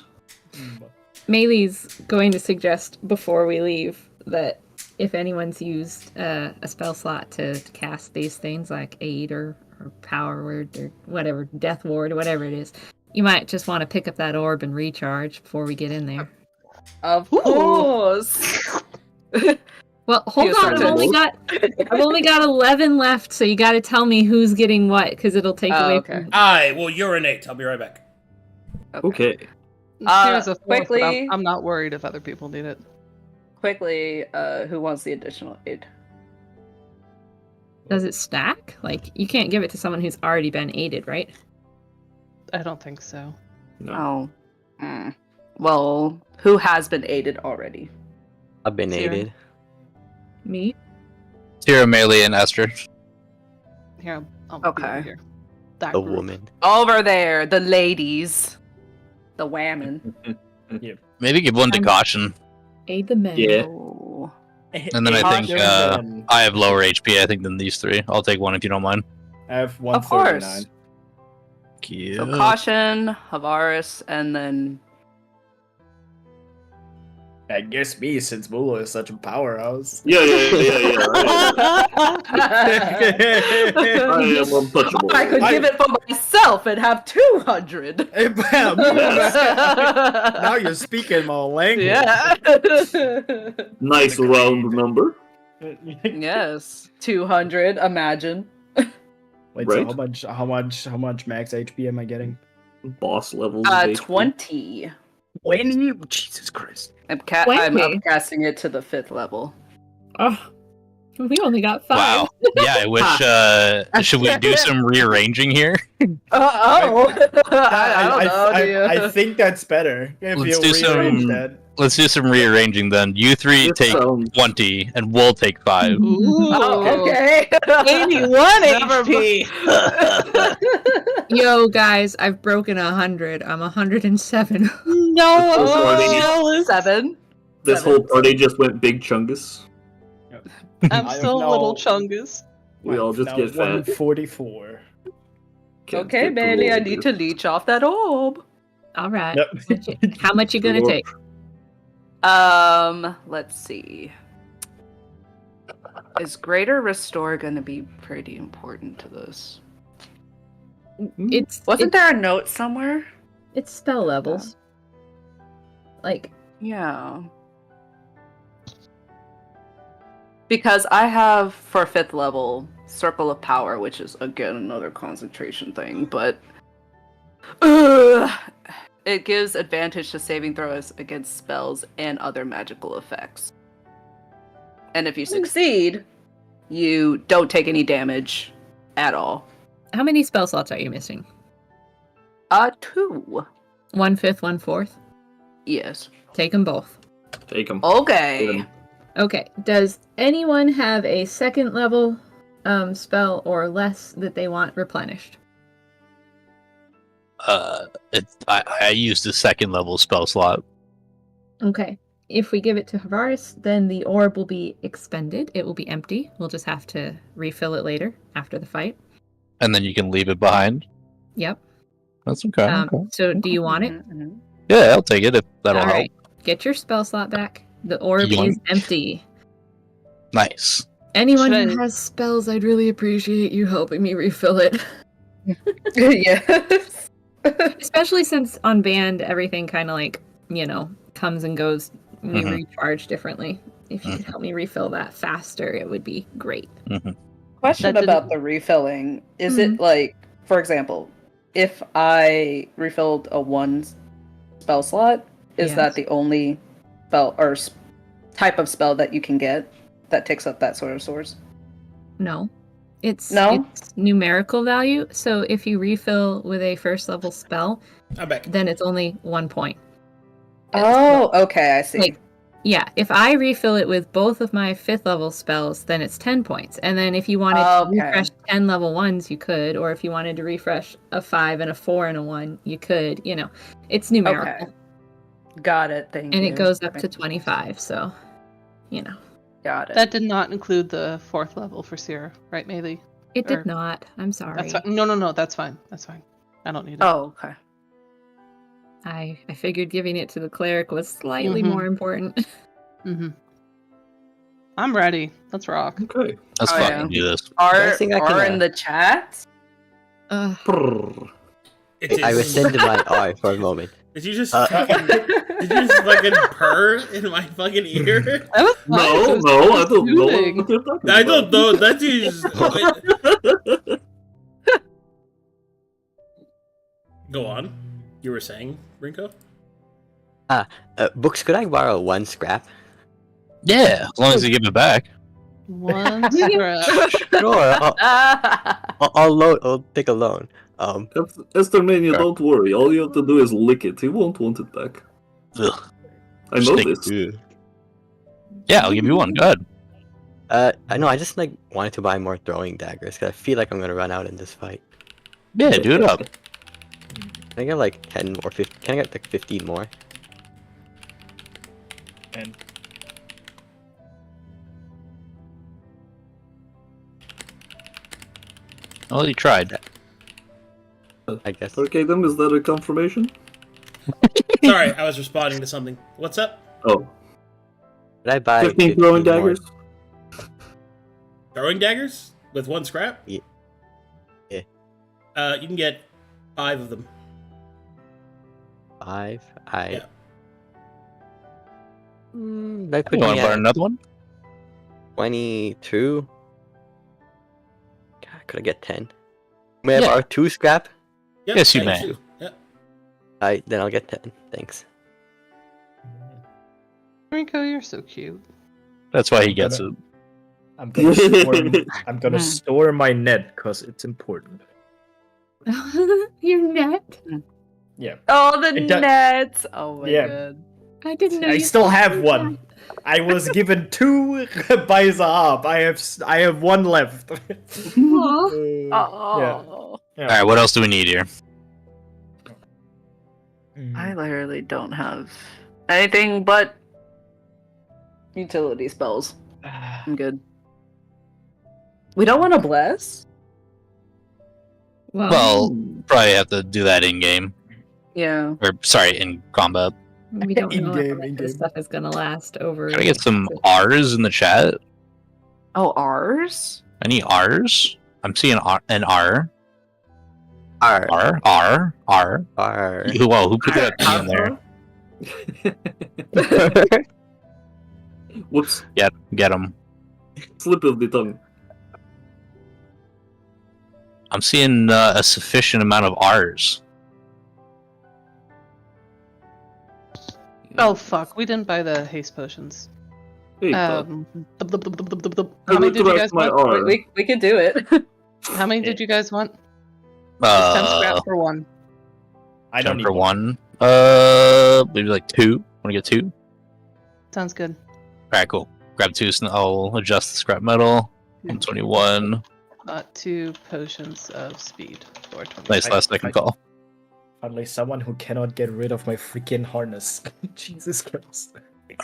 Maylee's going to suggest before we leave that if anyone's used a spell slot to cast these things like aid or power word or whatever, death ward or whatever it is, you might just want to pick up that orb and recharge before we get in there. Of course. Well, hold Yes, on, I I've only got 11 left, so you got to tell me who's getting what, because it'll take away okay. from. I will urinate. I'll be right back. Okay. Here's a fourth, but quickly- I'm not worried if other people need it. Quickly, who wants the additional aid? Does it stack? Like, you can't give it to someone who's already been aided, right? I don't think so. No. Oh. Well, who has been aided already? I've been Zero. aided. Me? Tira, Melee, and Esther. Here, I'll be Okay. over here. That A group. woman. Over there, the ladies. The women. Maybe give one to I'm- Caution. Aid the men. Yeah. Oh. And then I think Caution. I have lower HP, I think, than these three. I'll take one if you don't mind. I have Of course. 139. Cute. So Caution, Havaris, and then I guess me, since Mula is such a powerhouse. Yeah. I am untouchable. I could give it for myself and have 200. Hey, bam! Now you're speaking my language. Yeah. Nice round number. Yes. 200, imagine. Wait, Right. so how much max HP am I getting? Boss levels. of HP. 20. When you Jesus Christ. I'm 20? upcasting it to the 5th level. Oh, we only got 5. Wow. Yeah, I wish. Should we do some rearranging here? I don't know. do you? I think that's better. If Let's you do rearrange some- that. Let's do some rearranging then. You three This take sounds- 20, and we'll take 5. Oh, okay. 81 Never HP. Yo, guys, I've broken 100. I'm 107. No, Oh, 7. This whole party just went big chungus. I'm I still am a little now- chungus. We all just Now get fat. 144. Can't Okay, get Bailey, too I old, need dude. to leech off that orb. All right. Yep. How much you gonna Sure. take? Let's see. Is Greater Restore gonna be pretty important to this? It's Wasn't there a note somewhere? It's spell levels. Like, Yeah. Because I have, for 5th level, Circle of Power, which is, again, another concentration thing, but... it gives advantage to saving throws against spells and other magical effects. And if you succeed, you don't take any damage at all. how many spell slots are you missing? 2. 1/5, 1/4. Yes. Take them both. Take them. Okay. Okay. Does anyone have a second level spell or less that they want replenished? I used the second level spell slot. Okay. If we give it to Havaris, then the orb will be expended. It will be empty. We'll just have to refill it later after the fight. And then you can leave it behind. Yep. That's okay. Okay. So do you want it? Mhm. Yeah, I'll take it if that'll All help. right. Get your spell slot back. The orb You want- is empty. Nice. Anyone Should who I- has spells, I'd really appreciate you helping me refill it. Yes. Especially since on band, everything kind of like, comes and goes. We Mhm. recharge differently. If you could help me refill that faster, it would be great. Question That about didn't- the refilling. Is it like, for example, if I refilled a 1 spell slot, is that Yes. the only spell or type of spell that you can get that takes up that sort of source? No. It's numerical value. So if you refill with a first level spell, I'm back. then it's only 1 point. Oh, okay, I see. Like, yeah, if I refill it with both of my 5th level spells, then it's 10 points. And then if you wanted to Okay. refresh 10 level 1s, you could. Or if you wanted to refresh a 5 and a 4 and a 1, you could. It's numerical. Okay. Got it, thank And you. it goes up to 25, so, Got it. That did not include the 4th level for Sierra, right, Melee? It Or- did not. I'm sorry. That's fine. No, that's fine. That's fine. I don't need it. Oh, okay. I figured giving it to the cleric was slightly Mhm. more important. Mm-hmm. I'm ready. Let's rock. Okay. Let's Oh, fucking yeah. do this. Are think I can, in the chat? Ugh. Brrr. It I is- rescinded my R for a moment. Did you just Uh, fucking, did you just fucking purr in my fucking ear? That was fine. No, It was no, I don't know soothing. what you're talking I don't about. know. That is. Go on. You were saying, Rinko? Books, could I borrow 1 scrap? Yeah, as long as you give it back. 1 scrap. Sure, I'll loan. I'll take a loan. Esther Mania, don't worry. All you have to do is lick it. He won't want it back. Ugh. I know Stick. this. Yeah, I'll give you one. Go ahead. I know. I just like wanted to buy more throwing daggers because I feel like I'm gonna run out in this fight. Yeah, do it up. Can I get like 10 or 15? Can I get like 15 more? And Well, you tried. I guess. Arcadum, is that a confirmation? Sorry, I was responding to something. What's up? Oh. Did I buy 15 throwing more? daggers? Throwing daggers with 1 scrap? Yeah. You can get 5 of them. 5? Yeah. That could You want be to buy at another one? 22. God, could I get 10? May I Yeah. borrow 2 scrap? Yep, Yes, you thank may. Yeah. Then I'll get 10. Thanks. Rico, you're so cute. That's why he gets it. I'm gonna store, I'm gonna store my net because it's important. Your net? Yeah. Oh, the It do- nets! Oh my Yeah. god. I didn't know. I you still had have a one. net. I was given 2 by Zahab. I have 1 left. Aw. Oh. Yeah. Alright, what else do we need here? I literally don't have anything but utility spells. I'm good. We don't want to bless? Well, probably have to do that in game. Yeah. Or, sorry, in combat. We don't know In-game, how long in-game. this stuff is gonna last over. Can I get some R's in the chat? Oh, ours? Any R's? I'm seeing an R. R. R. R. Who put that P in there? Whoops. Get him. Slip of the tongue. I'm seeing a sufficient amount of R's. Oh fuck, we didn't buy the haste potions. Hey, How I many did you guys my want? R. We could do it. How many did you guys want? It's 10 scrap for 1. I don't need for one. one. Maybe like 2. Want to get 2? Sounds good. Alright, cool. Grab 2, so I'll adjust the scrap metal. 121. 2 potions of speed for 20. Nice last second call. Finally, someone who cannot get rid of my freaking harness. Jesus Christ.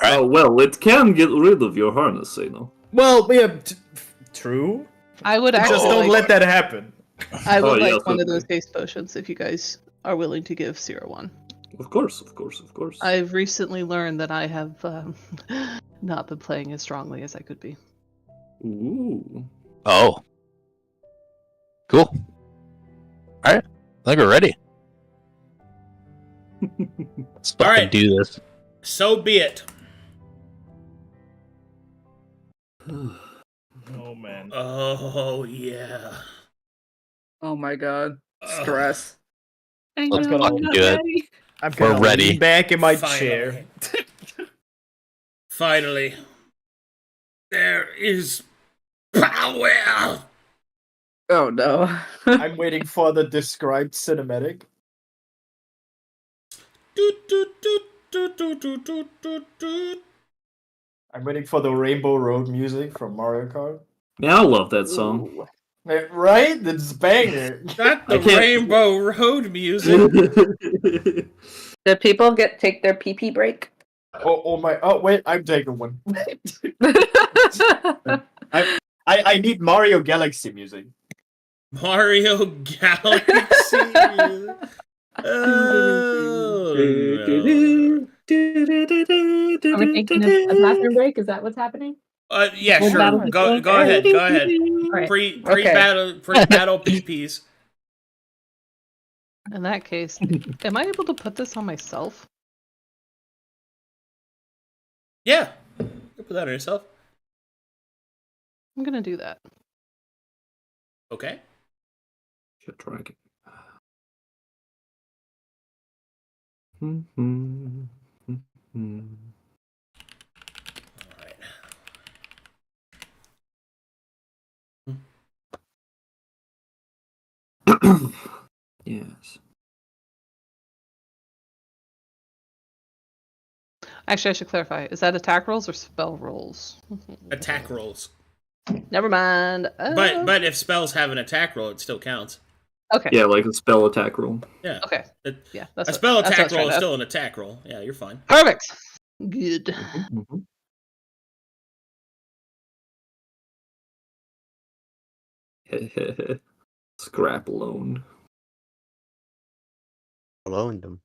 Oh, well, it can get rid of your harness, Sano. Well, yeah, true. I would actually Just don't like, let that happen. I would Oh, like yes, one of okay. those haste potions if you guys are willing to give Sierra one. Of course. I've recently learned that I have not been playing as strongly as I could be. Ooh. Oh. Cool. Alright. I think we're ready. Let's fucking Alright. do this. So be it. Oh man. Oh, yeah. Oh my god. Ugh. Stress. I know, Let's I'm fucking not do it. ready. I'm We're gonna ready. lean back in my Finally. chair. Finally. There is power. Oh no. I'm waiting for the described cinematic. Doot, doot, doot, doot, doot, doot, doot, doot, doot. I'm waiting for the Rainbow Road music from Mario Kart. Yeah, I love that song. Ooh. Right? It's banger. Not the I can't- Rainbow Road music. Did people take their pee break? Oh my! Oh wait, I'm taking one. I need Mario Galaxy music. Mario Galaxy. Oh, no. Are we thinking of a bathroom break? Is that what's happening? Yeah, Full sure. battle Go pistol? ahead. Go ahead. Alright. Pre Okay. battle PPs. In that case, am I able to put this on myself? Yeah, you put that on yourself. I'm gonna do that. Okay. Shit, dragon. All right. Yes. Actually, I should clarify. Is that attack rolls or spell rolls? Attack rolls. Never mind. But if spells have an attack roll, it still counts. Okay. Yeah, like a spell attack roll. Yeah. Okay. It- Yeah. a spell that's what I attack was roll trying is to- still an attack roll. Yeah, you're fine. Perfect. Good. Scrap alone. Alone them.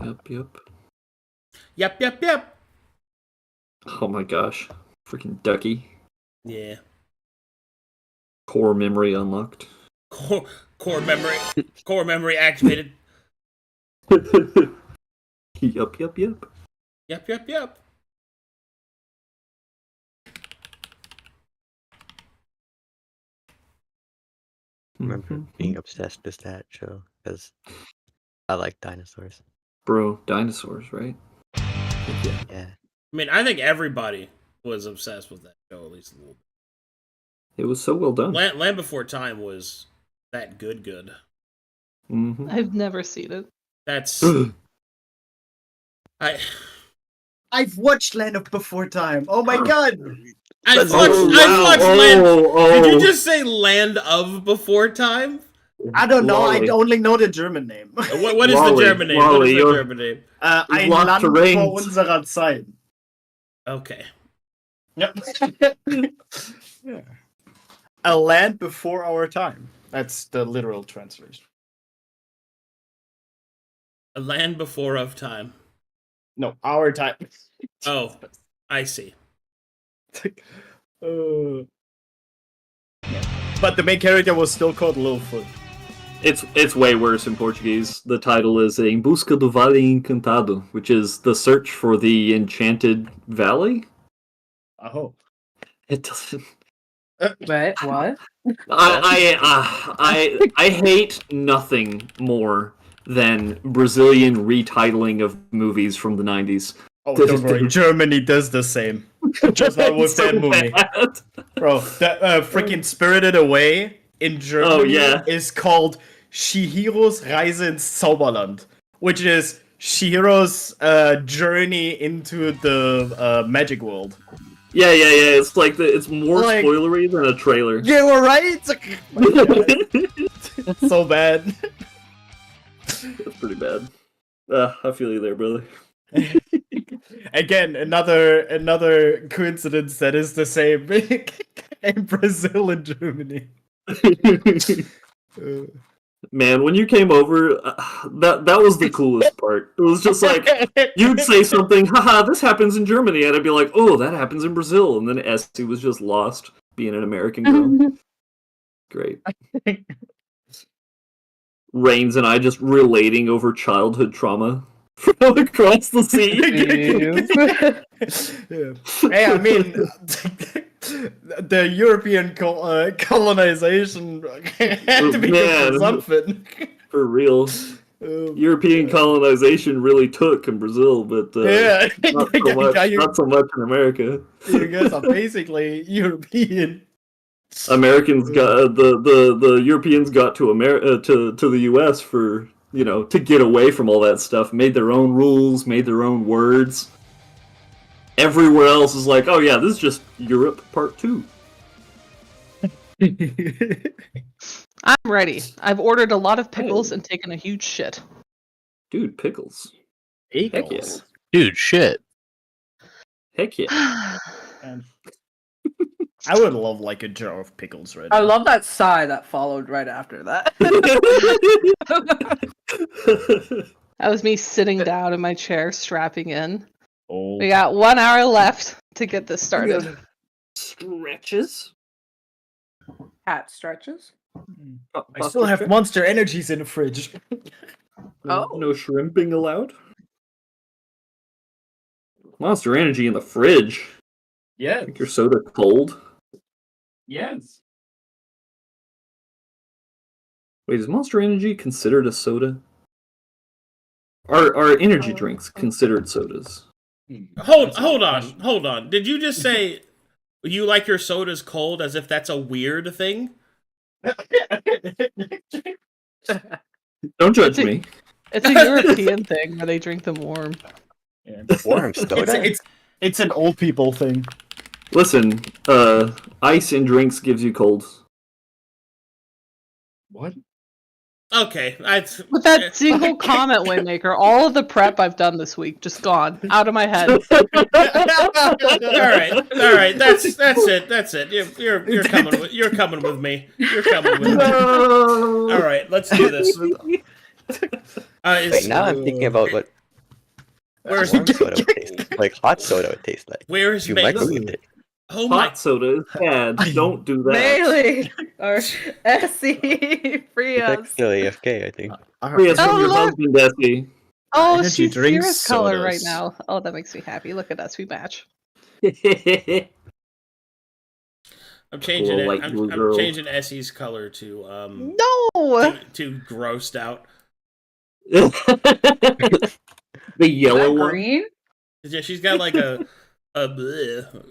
Yep. Yep. Oh my gosh. Freaking ducky. Yeah. Core memory unlocked. Core memory activated. Yup. Yep. Remember being obsessed with that show because I like dinosaurs. Bro, dinosaurs, right? Yeah. Yeah. I mean, I think everybody was obsessed with that show at least a little bit. It was so well done. Land Before Time was that good. Mm-hmm. I've never seen it. That's I've watched Land of Before Time. Oh my god! I've Oh, watched wow. Land. Oh. Did you just say Land of Before Time? I don't know. Wally. I only know the German name. What is Wally, the German name? Wally, What is the you're- German name? Ein lost Land the vor reins. unserer Zeit. Okay. Yep. Yeah. A land before our time. That's the literal translation. A Land Before of Time. No, our time. Oh, I see. Yeah. But the main character was still called Littlefoot. It's way worse in Portuguese. The title is Em Busca do Vale Encantado, which is The Search for the Enchanted Valley. Oh. It doesn't. Wait, what? I hate nothing more than Brazilian retitling of movies from the 90s. Oh, don't worry. Germany does the same. Just not with that movie. bad. Bro, that freaking Spirited Away in Germany yeah. is called Shihiro's Reise ins Zauberland, which is Shihiro's journey into the magic world. Yeah. It's like it's more Like- spoilery than a trailer. Yeah, we're right. It's like, it's so bad. That's pretty bad. I feel you there, brother. Again, another coincidence that is the same in Brazil and Germany. Man, when you came over, that was the coolest part. It was just like you'd say something, haha, this happens in Germany, and I'd be like, oh, that happens in Brazil, and then Essie was just lost being an American girl. Great. Reigns and I just relating over childhood trauma from across the sea. Yeah. Hey, I mean, the European colonization had to be good for something. For real. European colonization really took in Brazil, but Yeah. not so much in America. You guys are basically European. Americans got the Europeans got to to the U.S. for to get away from all that stuff. Made their own rules, made their own words. Everywhere else is like, oh yeah, this is just Europe Part 2. I'm ready. I've ordered a lot of pickles and taken a huge shit. Dude, pickles. Heck yeah. Dude, shit. Heck yeah. And I would love like a jar of pickles right I now. love that sigh that followed right after that. That was me sitting down in my chair, strapping in. Oh. We got 1 hour left to get this started. Stretches. Cat stretches. I still have Monster Energies in the fridge. No shrimping allowed. Monster Energy in the fridge. Yeah. Make your soda cold. Yes. Wait, is Monster Energy considered a soda? Are energy drinks considered sodas? Hold on. Did you just say you like your sodas cold as if that's a weird thing? Don't judge me. It's a European thing where they drink them warm. Yeah. Warm soda? It's an old people thing. Listen, ice in drinks gives you colds. What? Okay, With that single comment, Waymaker, all of the prep I've done this week just gone out of my head. all right. That's it. You're coming with me. You're coming with me. No. All right, let's do this. Wait, now I'm thinking about what Where's warm soda would taste like. Hot soda would taste like. where is You Melee? microwaved it. Oh my! Hot soda is bad. Don't do that. Melee or Essie, free It's us. still AFK, I think. Free us from Oh, your look. husband, Essie. Oh, Energy she's drinks, Sierra's color right sodas. now. Oh, that makes me happy. Look at us, we match. I'm changing Cool, it. white I'm blue girl. changing Essie's color to No! to grossed out. The yellow one. Green? Yeah, she's got like a bleh.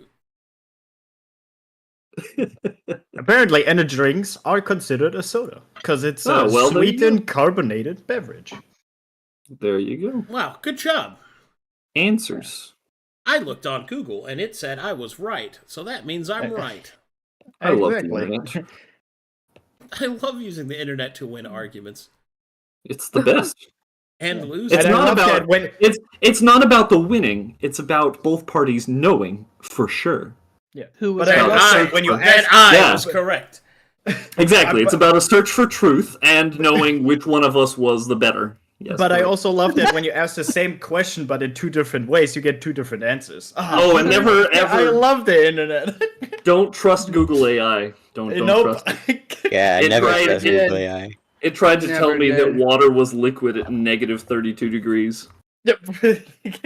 Apparently, energy drinks are considered a soda because it's Oh, a well, there you sweetened carbonated beverage. There you go. Wow, good job. Answers. I looked on Google and it said I was right, so that means I'm right. I love the Exactly. internet. I love using the internet to win arguments It's the best. and lose. It's And I not love about that when it's not about the winning. It's about both parties knowing for sure. Who was But I right? love that when you that ask, I Yeah. was correct. Exactly. It's about a search for truth and knowing which one of us was the better. Yes, but I correct. also love that when you ask the same question but in two different ways, you get two different answers. Oh, and never I ever love the internet. don't trust Google AI. Don't Nope. trust it. Yeah, I It never tried- trust it- Google AI. It tried to tell Never me that did. water was liquid at negative 32 degrees.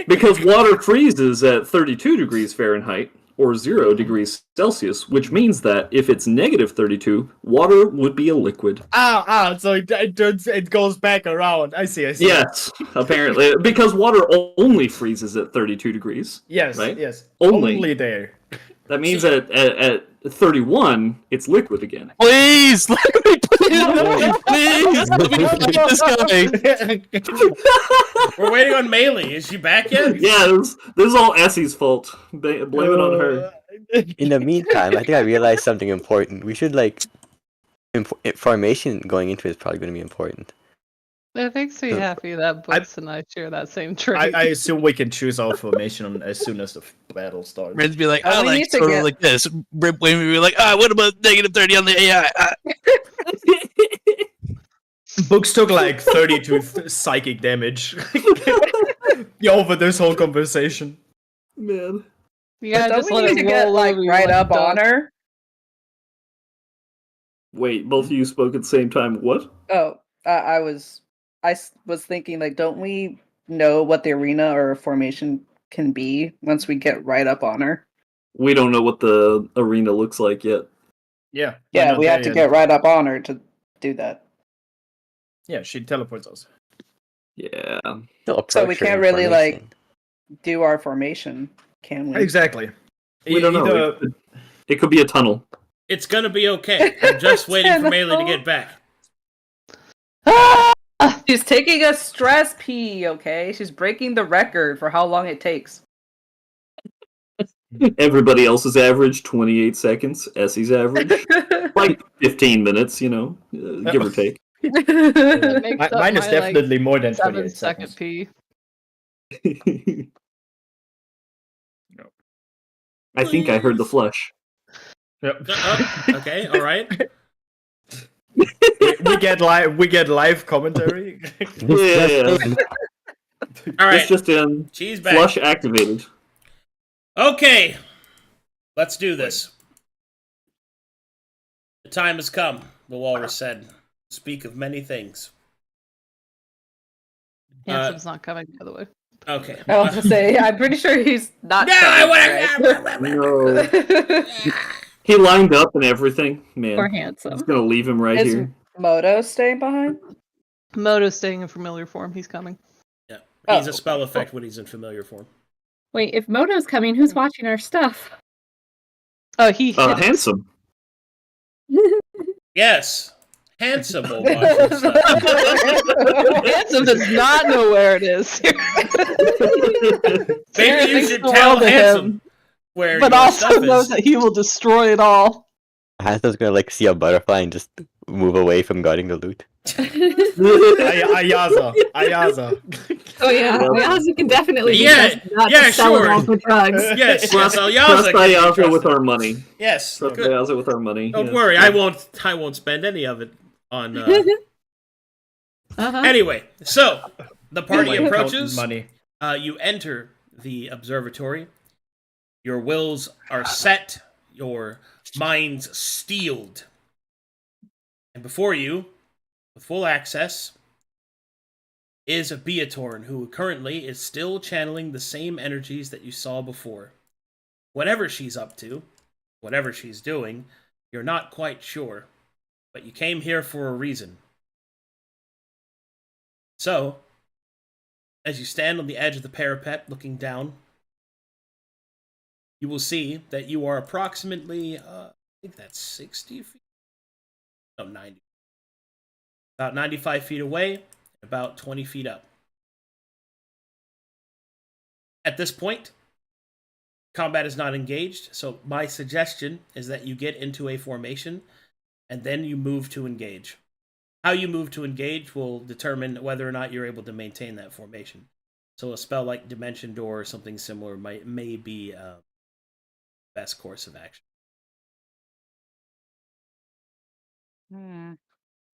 Because water freezes at 32 degrees Fahrenheit or 0 degrees Celsius, which means that if it's negative 32, water would be a liquid. So it goes back around. I see. Yes, apparently. Because water only freezes at 32 degrees. Yes, Right? yes. Only. Only there. That means at 31, it's liquid again. Please, let me please, let me keep this going. We're waiting on Melee. Is she back yet? Yeah, this is all Essie's fault. Blame it on her. In the meantime, I think I realized something important. We should formation going into it is probably going to be important. It makes me happy that Books and I share that same trait. I assume we can choose our formation as soon as the battle starts. Red's be like, Oh, I we like need to sort of get- like this. Rip Wayne would be like, what about negative 30 on the AI? Books took like 32 psychic damage over this whole conversation. Man. You gotta Don't just we let need it to get roll like over you right like up a on duck. her? Wait, both of you spoke at the same time. What? Oh, I was thinking like, don't we know what the arena or formation can be once we get right up on her? We don't know what the arena looks like yet. Yeah. Yeah, we have to get right up on her to do that. Yeah, she teleports us. Yeah. So we can't really like do our formation, can we? Exactly. We don't know. It could be a tunnel. It's gonna be okay. I'm just waiting for Melee to get back. She's taking a stress pee, okay? She's breaking the record for how long it takes. Everybody else's average, 28 seconds. Essie's average, like 15 minutes, give or take. It makes up Mine is my, definitely more than 7 28 second seconds. pee. I think I heard the flush. Yep. Okay, all right. we get live commentary. Yeah. All right. It's just in. She's back. Flush activated. Okay, let's do this. The time has come, the walrus said. Speak of many things. Handsome's not coming, by the way. Okay. I was gonna say, I'm pretty sure he's not. No, No. He lined up and everything. Man, Or I'm handsome. just gonna leave him right Is here. Moto staying behind? Moto's staying in familiar form. He's coming. Yeah, he's Oh, a spell effect when he's in familiar form. Wait, if Moto's coming, who's watching our stuff? Oh, he hit us. Handsome. Yeah, Yes. Handsome will watch your stuff. Handsome does not know where it is. Maybe you should the tell world to Handsome him, where but your also stuff knows is. that he will destroy it all. Hansel's gonna like see a butterfly and just move away from guarding the loot. Ayaza. Oh yeah, Ayaza can definitely be Yeah, trusted not yeah, to sell sure. it all for drugs. Yes, Trust Ayaza can be Ayaza with trusted. our money. Yes, Trust good. Ayaza with our money. Don't yes. worry, I won't spend any of it on. Anyway, so the party Like approaches. money. You enter the observatory. Your wills are set. Your minds steeled. And before you, with full access, is a Beatorn who currently is still channeling the same energies that you saw before. Whatever she's up to, whatever she's doing, you're not quite sure. But you came here for a reason. So, as you stand on the edge of the parapet looking down, you will see that you are approximately, I think that's 60 feet? No, 90. About 95 feet away, about 20 feet up. At this point, combat is not engaged, so my suggestion is that you get into a formation, and then you move to engage. How you move to engage will determine whether or not you're able to maintain that formation. So a spell like Dimension Door or something similar may be best course of action.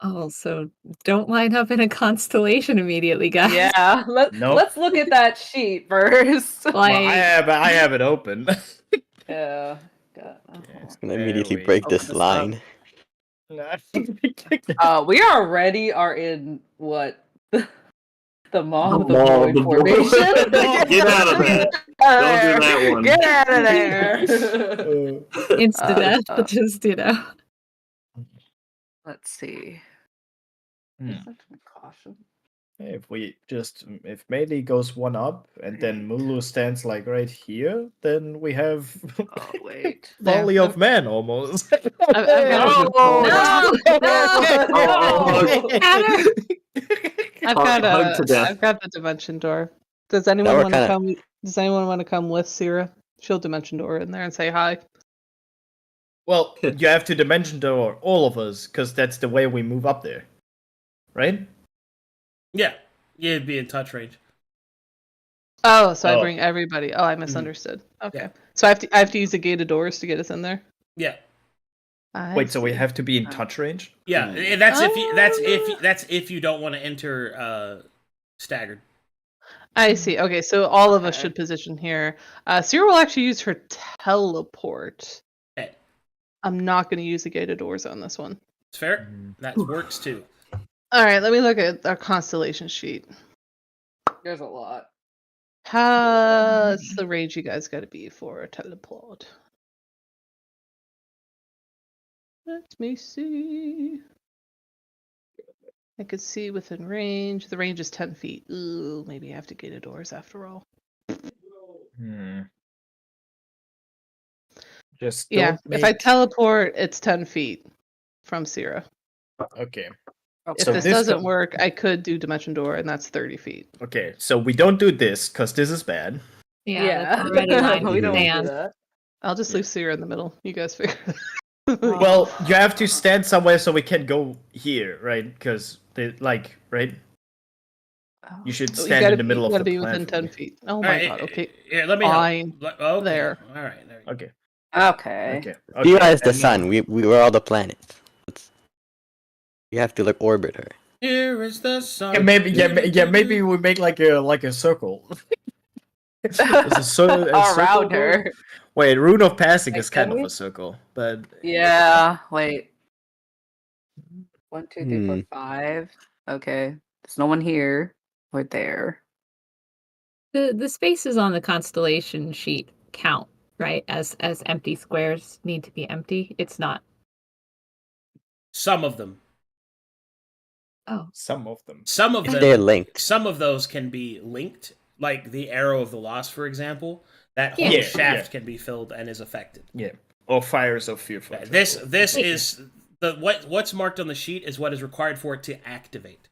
Oh, so don't line up in a constellation immediately, guys. Yeah, Nope. let's look at that sheet first. Like, Well, I have it open. Yeah. It's gonna immediately There we break open this this up. line. We already are in what the mall of the Mall of void the Void. formation. Get out of that. Don't do that one. Get out of there. insta death, Uh, but just, Let's see. Caution. If Melee goes one up and then Mulu stands like right here, then we have Oh wait. Folly of Man almost. I've got Hug to death. I've got the dimension door. Does anyone we're want to kinda- come? Does anyone want to come with Sierra? She'll dimension door in there and say hi. Well, you have to dimension door all of us, because that's the way we move up there. Right? Yeah, you'd be in touch range. Oh, so I Oh. bring everybody. Oh, I misunderstood. Okay, Yeah. so I have to use the gated doors to get us in there. Yeah, Wait, so we see. have to be in touch range? yeah. And that's if you don't want to enter staggered. I see. Okay, so all of us Okay. should position here. Sierra will actually use her teleport. Okay. I'm not going to use the gated doors on this one. It's fair. That works too. All right, let me look at our constellation sheet. There's a lot. What's the range you guys got to be for a teleport? Let me see. I could see within range. The range is 10 feet. Ooh, maybe I have to gated doors after all. Just Yeah, don't if I make- teleport, it's 10 feet from Sierra. Okay. If So this this doesn't co- work, I could do Dimension Door, and that's 30 feet. Okay, so we don't do this, because this is bad. that's already lined we in don't do sand. that. I'll just leave Sierra in the middle. You guys figure it out. Well, you have to stand somewhere so we can go here, right? Because, right? You should Oh, stand in the middle you of gotta the be within platform. 10 feet. Oh All my right, god, okay. Yeah, let me Fine. help. Okay. There. All right. There you go. Okay. Okay. Okay. Sierra is the and sun. We were all the planets. You have to like orbit her. Here is the sun. Yeah, maybe we make like a circle. There's a circle Around her. Wait, Rune of Passing Like, is kind can of we? a circle, but Yeah. Wait. 1, 2, 3, 4, Hmm. 5. Okay. There's no one here. We're there. The spaces on the constellation sheet count, right? As empty squares need to be empty. It's not. Some of them. Oh, some of them. Some of them. They're linked. Some of those can be linked, like the Arrow of the Lost, for example. That whole Yeah. shaft can be filled and is affected. Yeah. Or Fires of Fearful. This is what's marked on the sheet is what is required for it to activate.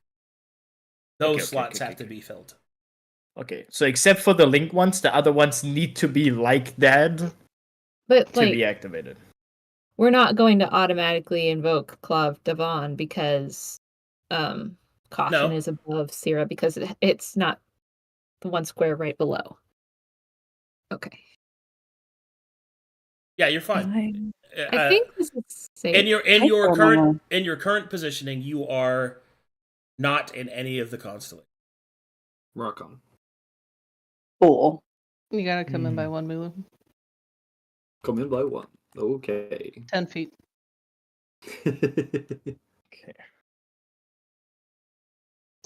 Those slots have to be filled. Okay, so except for the link ones, the other ones need to be like that But to be activated. we're not going to automatically invoke Claw of Devon because Caution is above Syrah because it's not the one square right below. Okay. Yeah, you're fine. I think this is safe. In your current positioning, you are not in any of the constellations. Rock on. Cool. You gotta come in by 1, Mulu. Come in by 1. Okay. 10 feet. Okay.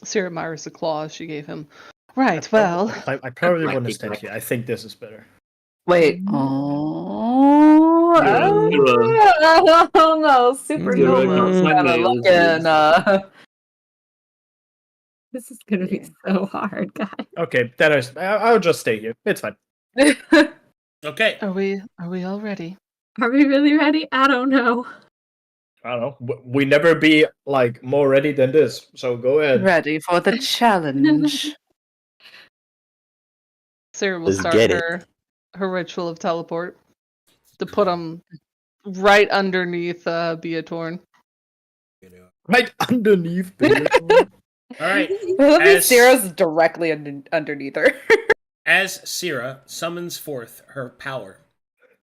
Syrah admires the claws she gave him. Right, well. I probably want to stand here. I think this is better. Wait. Oh no, Supernova. This is gonna be so hard, guys. Okay, I'll just stay here. It's fine. Okay. Are we all ready? Are we really ready? I don't know. I don't know. We never be like more ready than this. So go ahead. Ready for the challenge. Syrah will start her ritual of teleport to put him right underneath Beatorn. Right underneath Beatorn. All right. That means Syrah's directly underneath her. As Syrah summons forth her power,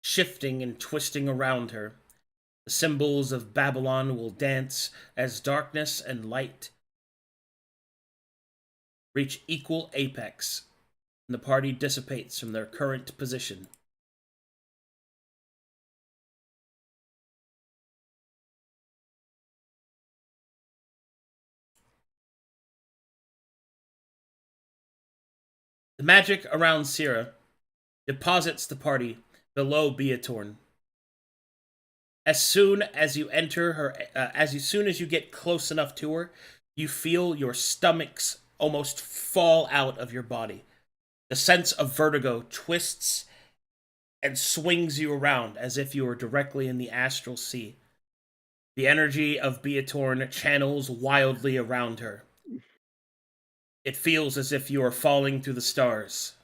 shifting and twisting around her, the symbols of Babylon will dance as darkness and light reach equal apex, and the party dissipates from their current position. The magic around Syrah deposits the party below Beatorn. As soon as you enter her, as soon as you get close enough to her, you feel your stomachs almost fall out of your body. The sense of vertigo twists and swings you around as if you were directly in the astral sea. The energy of Beatorn channels wildly around her. It feels as if you are falling through the stars.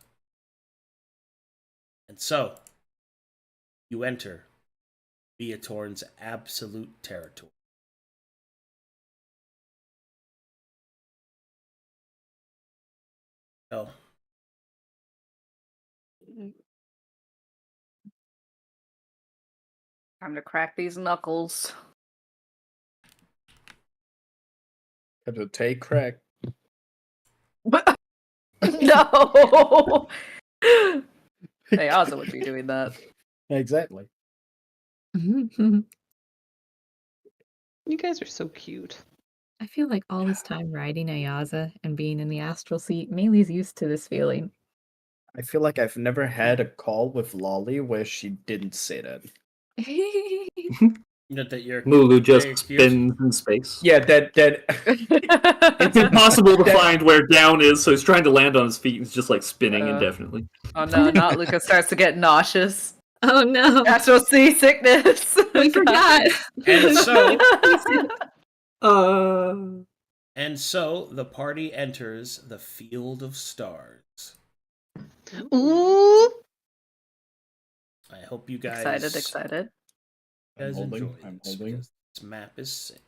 And so, you enter Beatorn's absolute territory. Oh. Time to crack these knuckles. Have to take crack. No! Hey, Ozza would be doing that. Exactly. You guys are so cute. I feel like all this time riding Ayaza and being in the astral seat, Meili's used to this feeling. I feel like I've never had a call with Lolly where she didn't say that. That your Mulu just spins in space. Yeah, that It's impossible to find where down is, so he's trying to land on his feet. He's just like spinning indefinitely. Oh no, not Luca starts to get nauseous. Oh no. Astral sea sickness. We forgot. And so the party enters the field of stars. Ooh! I hope you guys Excited. You guys enjoy I'm this holding. because this map is sick.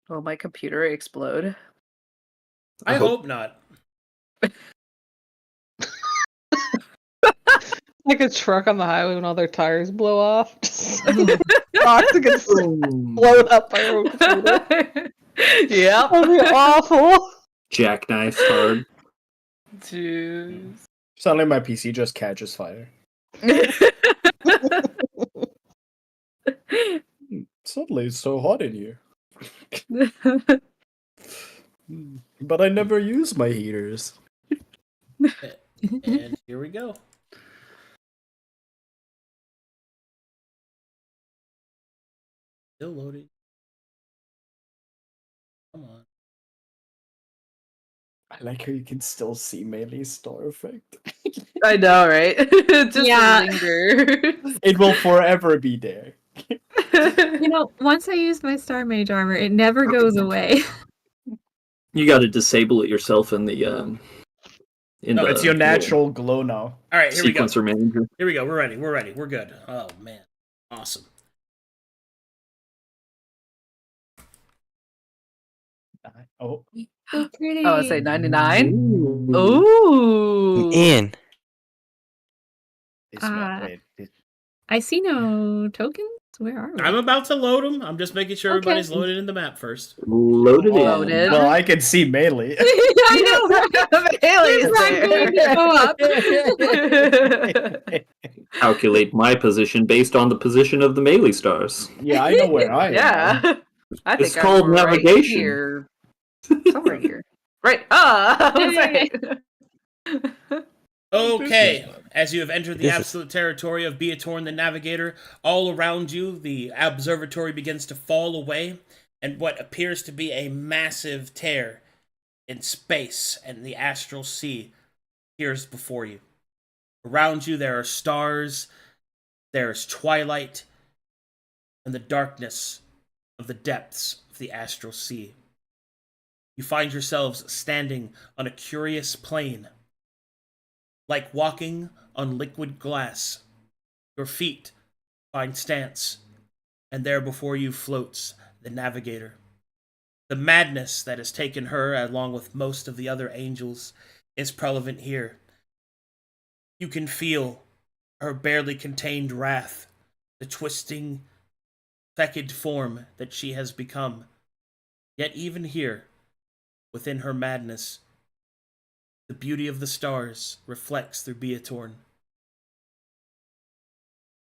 Will my computer explode? I hope not. Like a truck on the highway when all their tires blow off. Toxic and blown up by a computer. Yep. That'd be awful. Jackknife hard. Jeez. Suddenly my PC just catches fire. Suddenly it's so hot in here. But I never use my heaters. And here we go. Still loading. Come on. I like how you can still see Meilei's star effect. I know, right? Just Yeah. linger. It will forever be there. You know, once I use my Star Mage armor, it never goes away. You got to disable it yourself in the No, it's your natural glow now. All right, here we go. sequencer manager. Here we go. We're ready. We're ready. We're good. Oh man, awesome. Oh, So pretty. Oh, I say 99. Ooh. Ooh. Ian. it's not, Uh, wait. I see no tokens. Where are we? I'm about to load them. I'm just making sure Okay. everybody's loaded in the map first. Loaded in. Loaded. Well, I can see melee. I know. Right? Haley's It's not going to go up. Calculate my position based on the position of the melee stars. Yeah, I know where I am. Yeah. I think It's I'm called right navigation. Here. Somewhere here. Right. I was like- Okay, as you have entered the This is- absolute territory of Beatorn the Navigator, all around you, the observatory begins to fall away, and what appears to be a massive tear in space and the astral sea appears before you. Around you, there are stars, there's twilight, and the darkness of the depths of the astral sea. You find yourselves standing on a curious plane, like walking on liquid glass. Your feet find stance, and there before you floats the Navigator. The madness that has taken her, along with most of the other angels, is prevalent here. You can feel her barely contained wrath, the twisting, fecid form that she has become. Yet even here, within her madness, the beauty of the stars reflects through Beatorn.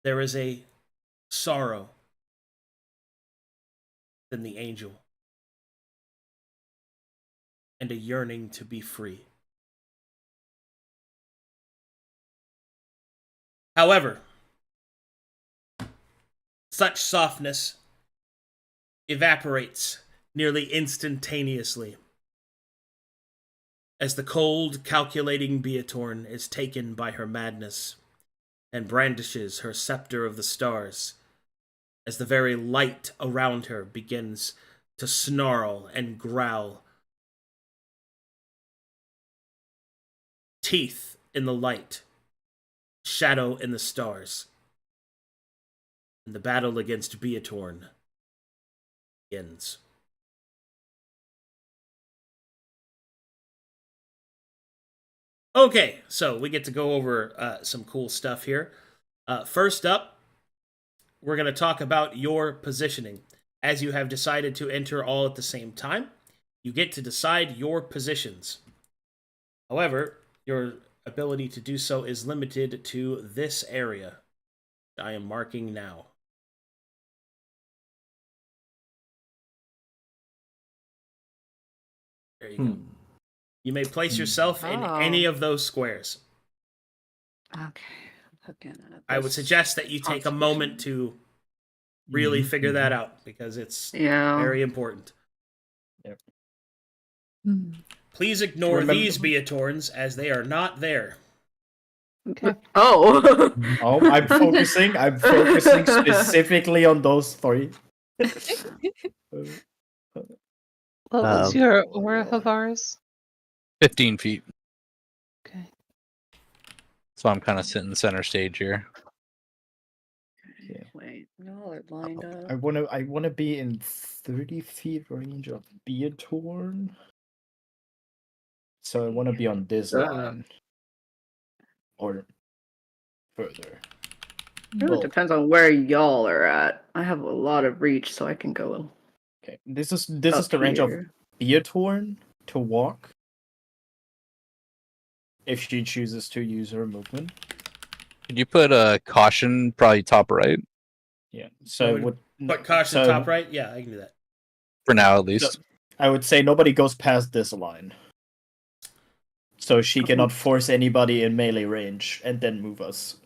There is a sorrow in the angel, and a yearning to be free. However, such softness evaporates nearly instantaneously as the cold, calculating Beatorn is taken by her madness and brandishes her scepter of the stars, as the very light around her begins to snarl and growl. Teeth in the light, shadow in the stars, and the battle against Beatorn begins. Okay, so we get to go over some cool stuff here. First up, we're going to talk about your positioning. As you have decided to enter all at the same time, you get to decide your positions. However, your ability to do so is limited to this area I am marking now. There you go. You may place yourself in any of those squares. Okay. Looking at I would this suggest that you take a moment to really figure that out, because it's Yeah. very important. Hmm. Please ignore Remember- these Beatorns, as they are not there. Okay. Oh. Oh, I'm focusing. I'm focusing specifically on those three. What was your aura, Havars? 15 feet. Okay. So I'm kind of sitting center stage here. Wait, y'all are lined up. I wanna be in 30 feet range of Beatorn. So I wanna be on this line. Or further. It really Well- depends on where y'all are at. I have a lot of reach, so I can go. Okay. This is the up range of here. Beatorn to walk. If she chooses to use her movement. Could you put a caution probably top right Yeah. So Want me would But caution so- top right? Yeah, I can do that. for now at least? So, I would say nobody goes past this line. So she cannot force anybody in melee range and then move us.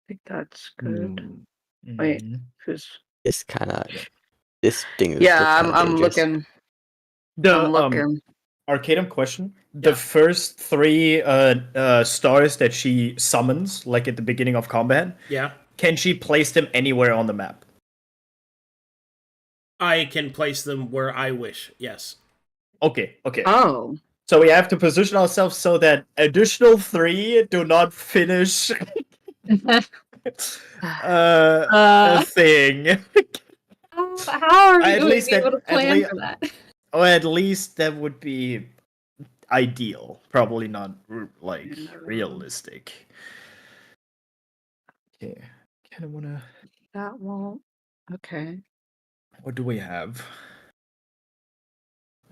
I think that's good. Mm. Wait. Mhm. Who's... This kind of this thing is Yeah, looks kinda I'm dangerous. looking. The I'm looking. Arcadum question. The first 3 stars that she summons, like at the beginning of combat, Yeah. can she place them anywhere on the map? I can place them where I wish. Yes. Okay. Oh. So we have to position ourselves so that additional 3 do not finish a thing. How are we At going least to be able to at plan least- for that? Or at least that would be ideal. Probably not like realistic. Okay. Kind of wanna. That won't. Okay. What do we have?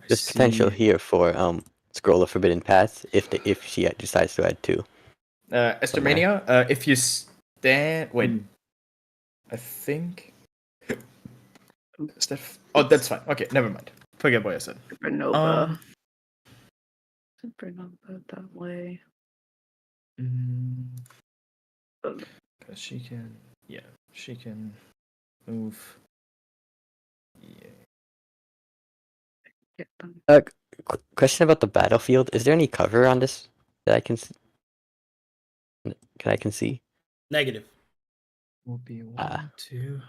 I There's potential see. here for Scroll of Forbidden Paths if she decides to add 2. Estermania, if you stand. Wait. I think. Is that oh, that's fine. Okay, never mind. Forget what I said. Supernova. Supernova that way. Because she can. Yeah, she can move. Yeah. Get them. Question about the battlefield. Is there any cover on this that I can see? Negative. Will be 1, 2.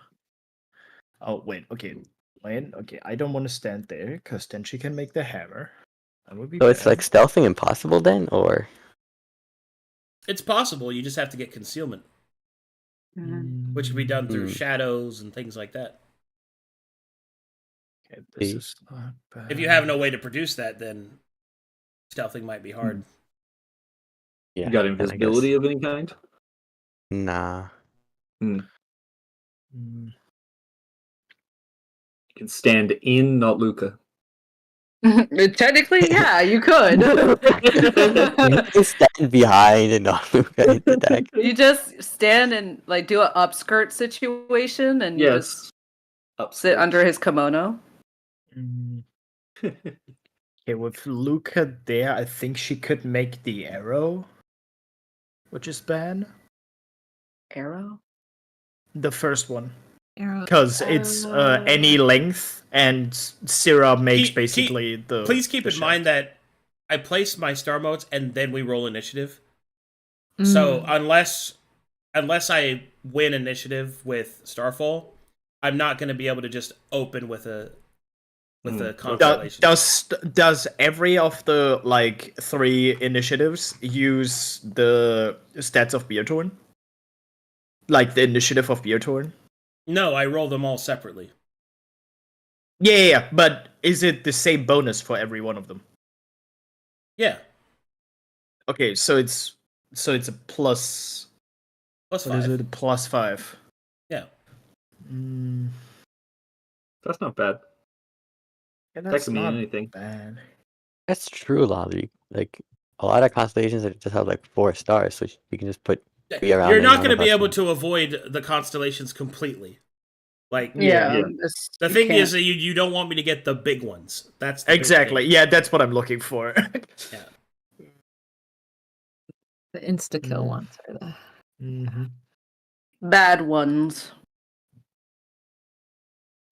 Oh wait. Okay. Wait. Okay. I don't want to stand there because then she can make the hammer. That would be. So it's bad. like stealthing impossible then, or It's possible. You just have to get concealment, which can be done through shadows and things like that. Okay, this is not bad. If you have no way to produce that, then stealthing might be hard. yeah, You got then I guess- invisibility of any kind? Nah. You can stand in, not Luca. Technically, yeah, you could. You stand behind and not move at the deck. You just stand and like do an upskirt situation, and you just sit under his kimono. Okay, with Luca there, I think she could make the arrow, which is bad. Arrow? The first one. Arrow. Because it's any length, and Syrah makes basically the. Please keep the in shaft. mind that I place my star modes and then we roll initiative. So unless I win initiative with Starfall, I'm not going to be able to just open with a constellation. Does every of the like 3 initiatives use the stats of Beatorn? Like the initiative of Beatorn? No, I roll them all separately. Yeah, but is it the same bonus for every one of them? Yeah. Okay, so it's a plus. Plus What is 5. it? Plus 5. Yeah. That's not bad. Yeah, That that's could mean not anything. bad. That's true, Lolly. Like a lot of constellations that just have like 4 stars, so you can just put 3 around. You're and not one going to of be us able and- to avoid the constellations completely. Like Yeah. the thing is that you don't want me to get the big ones. That's the big Exactly. thing. Yeah, that's what I'm looking for. Yeah. The insta kill ones are the. Bad ones.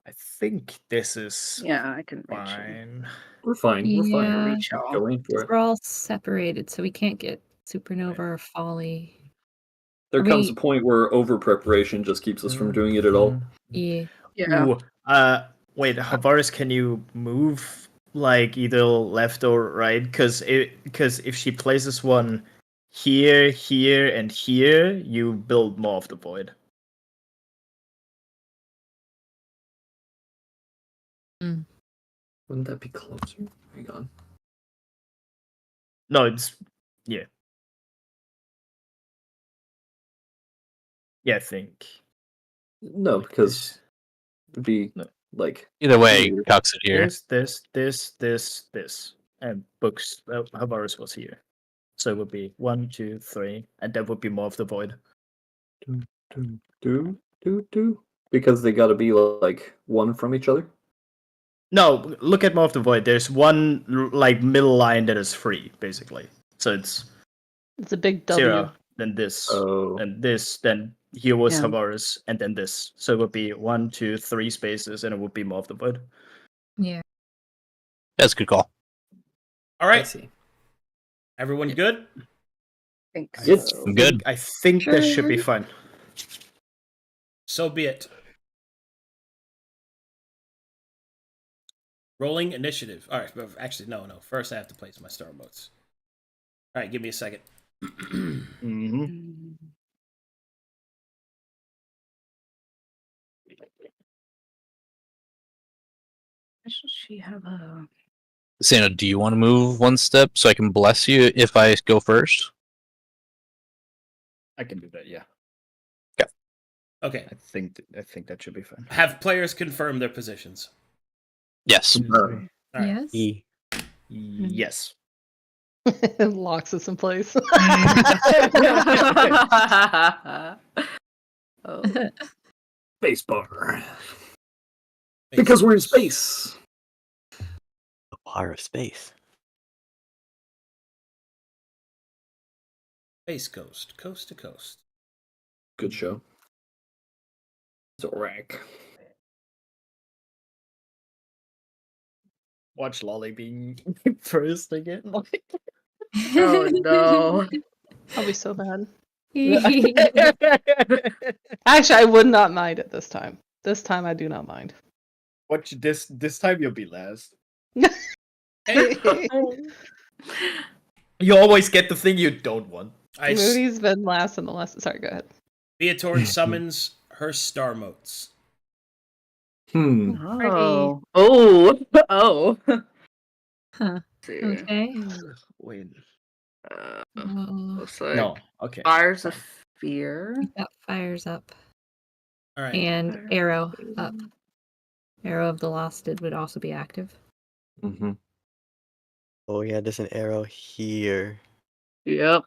I think this is Yeah, I can reach him. fine. We're fine. We're fine. Yeah. Reach y'all. Going for it. We're all separated, so we can't get supernova or folly. There Are comes we- a point where over preparation just keeps us from doing it at all. Yeah. Yeah. Ooh, wait, Havaris, can you move like either left or right? Because if she places one here, here, and here, you build more of the void. Wouldn't that be closer? Hang on. No, it's yeah. Yeah, I think. No, because it'd be No. like Either way, Cucks it here. This, and books. Havaris was here, so it would be 1, 2, 3, and that would be more of the void. do because they got to be like one from each other. No, look at more of the void. There's one like middle line that is free, basically. So it's It's a big W. 0, then this, Oh, and this, then here was Yeah. Havaris, and then this. So it would be 1, 2, 3 spaces, and it would be more of the void. Yeah. That's a good call. All I right. see. Everyone good? Think Yes. so. I'm good. I think that should be Sure. fine. So be it. Rolling initiative. All right. Actually, no. First, I have to place my star motes. All right. Give me a second. Mm-hmm. Should she have a? Santa, do you want to move one step so I can bless you if I go first? I can do that. Yeah. Okay. I think that should be fine. Have players confirm their positions. Yes. Confirm. All right. Yes. Yes. It locks us in place. Oh. Space bar. Because we're in space. The power of space. Space Coast, coast to coast. Good show. Zorak. Watch Lolly being first again. Oh no. I'll be so mad. Actually, I would not mind it this time. This time, I do not mind. Watch this. This time you'll be last. You always get the thing you don't want. Moody's been last in the last. Sorry, go ahead. Beatorn summons her star motes. Oh. Oh. Oh. Huh. Okay. Wait. Oh, Looks like No. Okay. Fires of Fear. that fires up. All right. And arrow up. Arrow of the Lost would also be active. Mm-hmm. Oh yeah, there's an arrow here. Yep.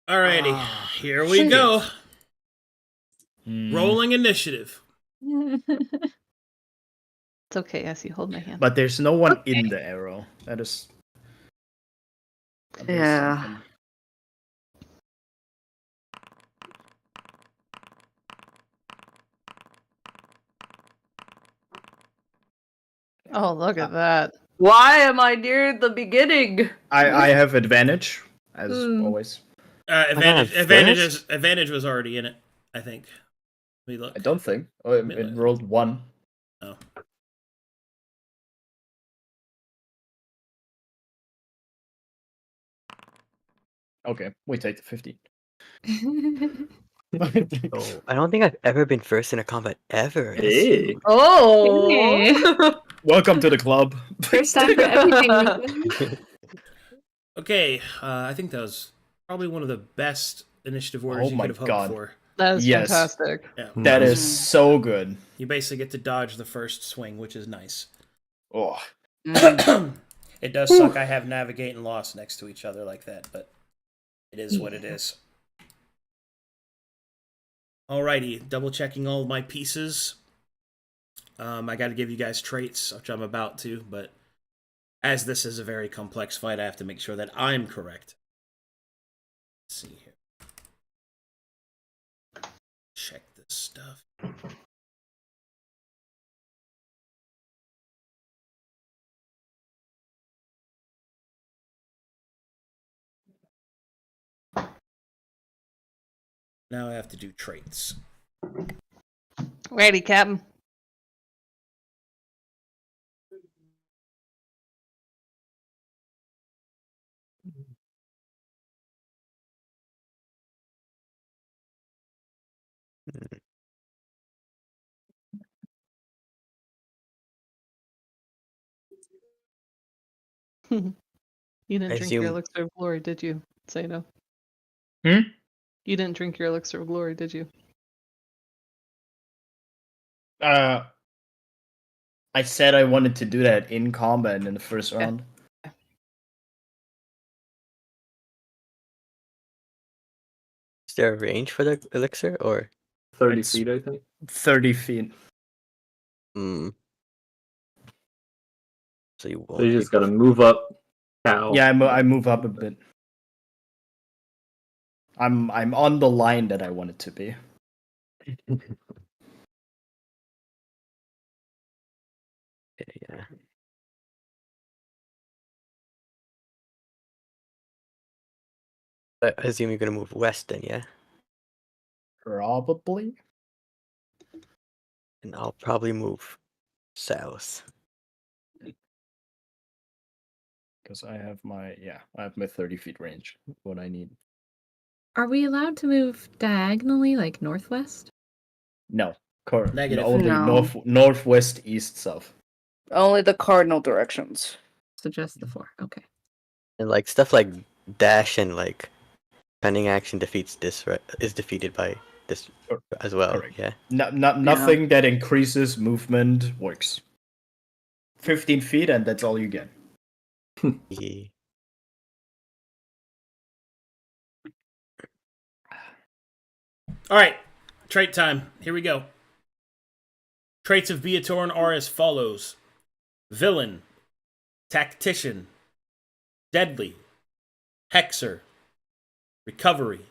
Alrighty. Ah, Here we shit. go. Hmm. Rolling initiative. It's okay, as you hold my hand. But there's no one in the arrow. That is. Yeah. something. Oh, look at that. Why am I near the beginning? I have advantage as Hmm. always. Advantage was already in it, I think. Let me look. I don't think. Oh, it rolled 1. Oh. Okay, we take the 15. Oh, I don't think I've ever been first in a combat ever. Hey. Oh. Welcome to the club. First time for everything. Nathan. Okay, I think that was probably one of the best initiative orders Oh you my could have hoped God. for. That is Yes. fantastic. Yeah. That is so good. You basically get to dodge the first swing, which is nice. Oh, It does suck I have navigate and lost next to each other like that, but it is what it is. Alrighty, double checking all of my pieces. I got to give you guys traits, which I'm about to, but as this is a very complex fight, I have to make sure that I'm correct. Let's see here. Check this stuff. Now I have to do traits. Ready, Captain. You didn't I drink your assume- elixir of glory, did you? Say no. Hmm? You didn't drink your elixir of glory, did you? I said I wanted to do that in combat in the first round. Is there a range for the elixir or? 30 It's- feet, I think. 30 feet. Hmm. So you won't. So you be just gotta move up. Cow. Yeah, I move up a bit. I'm on the line that I want it to be. Yeah. I assume you're gonna move west then, yeah? Probably. And I'll probably move south. Because I have my 30 feet range. What I need. Are we allowed to move diagonally, like northwest? No. Negative. Only No. northwest, east, south. Only the cardinal directions. So just the 4. Okay. And like stuff like dash and like pending action defeats this is defeated by this as well. Correct. Yeah. Nothing that increases movement works. 15 feet and that's all you get. Yeah. All right, trait time. Here we go. Traits of Beatorn are as follows: Villain, Tactician, Deadly, Hexer, Recovery,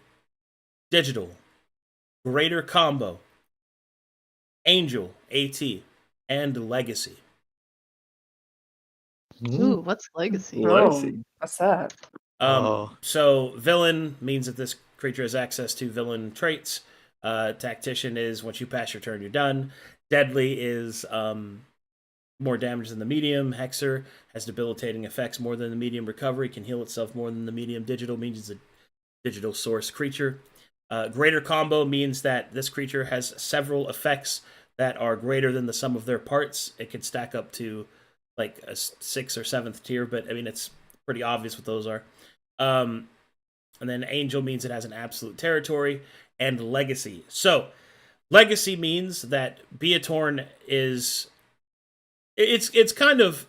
Digital, Greater Combo, Angel, AT, and Legacy. Ooh, what's legacy? Legacy. What's that? So villain means that this creature has access to villain traits. Tactician is once you pass your turn, you're done. Deadly is more damage than the medium. Hexer has debilitating effects more than the medium. Recovery can heal itself more than the medium. Digital means it's a digital source creature. Greater combo means that this creature has several effects that are greater than the sum of their parts. It can stack up to like a 6th or 7th tier, but I mean it's pretty obvious what those are. And then Angel means it has an absolute territory, and Legacy. So Legacy means that Beatorn is it's kind of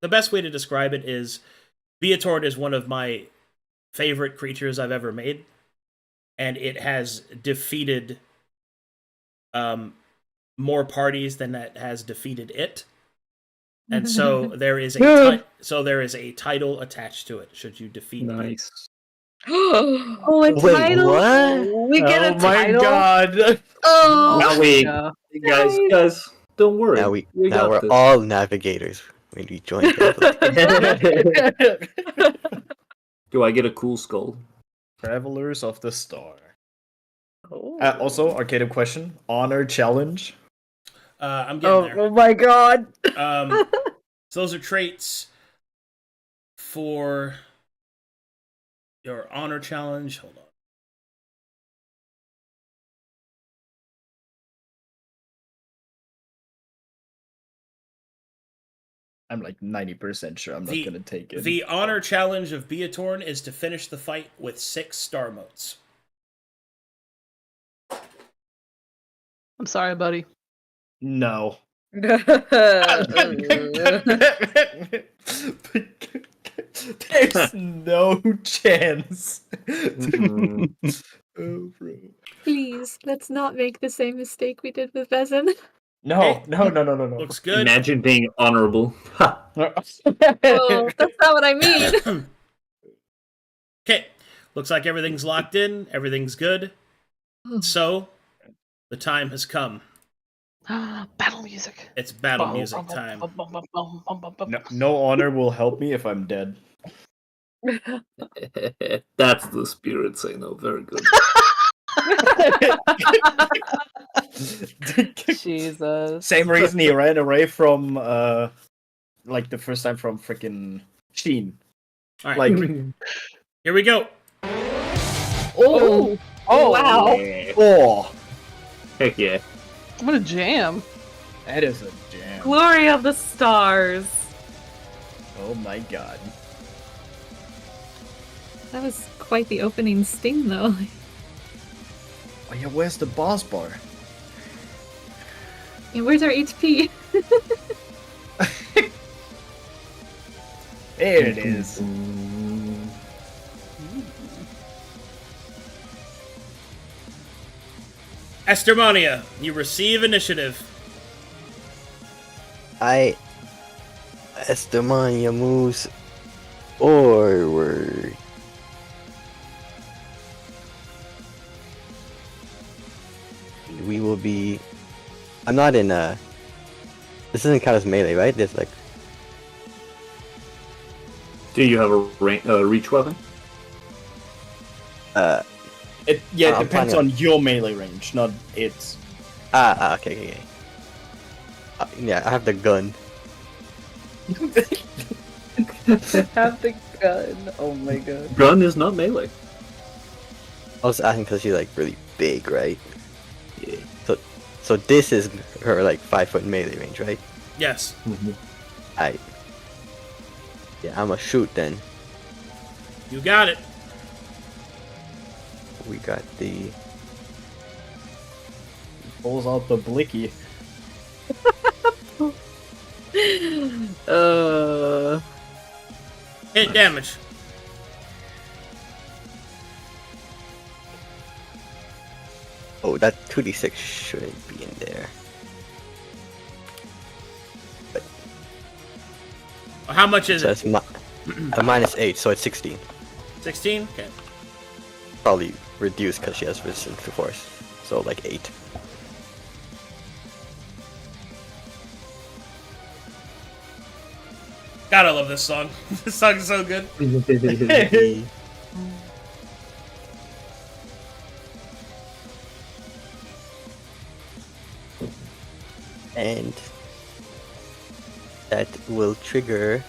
the best way to describe it is Beatorn is one of my favorite creatures I've ever made, and it has defeated more parties than that has defeated it. And so there is a title attached to it should you defeat it. Nice. Oh, a Wait, title? what? We get a title. God! Oh, Now we, Yeah. guys, don't worry. Now we're got this. all navigators when we join. Do I get a cool skull? Travelers of the Star. Oh. Also, Arcadum question. Honor challenge. I'm getting there. Oh my god. So those are traits for your honor challenge. Hold on. I'm like 90% sure I'm not gonna take it. The honor challenge of Beatorn is to finish the fight with 6 star motes. I'm sorry, buddy. No. There's no chance. Oh, bro. please, let's not make the same mistake we did with Vezin. No. Looks good. Imagine being honorable. Ha. Oh, that's not what I mean. Okay. Looks like everything's locked in. Everything's good. So, the time has come. Battle music. It's battle music time. No honor will help me if I'm dead. That's the spirit, say no. Very good. Jesus. Same reason he ran away from, like the first time from freaking Sheen. All right. Like, Here we go. Oh. Oh wow. Yeah. oh, Heck yeah. What a jam. that is a jam. Glory of the stars. Oh my god. That was quite the opening sting, though. Oh yeah, where's the boss bar? Yeah, where's our HP? There it is. Estermania, you receive initiative. Estamania moves forward. We will be. I'm not in This doesn't count as melee, right? There's like. Do you have a reach weapon? It I'm depends planning on your melee range, not its. Okay. Yeah, I have the gun. Have the gun. Oh my god. Gun is not melee. I was asking because she's like really big, right? Yeah. So this is her like 5-foot melee range, right? Yes. Yeah, I'ma shoot then. You got it. We got the Pulls out the blicky. Hit damage. oh, that 2d6 shouldn't be in there. How much is So it? it's a -8, so it's 16. 16? Okay. Probably reduced because she has resistance to force, so like 8. God, I love this song. This song is so good. And that will trigger.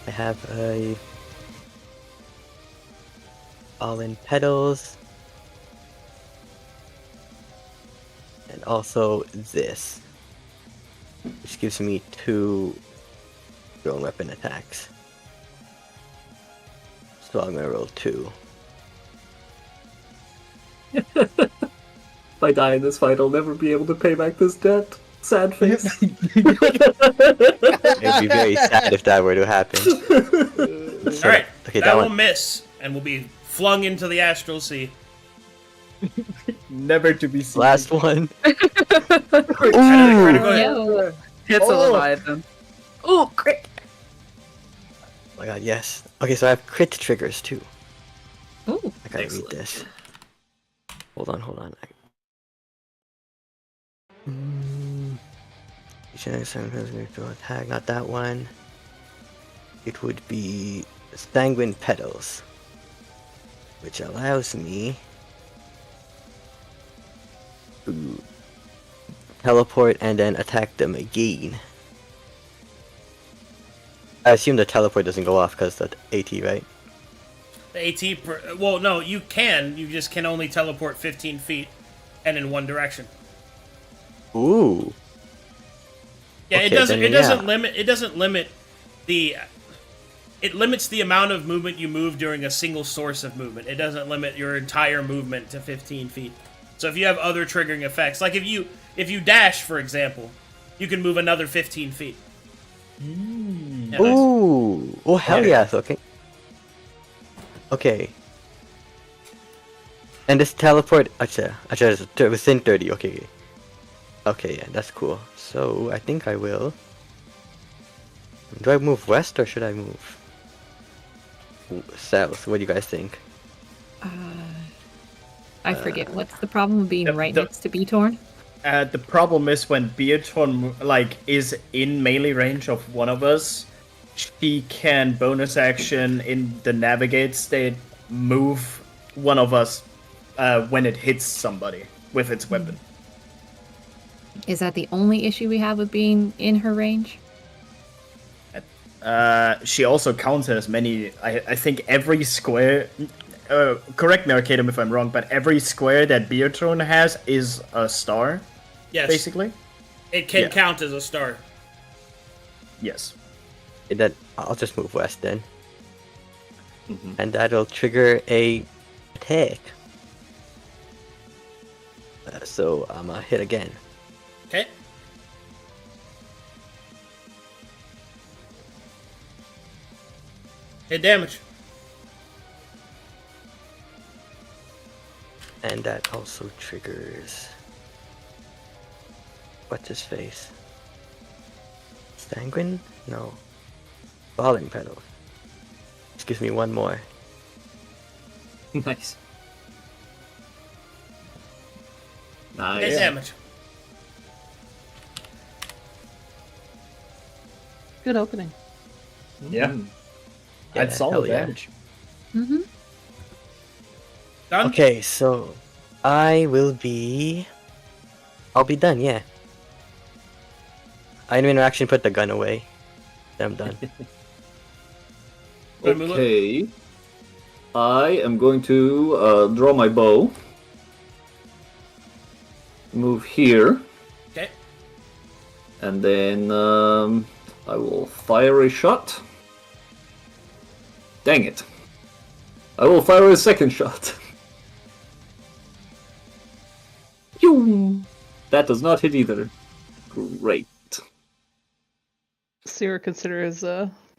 I have a Fallen Petals, and also this, which gives me 2 thrown weapon attacks. So I'm gonna roll 2. If I die in this fight, I'll never be able to pay back this debt. Sad face. It'd be very sad if that were to happen. So, Alright, okay, that that will one. miss and will be flung into the astral sea. Never to be seen. Last one. Critical hit. Yo. Hits a Oh. Leviathan. Oh, crit! Oh my god, yes. Okay, so I have crit triggers too. Ooh. I gotta Excellent. read this. Hold on. Each next time has to attack, not that one. It would be Sanguine Petals, which allows me to teleport and then attack them again. I assume the teleport doesn't go off because the AT, right? The AT, well, no, you can. You just can only teleport 15 feet and in one direction. Ooh. Yeah, Okay, it doesn't. then It doesn't yeah. limit. It doesn't limit the. It limits the amount of movement you move during a single source of movement. It doesn't limit your entire movement to 15 feet. So if you have other triggering effects, like if you dash, for example, you can move another 15 feet. Yeah, nice. Ooh. Oh, hell yes. Okay. Okay. And this teleport. Acha, it's within 30. Okay. Okay, yeah, that's cool. So I think I will. Do I move west or should I move south? What do you guys think? I forget. What's the problem with being right the- next to Beatorn? The problem is when Beatorn is in melee range of one of us, she can bonus action in the navigate state move one of us when it hits somebody with its weapon. Is that the only issue we have with being in her range? She also counts as many. I think every square. Correct me, Arcadum, if I'm wrong, but every square that Beatorn has is a star. Yes, Basically. it can Yeah. count as a star. Yes. Then I'll just move west then, Mhm. and that'll trigger a attack. So I'm gonna hit again. Okay. Hit damage. And that also triggers. What's his face? Sanguine? No. Falling Petal. Just gives me one more. Nice. Hit Nice. damage. Good opening. Yeah. Mm. Yeah, That's solid hell yeah. damage. Mm-hmm. Done? Okay, so I'll be done, yeah. Item interaction, put the gun away. Then I'm done. Okay. I am going to draw my bow. Move here. Okay. And then I will fire a shot. Dang it. I will fire a second shot. Pew! That does not hit either. Great. Sierra considers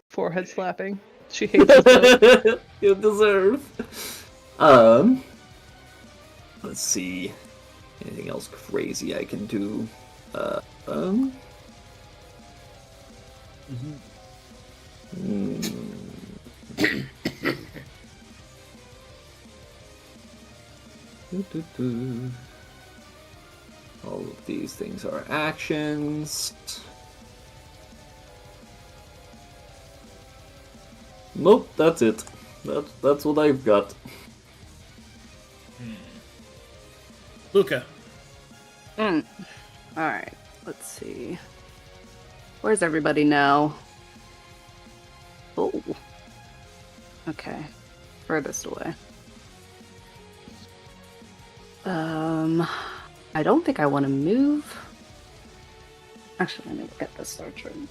forehead slapping. She hates it. You deserve. Let's see. Anything else crazy I can do? All of these things are actions. Nope, that's it. That's what I've got. Luca. Alright, let's see. Where's everybody now? Oh. Okay. Furthest away. I don't think I want to move. Actually, let me look at the search room.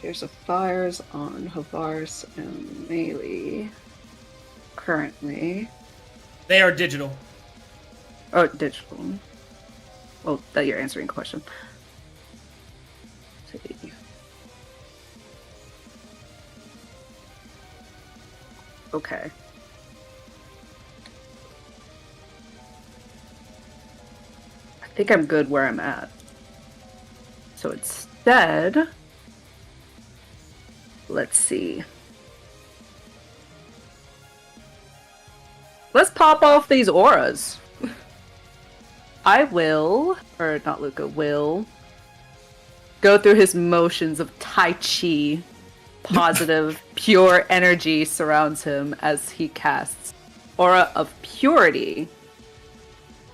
Here's the fires on Havars and Melee. Currently. They are digital. Oh, digital. Well, that you're answering the question. Let's see. Okay. I think I'm good where I'm at. So instead, let's see. Let's pop off these auras. I will, or not Luca, will go through his motions of Tai Chi. Positive, pure energy surrounds him as he casts Aura of Purity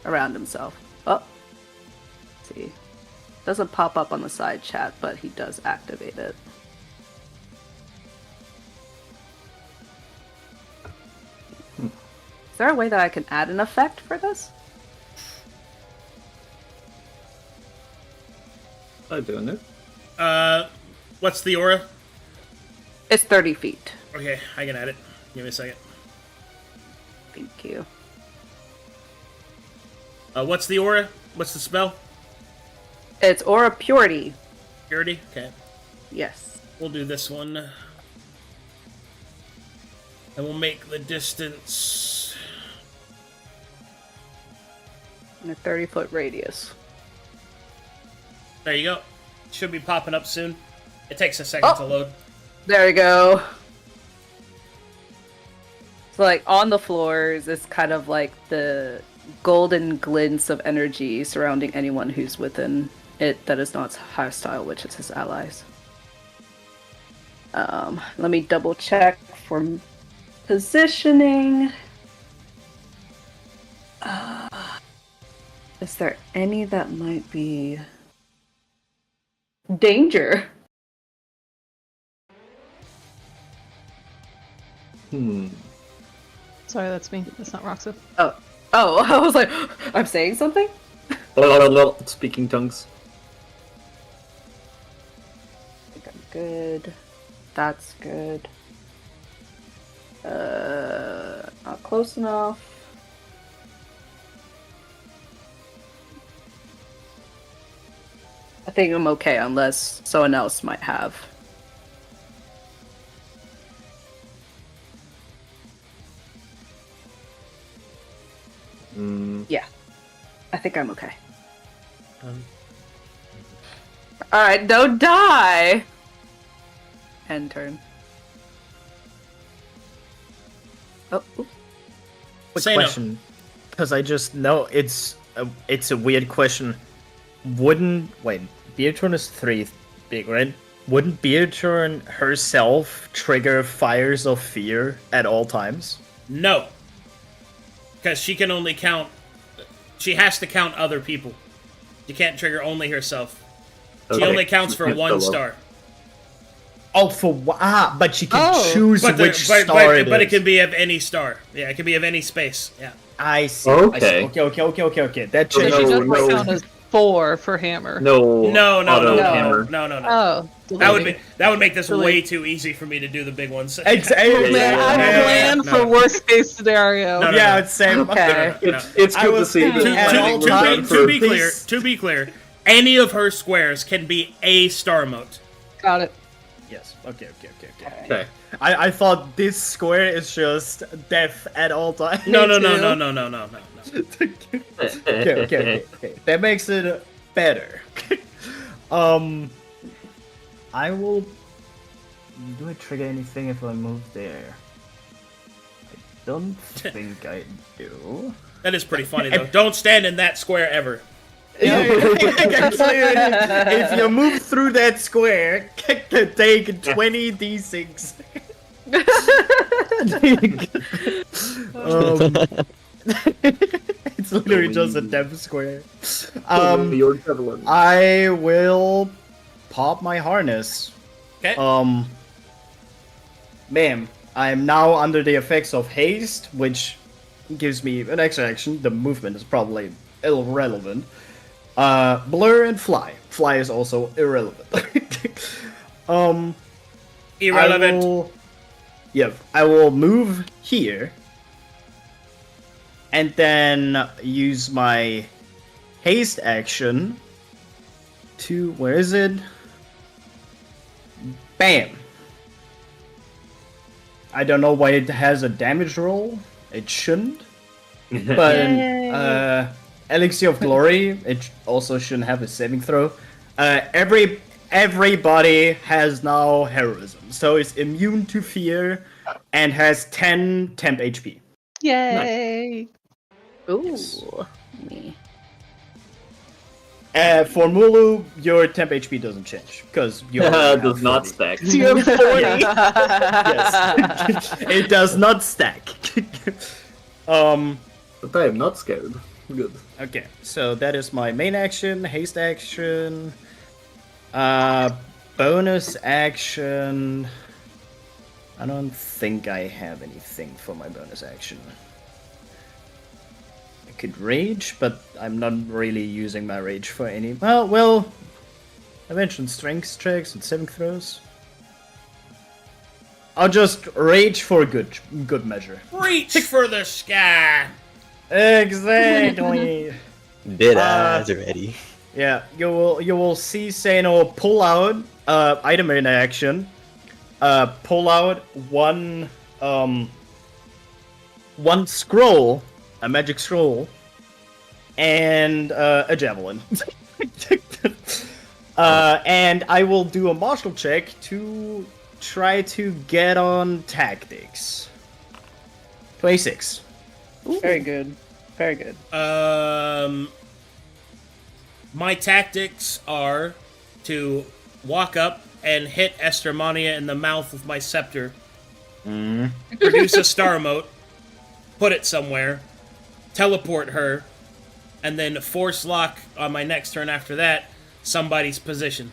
around himself. Oh, let's see. Doesn't pop up on the side chat, but he does activate it. Is there a way that I can add an effect for this? I'm doing it. What's the aura? It's 30 feet. Okay, I can add it. Give me a second. Thank you. What's the aura? What's the spell? It's Aura Purity. Purity? Okay. Yes. We'll do this one. And we'll make the distance... In a 30-foot radius. There you go. Should be popping up soon. It takes a second to load. There we go. So, like, on the floors is kind of like the golden glints of energy surrounding anyone who's within it that is not hostile, which is his allies. Let me double check for positioning. Is there any that might be danger? Sorry, that's me. That's not Roxo. Oh, I was like, I'm saying something? Speaking tongues. I think I'm good. That's good. Not close enough. I think I'm okay unless someone else might have. Yeah. I think I'm okay. Alright, don't die! End turn. Oh, oops. Quick Say no. question, because I just know it's a weird question. Wait, Beatrice is 3, big, right? Wouldn't Beaturn herself trigger fires of fear at all times? No. Because she can only count... She has to count other people. She can't trigger only herself. She only counts for one star. Oh, but she can choose which star it is. But it can be of any star. Yeah, it can be of any space. Yeah. I see. Okay. Okay. That So changes. she doesn't count as 4 for hammer. No. Hammer. No. Oh. That would make this way too easy for me to do the big ones. Exactly. Man, I planned for worst case scenario. No. Yeah, it's same. Okay. It's good to see. To be clear, any of her squares can be a star mote. Got it. Yes. Okay. I thought this square is just death at all times. No. Okay. That makes it better. I will. Do I trigger anything if I move there? I don't think I do. That is pretty funny though. Don't stand in that square ever. If you move through that square, take 20d6. It's literally just a death square. I will pop my harness. Okay. Ma'am, I am now under the effects of haste, which gives me an extra action. The movement is probably irrelevant. Blur and fly. Fly is also irrelevant. Irrelevant. I will move here. And then use my haste action to... Where is it? Bam! I don't know why it has a damage roll. It shouldn't. But Elixir of Glory, it also shouldn't have a saving throw. Everybody has now heroism, so it's immune to fear and has 10 temp HP. Yay! Ooh. Me. For Mulu, your temp HP doesn't change because you does not stack. So you have 40. Yes, it does not stack. But I am not scared. Good. Okay, so that is my main action, haste action, bonus action. I don't think I have anything for my bonus action. I could rage, but I'm not really using my rage for any. Well, I mentioned strength checks and saving throws. I'll just rage for good measure. Reach for the sky. Exactly. Did as already. Yeah, you will see Sano pull out item in action. Pull out one scroll, a magic scroll, and a javelin. And I will do a martial check to try to get on tactics. 26. Ooh. Very good. Very good. My tactics are to walk up and hit Estermania in the mouth with my scepter, produce a star mote, put it somewhere, teleport her, and then force lock on my next turn after that somebody's position.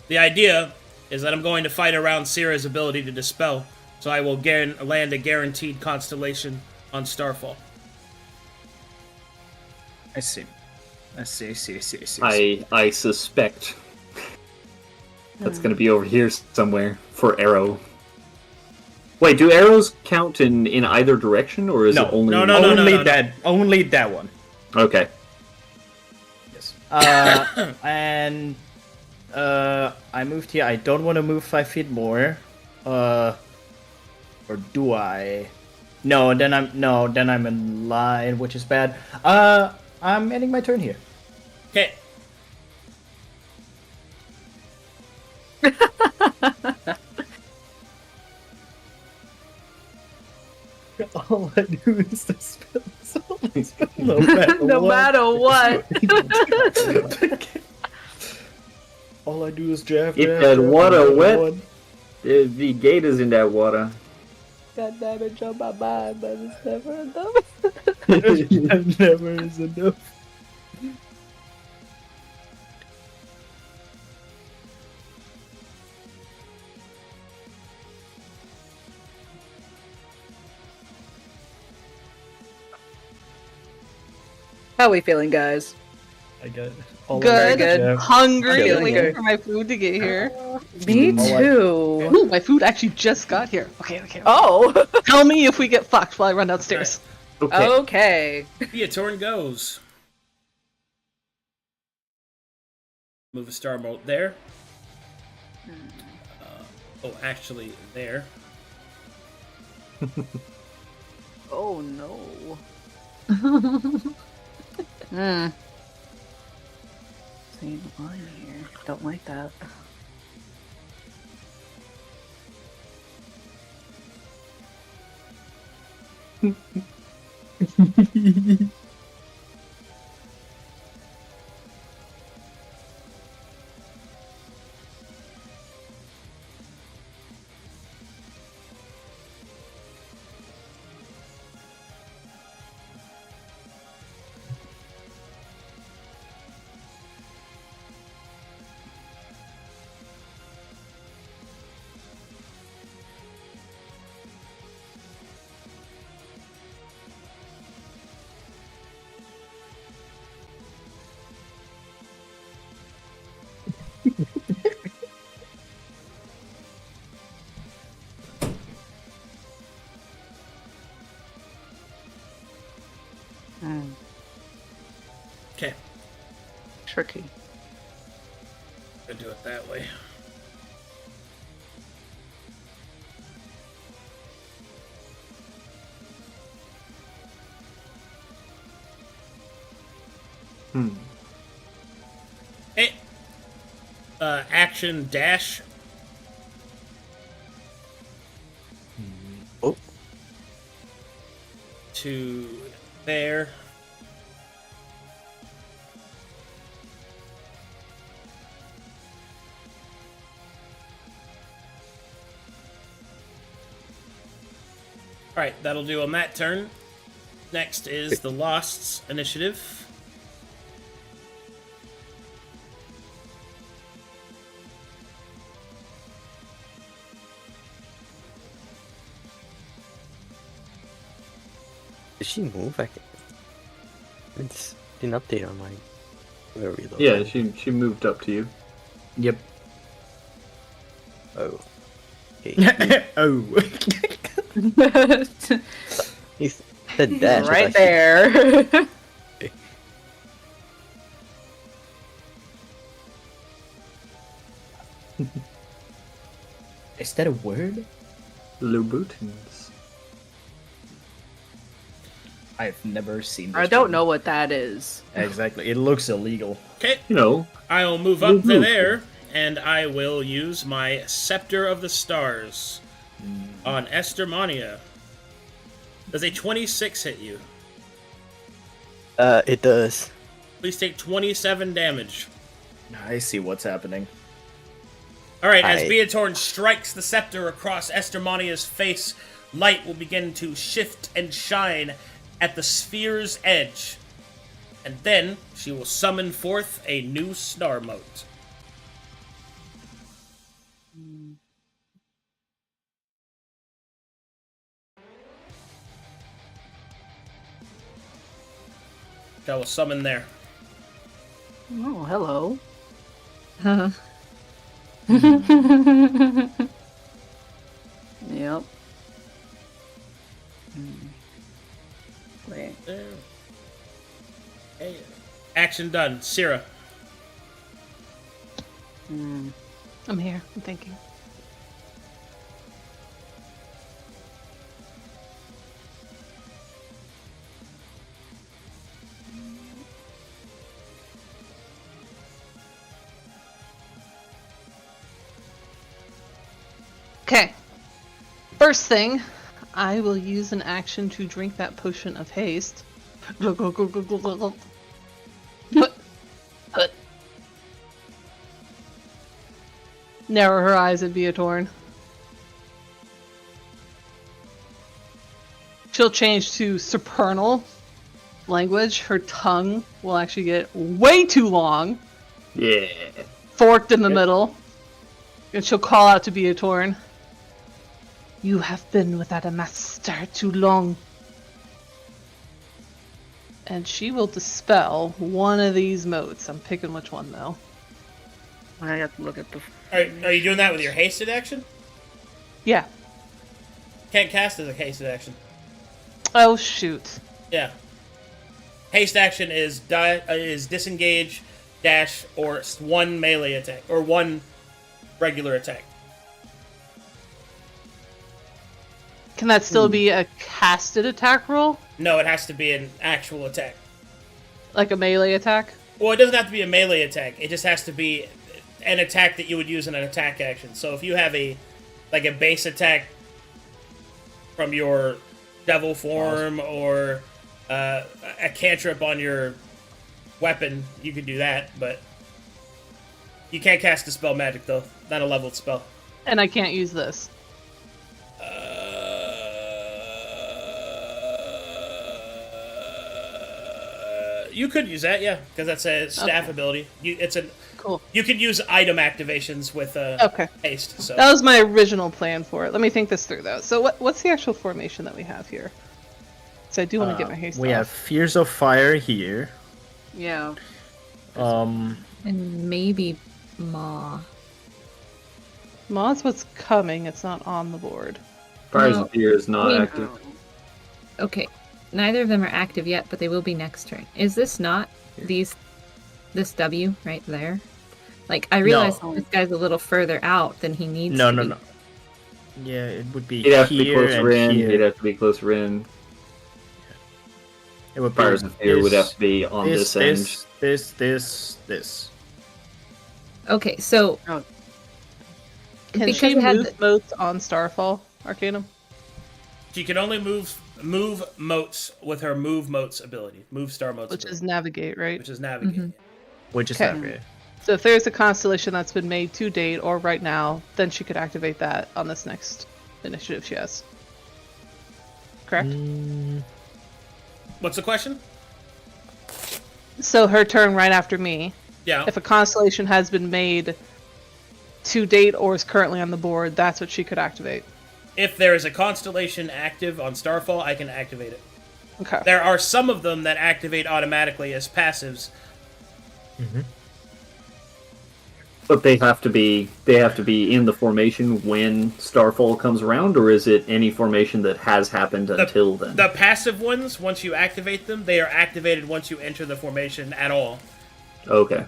The idea is that I'm going to fight around Sira's ability to dispel, so I will land a guaranteed constellation on Starfall. I see. I suspect that's going to be over here somewhere for arrow. Wait, do arrows count in either direction, or is it only... No. Only that one. Okay. Yes. And I moved here. I don't want to move 5 feet more. Or do I? No, then I'm in line, which is bad. I'm ending my turn here. Okay. All I do is the spell. No matter no matter what. All I do is draft. If that water wet, the gate is in that water. God damn it, Joe, my mind, but it's never enough. Never is enough. How are we feeling, guys? I got Good. Good. Hungry. Feeling Waiting good. for my food to get here. Me All I- too. Ooh, my food actually just got here. Okay. Oh. Tell me if we get fucked while I run downstairs. Okay. Okay. Beatorn goes. Move a star mote there. Actually, there. Oh no. Same line here. Don't like that. Okay, Tricky. gonna do it that way. Hey, action dash. Oh. To there. Alright, that'll do on that turn. Next is the Lost's initiative. Did she move? It's an update on mine. Where we look. Yeah, she moved up to you. Yep. Oh. Okay. Oh. He said dash. Right there. Is that a word? Louboutins. I've never seen this. I don't word. know what that is. Exactly. It looks illegal. Okay, You know, I'll move up to there, and I will use my Scepter of the Stars on Estermania. Does a 26 hit you? It does. Please take 27 damage. I see what's happening. Alright, as Beatorn strikes the scepter across Estermania's face, light will begin to shift and shine at the sphere's edge. And then she will summon forth a new star mote. I will summon there. Oh, hello. Yep. Wait. There. Okay. Action done. Syrah. I'm here. I'm thinking. Okay. First thing, I will use an action to drink that potion of haste. narrow her eyes at Viatorn. She'll change to supernal language. Her tongue will actually get way too long. Yeah. Forked in the middle. And she'll call out to Viatorn. You have been without a master too long. And she will dispel one of these motes. I'm picking which one, though. I have to look at the... Are you doing that with your hasted action? Yeah. Can't cast as a hasted action. Oh, shoot. Yeah. Haste action is disengage, dash, or one melee attack, or one regular attack. Can that still be a casted attack roll? No, it has to be an actual attack. Like a melee attack? Well, it doesn't have to be a melee attack. It just has to be an attack that you would use in an attack action. So if you have a base attack from your devil form or a cantrip on your weapon, you could do that, but you can't cast a spell magic, though. Not a leveled spell. And I can't use this. You could use that, yeah, because that's a staff ability. Cool. You can use item activations with haste. So that was my original plan for it. Let me think this through, though. So what's the actual formation that we have here? So I do want to get my haste We off. have Fears of Fire here. Yeah. And maybe Maw. Maw's what's coming. It's not on the board. Fires No. of Fear is not active. Okay. Neither of them are active yet, but they will be next turn. Is this not this W right there? Like, I realize this guy's a little further out than he needs to be. No. Yeah, it would be He'd have to be here closer and in. here. He'd have to be closer in. It would be Fires of Fear would have to be on this end. This. Okay, so Can because she it had move motes on Starfall, Arcadum? she can only move motes with her move motes ability, move star motes, Which ability, is navigate, right? which is navigate. Mhm. Which is Okay. not good. So if there's a constellation that's been made to date or right now, then she could activate that on this next initiative she has. Correct? What's the question? So her turn right after me. Yeah. If a constellation has been made to date or is currently on the board, that's what she could activate. If there is a constellation active on Starfall, I can activate it. Okay. There are some of them that activate automatically as passives. But they have to be in the formation when Starfall comes around, or is it any formation that has happened until then? The passive ones, once you activate them, they are activated once you enter the formation at all. Okay.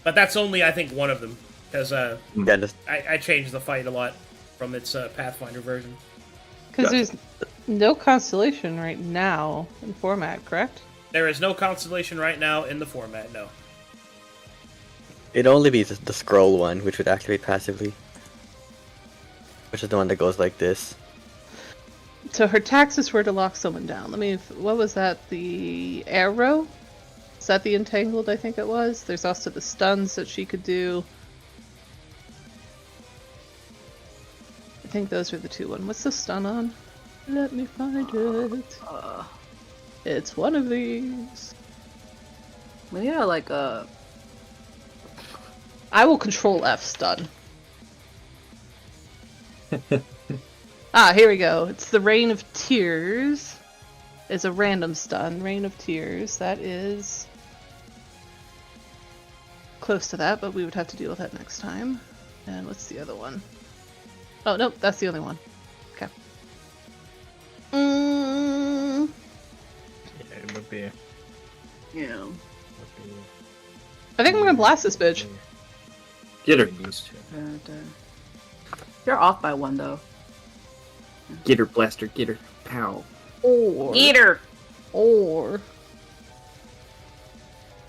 But that's only, I think, one of them, because Yeah, just I changed the fight a lot from its Pathfinder version. Because there's no constellation right now in format, correct? There is no constellation right now in the format, no. it'd only be the scroll one, which would activate passively. Which is the one that goes like this. So her taxes were to lock someone down. What was that? The arrow? Is that the entangled? I think it was. There's also the stuns that she could do. I think those were the two ones. What's the stun on? Let me find it. It's one of these. We need I will control F stun. Here we go. It's the Rain of Tears. It's a random stun. Rain of Tears. That is close to that, but we would have to deal with that next time. And what's the other one? Oh, nope, that's the only one. Okay. Yeah, it would be. Yeah. I think I'm gonna blast this bitch. Get her. You're off by one, though. Get her, blaster. Get her. Pow. Or... Eater! Or...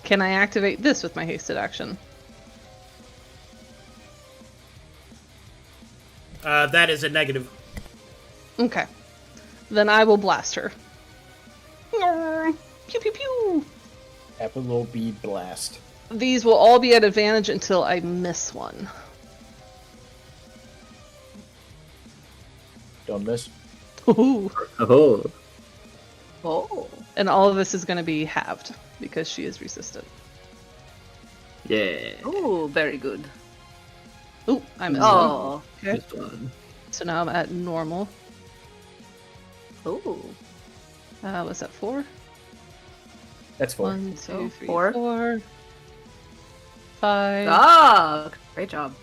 Can I activate this with my hasted action? That is a negative. Okay. Then I will blast her. Pew pew pew! Apple will be blast. These will all be at advantage until I miss one. Don't miss. Ooh. Oh. Oh. And all of this is going to be halved because she is resistant. Yeah. Oh, very good. Ooh, I missed one. Oh. Okay. Just one. So now I'm at normal. Oh. What's that, 4? That's 4. 1, 2, So, 3, 4. 4, 5, Ah, great job.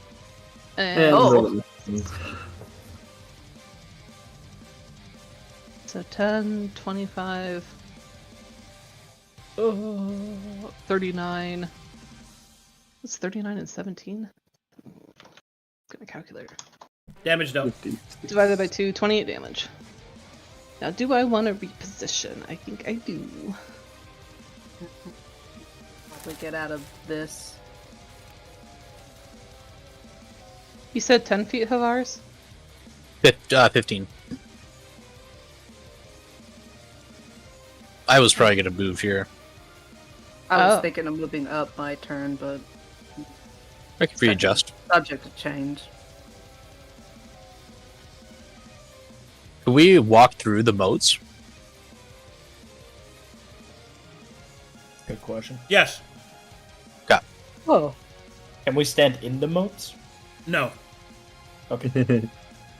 and Oh. so 10, 25, 39. What's 39 and 17? Get my calculator. Damage no. Divided by 2, 28 damage. Now, do I want to reposition? I think I do. Probably get out of this. You said 10 feet, Havars? 15. I was probably gonna move here. I was Oh. thinking of moving up my turn, but I can readjust. subject to change. Can we walk through the moats? Good question. Yes. Oh. Can we stand in the moats? No. Okay.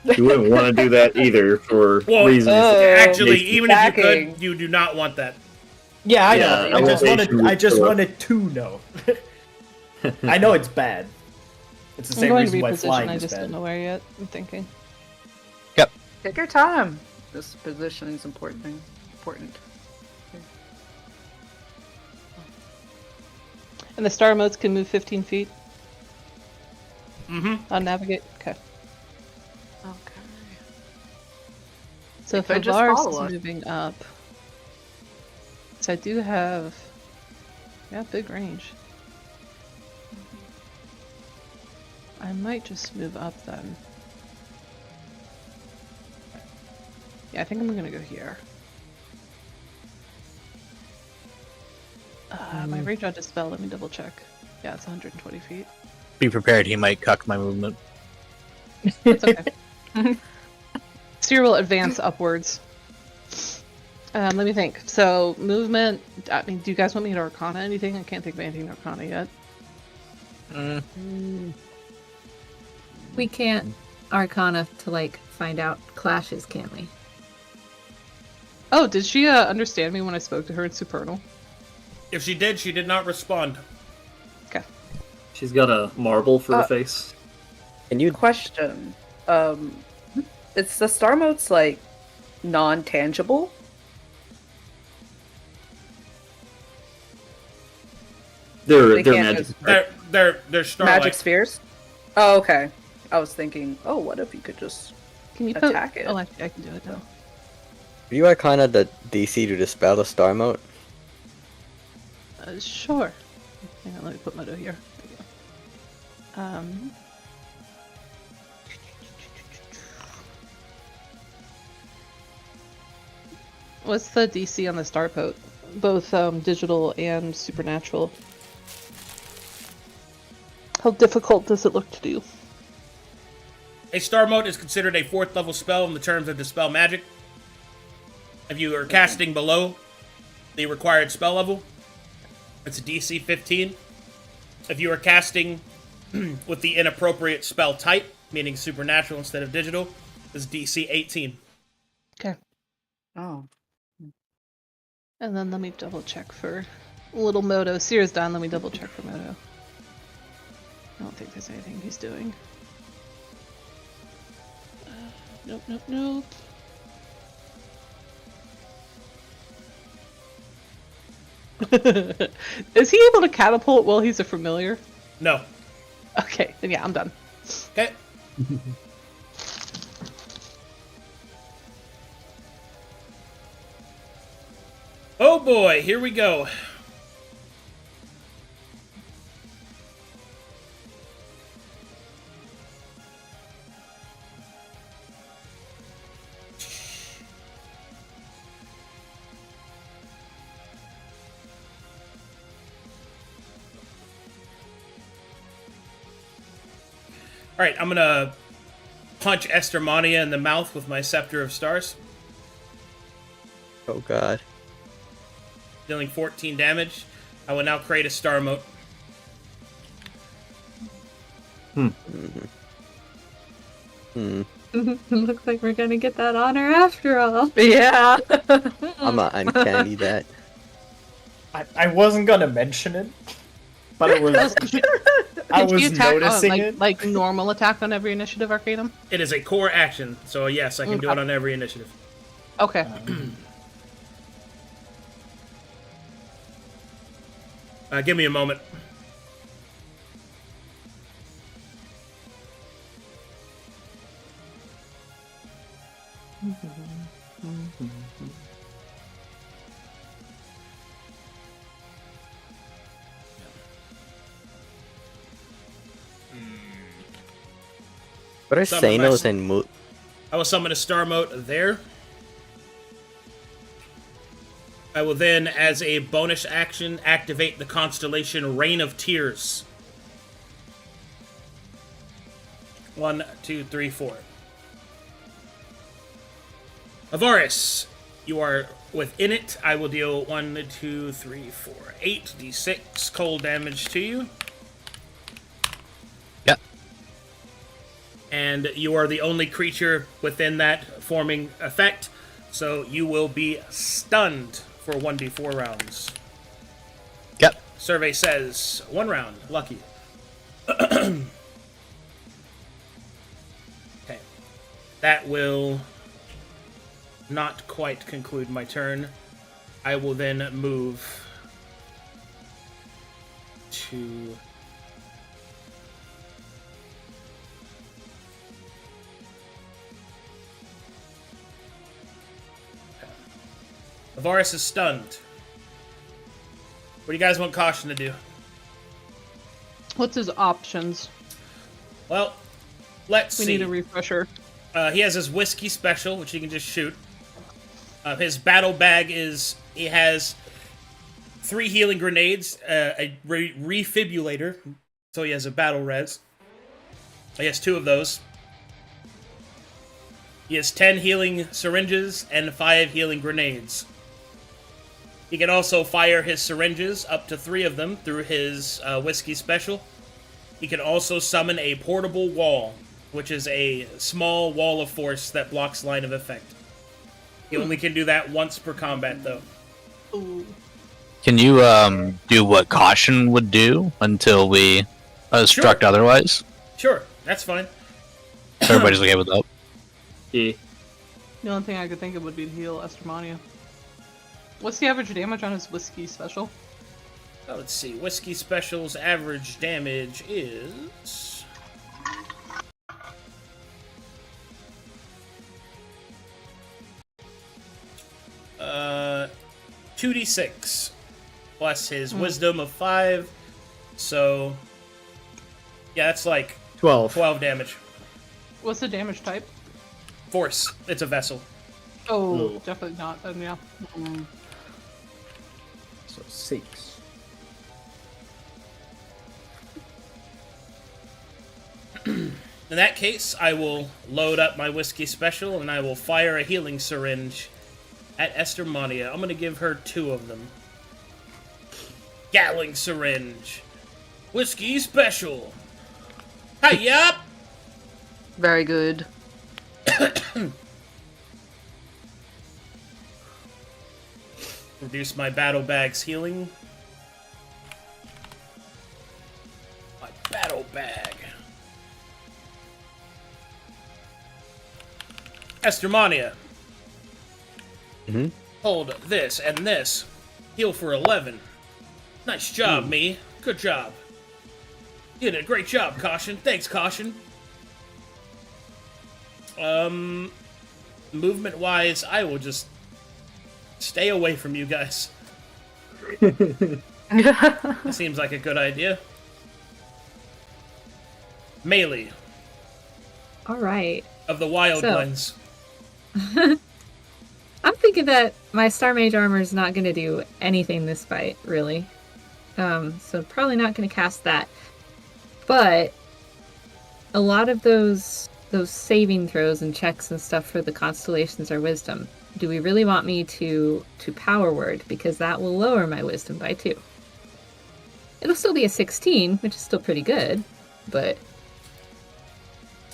You wouldn't want to do that either for Well, reasons. Actually, Makes- even if you Backing. could, you do not want that. Yeah, I Yeah, know. elevation I just would- wanted to know. I know it's bad. It's the I'm same going to reason why reposition, flying I is just bad. don't know where yet. I'm thinking. Take your time. This positioning is important. And the star modes can move 15 feet Mm-hmm. on navigate. Okay. Okay. So They if could just Havars follow is us. moving up. So I do have. Yeah, big range. I might just move up then. Yeah, I think I'm gonna go here. My range on dispel, let me double check. Yeah, it's 120 feet. Be prepared, he might cuck my movement. That's okay. Sphere will advance upwards. Let me think. So, movement. I mean, do you guys want me to Arcana anything? I can't think of anything to Arcana yet. We can't Arcana to like find out clashes, can't we? Oh, did she understand me when I spoke to her in Supernal? If she did not respond. Okay. She's got a marble for a face. Can you Question. It's the star modes like non-tangible? They're can't magic. just- They're starlight. Magic spheres? Oh, okay. I was thinking, oh, what if you could just Can you attack it? Oh, I can do it now. you Arcana the DC to dispel the star mote? Sure. Hang on, let me put Moto here. There you go. What's the DC on the star boat? Both digital and supernatural. How difficult does it look to do? A star mode is considered a 4th level spell in the terms of Dispel Magic. If you are casting below the required spell level, it's a DC 15. If you are casting with the inappropriate spell type, meaning supernatural instead of digital, it's DC 18. Okay. Oh. And then let me double check for little Moto. Seer's done, let me double check for Moto. I don't think there's anything he's doing. Nope, nope, nope. Is he able to catapult while he's a familiar? No. Okay, then yeah, I'm done. Okay. Oh boy, here we go. All right, I'm gonna punch Estermania in the mouth with my Scepter of Stars, Oh god. dealing 14 damage. I will now create a star mote. Looks like we're gonna get that honor after all. Yeah. I'm not uncanny that. I wasn't gonna mention it, but it was. I Did you was attack noticing on, it. like normal attack on every initiative, Arcadum? It is a core action, so yes, I can do it on every initiative. Okay. Give me a moment. What are Summon Sanos my- and Mu? I will summon a star mote there. I will then, as a bonus action, activate the constellation Rain of Tears. 1, 2, 3, 4. Avaris, you are within it. I will deal 1, 2, 3, 4, 8d6 cold damage to you. Yep. And you are the only creature within that forming effect, so you will be stunned for 1d4 rounds. Yep. Survey says 1 round. Lucky. Okay. That will not quite conclude my turn. I will then move to... Avaris is stunned. What do you guys want Caution to do? What's his options? Well, let's We see. need a refresher. He has his whiskey special, which he can just shoot. His battle bag is... He has 3 healing grenades, a refibrillator, so he has a battle res. He has 2 of those. He has 10 healing syringes and 5 healing grenades. He can also fire his syringes, up to 3 of them, through his whiskey special. He can also summon a portable wall, which is a small wall of force that blocks line of effect. He only can do that once per combat, though. Ooh. Can you do what Caution would do until we struck otherwise? Sure, that's fine. So everybody's okay with that. Yeah. The only thing I could think of would be to heal Estermania. What's the average damage on his whiskey special? Oh, let's see. Whiskey Special's average damage is... 2d6 plus his wisdom of 5. So, yeah, that's like 12 damage. What's the damage type? Force. It's a vessel. Oh, No. definitely not. Then yeah. So 6. In that case, I will load up my whiskey special and I will fire a healing syringe at Estermania. I'm going to give her 2 of them. Gatling syringe. Whiskey special. Hi-yup! Very good. Reduce my battle bag's healing. My battle bag. Estermania. Mhm. Hold this and this. Heal for 11. Nice job, me. Good job. You did a great job, Caution. Thanks, Caution. Movement-wise, I will just stay away from you guys. That seems like a good idea. Melee All right. of the Wild So- Ones. I'm thinking that my Star Mage armor is not going to do anything this fight, really. So probably not going to cast that. But a lot of those those saving throws and checks and stuff for the constellations or wisdom, do we really want me to power word? Because that will lower my wisdom by 2. It'll still be a 16, which is still pretty good, but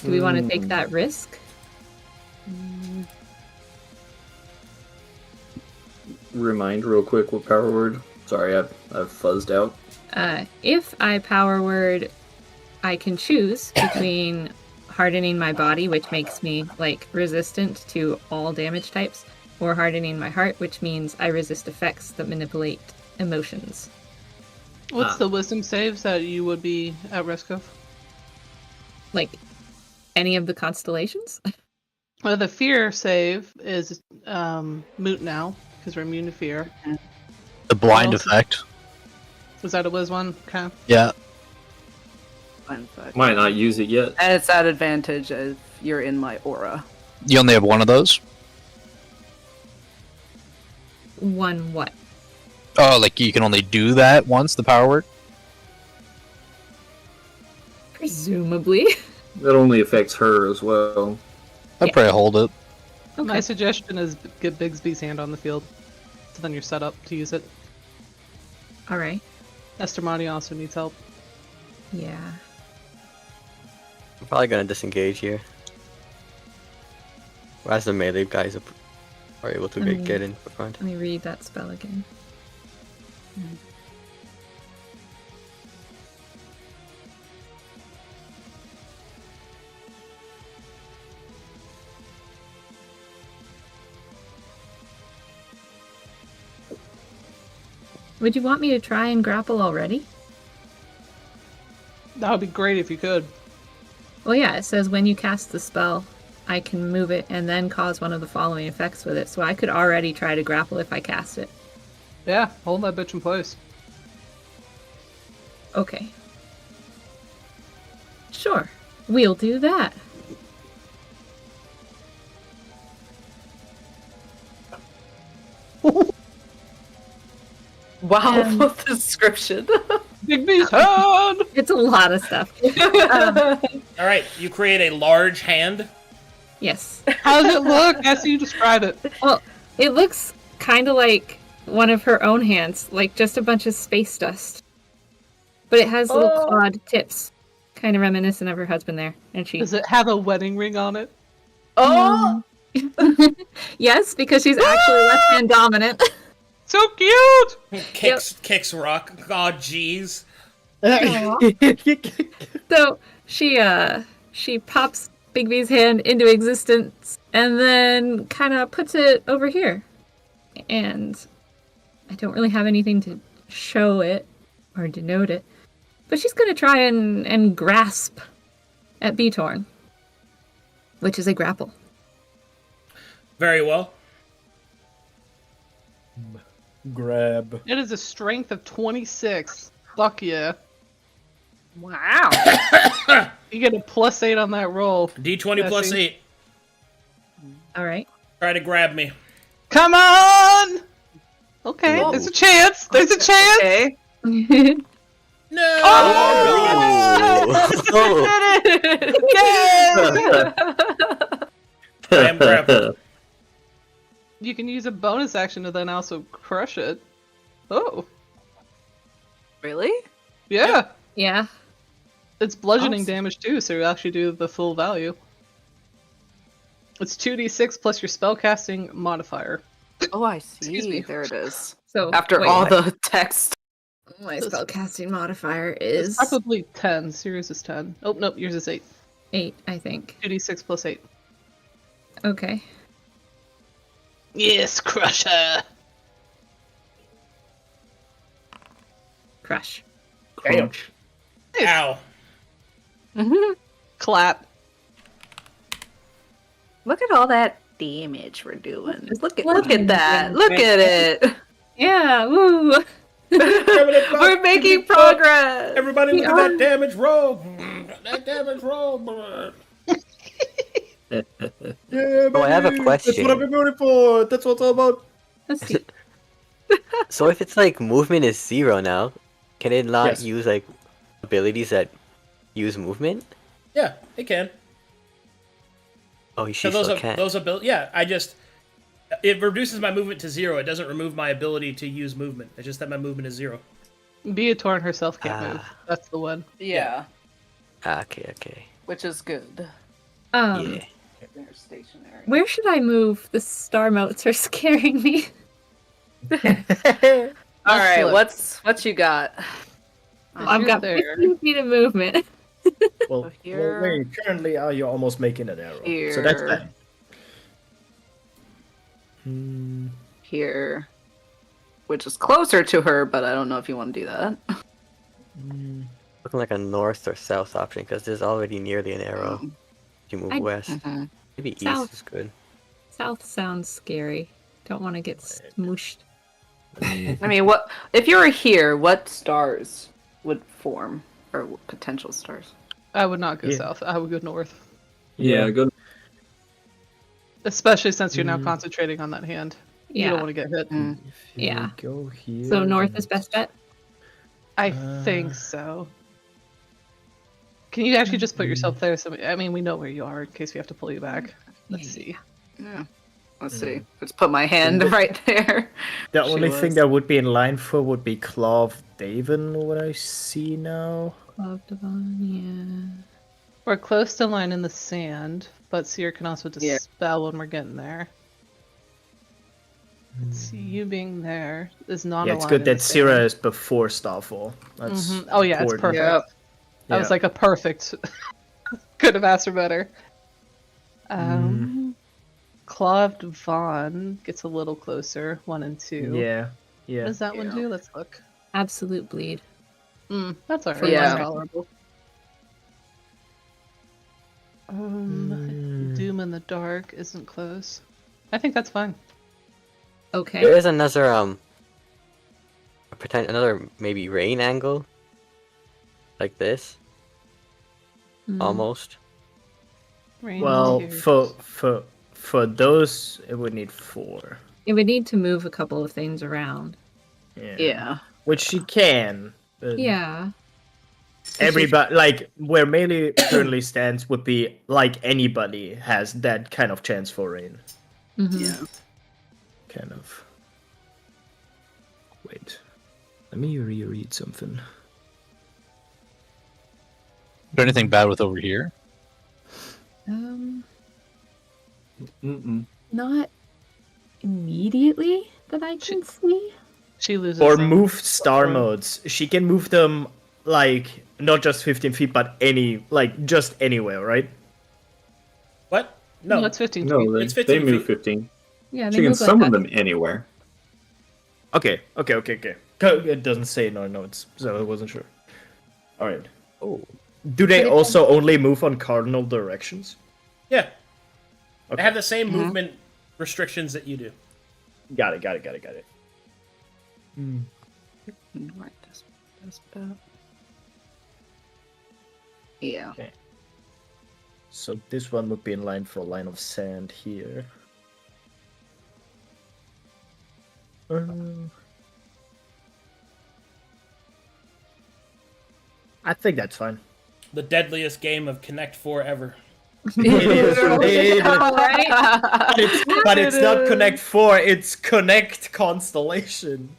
do we want to take that risk? Remind real quick what power word. Sorry, I've fuzzed out. If I power word, I can choose between hardening my body, which makes me like resistant to all damage types, or hardening my heart, which means I resist effects that manipulate emotions. What's the wisdom saves that you would be at risk of? Like any of the constellations? Well, the fear save is moot now because we're immune to fear. The blind Well, effect. Was that a Wiz one? Okay. Yeah. Might not use it yet. And it's at advantage if you're in my aura. You only have one of those? One what? Oh, like you can only do that once, the power word? Presumably. That only affects her as well. I'd probably hold it. Okay. My suggestion is get Bigsby's hand on the field, so then you're set up to use it. All right. Estermani also needs help. Yeah. I'm probably gonna disengage here. Whereas the melee guys are able to get in front. Let me read that spell again. Would you want me to try and grapple already? That would be great if you could. Well, yeah, it says when you cast the spell, I can move it and then cause one of the following effects with it. So I could already try to grapple if I cast it. Yeah, hold that bitch in place. Okay. Sure, we'll do that. Wow, description. Bigby's hand! It's a lot of stuff. All right, you create a large hand. Yes. How does it look? As you describe it. Well, it looks kind of like one of her own hands, like just a bunch of space dust. But it has little clawed tips, kind of reminiscent of her husband there. And she. Does it have a wedding ring on it? Oh! Yes, because she's actually left-hand dominant. So cute! Kicks rock. God, jeez. So she pops Bigby's hand into existence and then kind of puts it over here. And I don't really have anything to show it or denote it, but she's gonna try and grasp at Beatorn, which is a grapple. Very well. Grab. It is a strength of 26. Fuck yeah. Wow. You get a +8 on that roll. D20 plus Jesse. 8. All right. Try to grab me. Come on! Okay, Whoa. there's a chance. There's a chance. Okay. No! I am grappled. You can use a bonus action to then also crush it. Oh, Really? yeah. Yeah. It's bludgeoning Awesome. damage too, so you actually do the full value. It's 2d6 plus your spellcasting modifier. Oh, I Excuse me. see. There it is. So After wait, all what? the text. My spellcasting modifier It's is probably 10. Yours is 10. Oh, nope, yours is 8. 8, I think. 2d6 plus 8. Okay. Yes, crusher! Crush. Crunch. Ow. Clap. Look at all that damage we're doing. Look at Bludgeoning that. damage. Look at it. Yeah, woo! We're making progress. Everybody look at that damage roll. That damage roll. Yeah, Oh, I have a baby. question. That's what I've been rooting for. That's what it's all about. Let's see. So if it's like movement is 0 now, can it not Yes. use like abilities that use movement? Yeah, it can. Oh, she So still can't. it reduces my movement to 0. It doesn't remove my ability to use movement. It's just that my movement is 0. Beatorn herself can't move. That's the one. Yeah. Okay. Which is good. Yeah. They're stationary. Where should I move? The star motes are scaring me. All right, look. what you got? I've got 15 feet of movement. Well, here- where you currently are, you're almost making an arrow. Here. So that's fine. Here. Which is closer to her, but I don't know if you want to do that. Looking like a north or south option because there's already nearly an arrow. If you move west. Mhm. Maybe South. east is good. South sounds scary. Don't want to get smooshed. I mean, what if you were here? What stars would form, or potential stars? I would not go Yeah. south. I would go north. Yeah, good. Especially since you're now concentrating on that hand. You don't Yeah. want to get hit. Mm. If you Yeah. Go here. So north then is best bet? I think so. Can you actually just put yourself there? So I mean, we know where you are in case we have to pull you back. Let's see. Yeah. Let's see. Let's put my hand right there. The She only thing was. that would be in line for would be Claw of Daven, what I see now. Club Devon, We're close to line in the sand, but Seer can also dispel when we're getting there. Let's see, you being there is not Yeah, a it's line good in that the Syrah sand. is before Starfall. That's Oh yeah, it's important. perfect. Yep. That was Yeah. like a perfect. Could have asked for better. Claw of Devon gets a little closer, 1 and 2. Yeah. What does that one Yeah. do? Let's look. Absolute bleed. That's alright. Yeah. That's tolerable. Doom in the Dark isn't close. I think that's fine. Okay. There is another another maybe rain angle. Like this. Almost. Rain Well, tears. for those, it would need 4. It would need to move a couple of things around. Yeah. Which she can. But Yeah. everybody, like, where Melee currently stands would be like anybody has that kind of chance for rain. Mhm. Yeah. Kind of. Wait. Let me reread something. Is there anything bad with over here? Not immediately that I can see. She loses. Or some. move star modes. She can move them, like, not just 15 feet, but just anywhere, right? What? No. No, it's 15 feet. No, they, It's 15 they move feet. 15. Yeah, She can summon them anywhere. Okay. It doesn't say no notes, so I wasn't sure. Alright. Oh. Do they also only move on cardinal directions? Yeah. Okay. They have the same movement restrictions that you do. Got it. Right, that's about. Yeah. Okay. So this one would be in line for a line of sand here. I think that's fine. The deadliest game of Connect 4 ever. It is. But it's not Connect 4, it's Connect Constellation.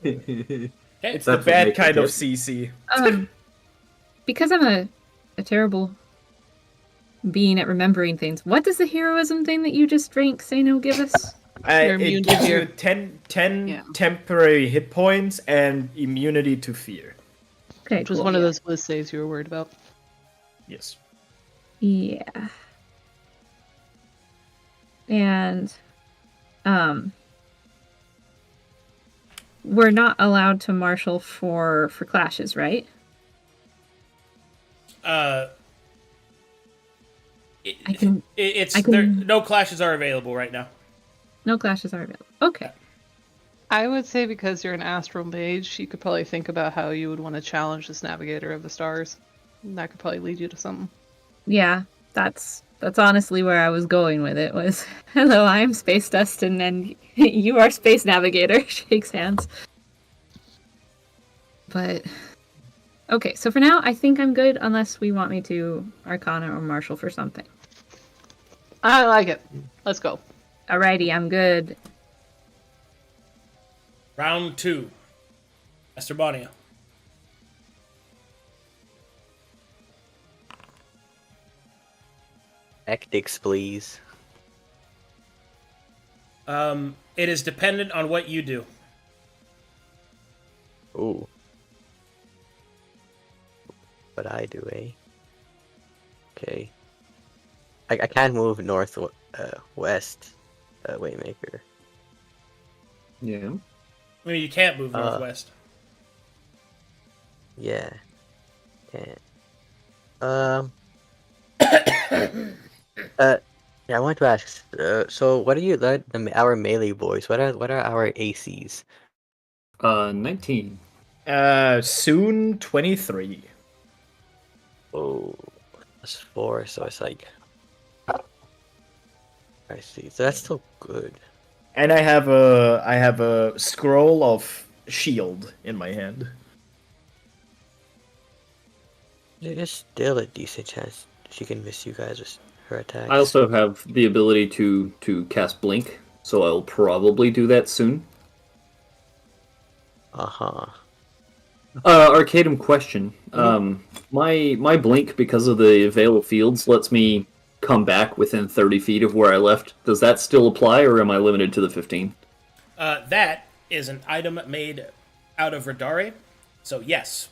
Okay. It's That's the what bad makes it kind of good. CC. Because I'm a terrible being at remembering things. What does the heroism thing that you just drank say no give us? You're It immune to gives fear. you 10 Yeah. temporary hit points and immunity to fear. Okay, Which was cool. one of those Blizz saves you were worried about. Yes. Yeah. And we're not allowed to marshal for clashes, right? I can- no clashes are available right now. No clashes are available. Okay. I would say because you're an astral mage, you could probably think about how you would want to challenge this navigator of the stars. And that could probably lead you to something. Yeah, that's honestly where I was going with it was, hello, I am Space Dustin and you are Space Navigator. Shakes hands. But okay, so for now I think I'm good unless we want me to Arcana or Marshal for something. I like it. Let's go. Alrighty, I'm good. Round 2. Esterbania. Tactics, please. It is dependent on what you do. Ooh. What I do, eh? Okay. I can't move north, west, Waymaker. Yeah. I mean, you can't move northwest. Yeah. Can't. Yeah, I want to ask. So, what are you our melee boys? What are our ACs? 19. Soon 23. Oh, that's 4. So it's like. I see. So that's still good. And I have a scroll of shield in my hand. There's still a decent chance she can miss you guys with her attacks. I also have the ability to cast Blink, so I'll probably do that soon. Uh-huh. Arcadum question. My Blink, because of the Veil of Fields, lets me come back within 30 feet of where I left. Does that still apply, or am I limited to the 15? That is an item made out of Radare, so yes,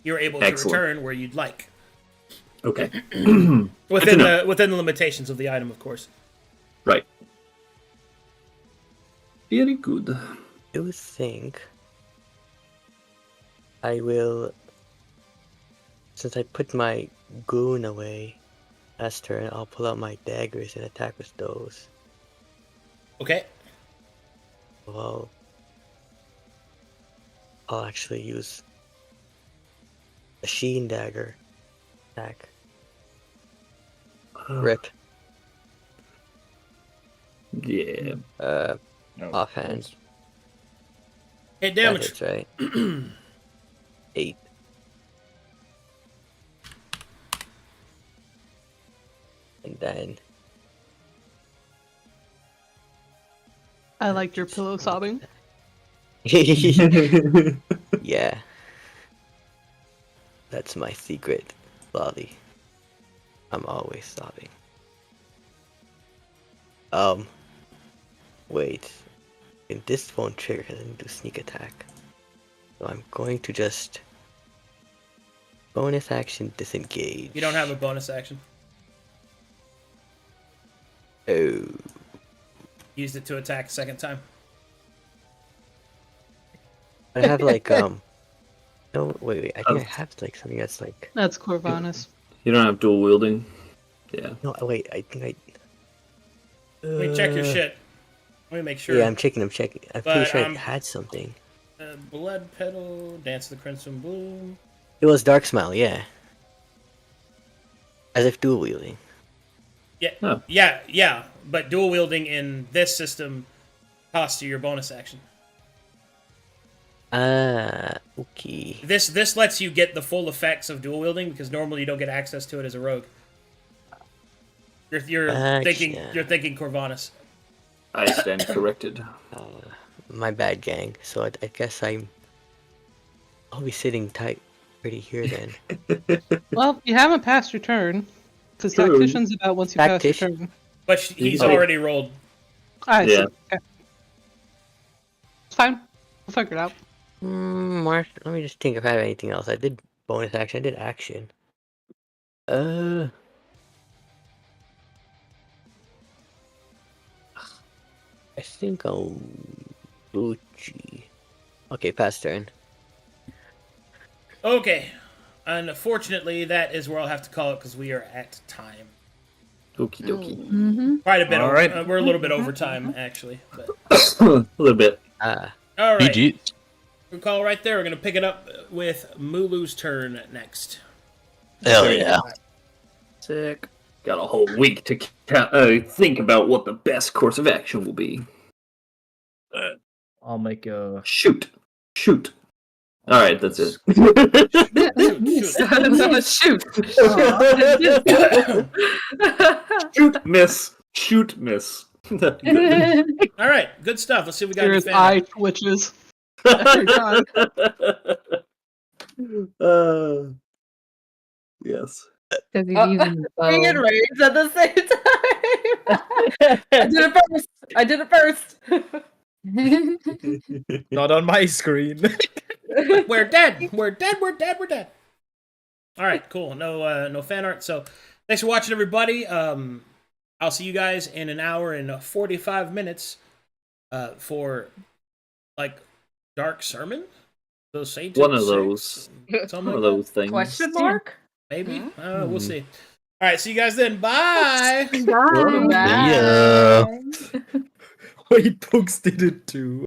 you're able to return where you'd like. Okay. within the limitations of the item, of course. Right. Very good. I think I will, since I put my goon away last turn, I'll pull out my daggers and attack with those. Okay. Well, I'll actually use a sheen dagger attack. Rip. Yeah. Offhand. Hit damage. That's right. 8. And then I liked your pillow sobbing. yeah. That's my secret, Lolly. I'm always sobbing. Wait. And this won't trigger because I need to sneak attack. So I'm going to just bonus action disengage. You don't have a bonus action. Oh. Used it to attack a second time. I have like no wait, I think I have like something that's like That's Corvinus. You don't have dual wielding? Yeah. no wait, I think I Let me check your shit. Let me make sure. Yeah, I'm checking. I'm pretty sure I had something. Blood Petal, Dance of the Crimson Bloom. It was Dark Smile, yeah. As if dual wielding. Yeah, Oh. yeah. But dual wielding in this system costs you your bonus action. Okay. This lets you get the full effects of dual wielding because normally you don't get access to it as a rogue. You're thinking Corvinus. I stand corrected. My bad, gang. So I guess I'll be sitting tight pretty here then. Well, you haven't passed your turn. Because Tactician's about once you pass your turn. But he's already rolled. Alright, Yeah. so, okay. It's fine. We'll figure it out. Mark, let me just think if I have anything else. I did bonus action. I did action. I think I'll Gucci. Okay, pass turn. Okay. Unfortunately, that is where I'll have to call it because we are at time. Okie dokie. Mm-hmm. Quite a bit All over. right. We're a little bit over time, actually. But... A little bit. All right. GG. Good call right there. We're going to pick it up with Mulu's turn next. Hell yeah. Sick. Got a whole week to think about what the best course of action will be. I'll make a Shoot. All right, that's it. Shoot. Shoot, miss. Shoot, miss. All right, good stuff. Let's see if we got any His fan eye art. twitches every time. Yes. Because he's using the bow. And rage at the same time. I did it first. Not on my screen. We're dead. We're dead. We're dead. We're dead. All right, cool. No fan art. So thanks for watching, everybody. I'll see you guys in an hour and 45 minutes for like dark sermon. Those Saint One of those. Something One of like those things. Question mark? Maybe. We'll see. All right, see you guys then. Bye. Bye. Yeah. Wait, Pooks did it too.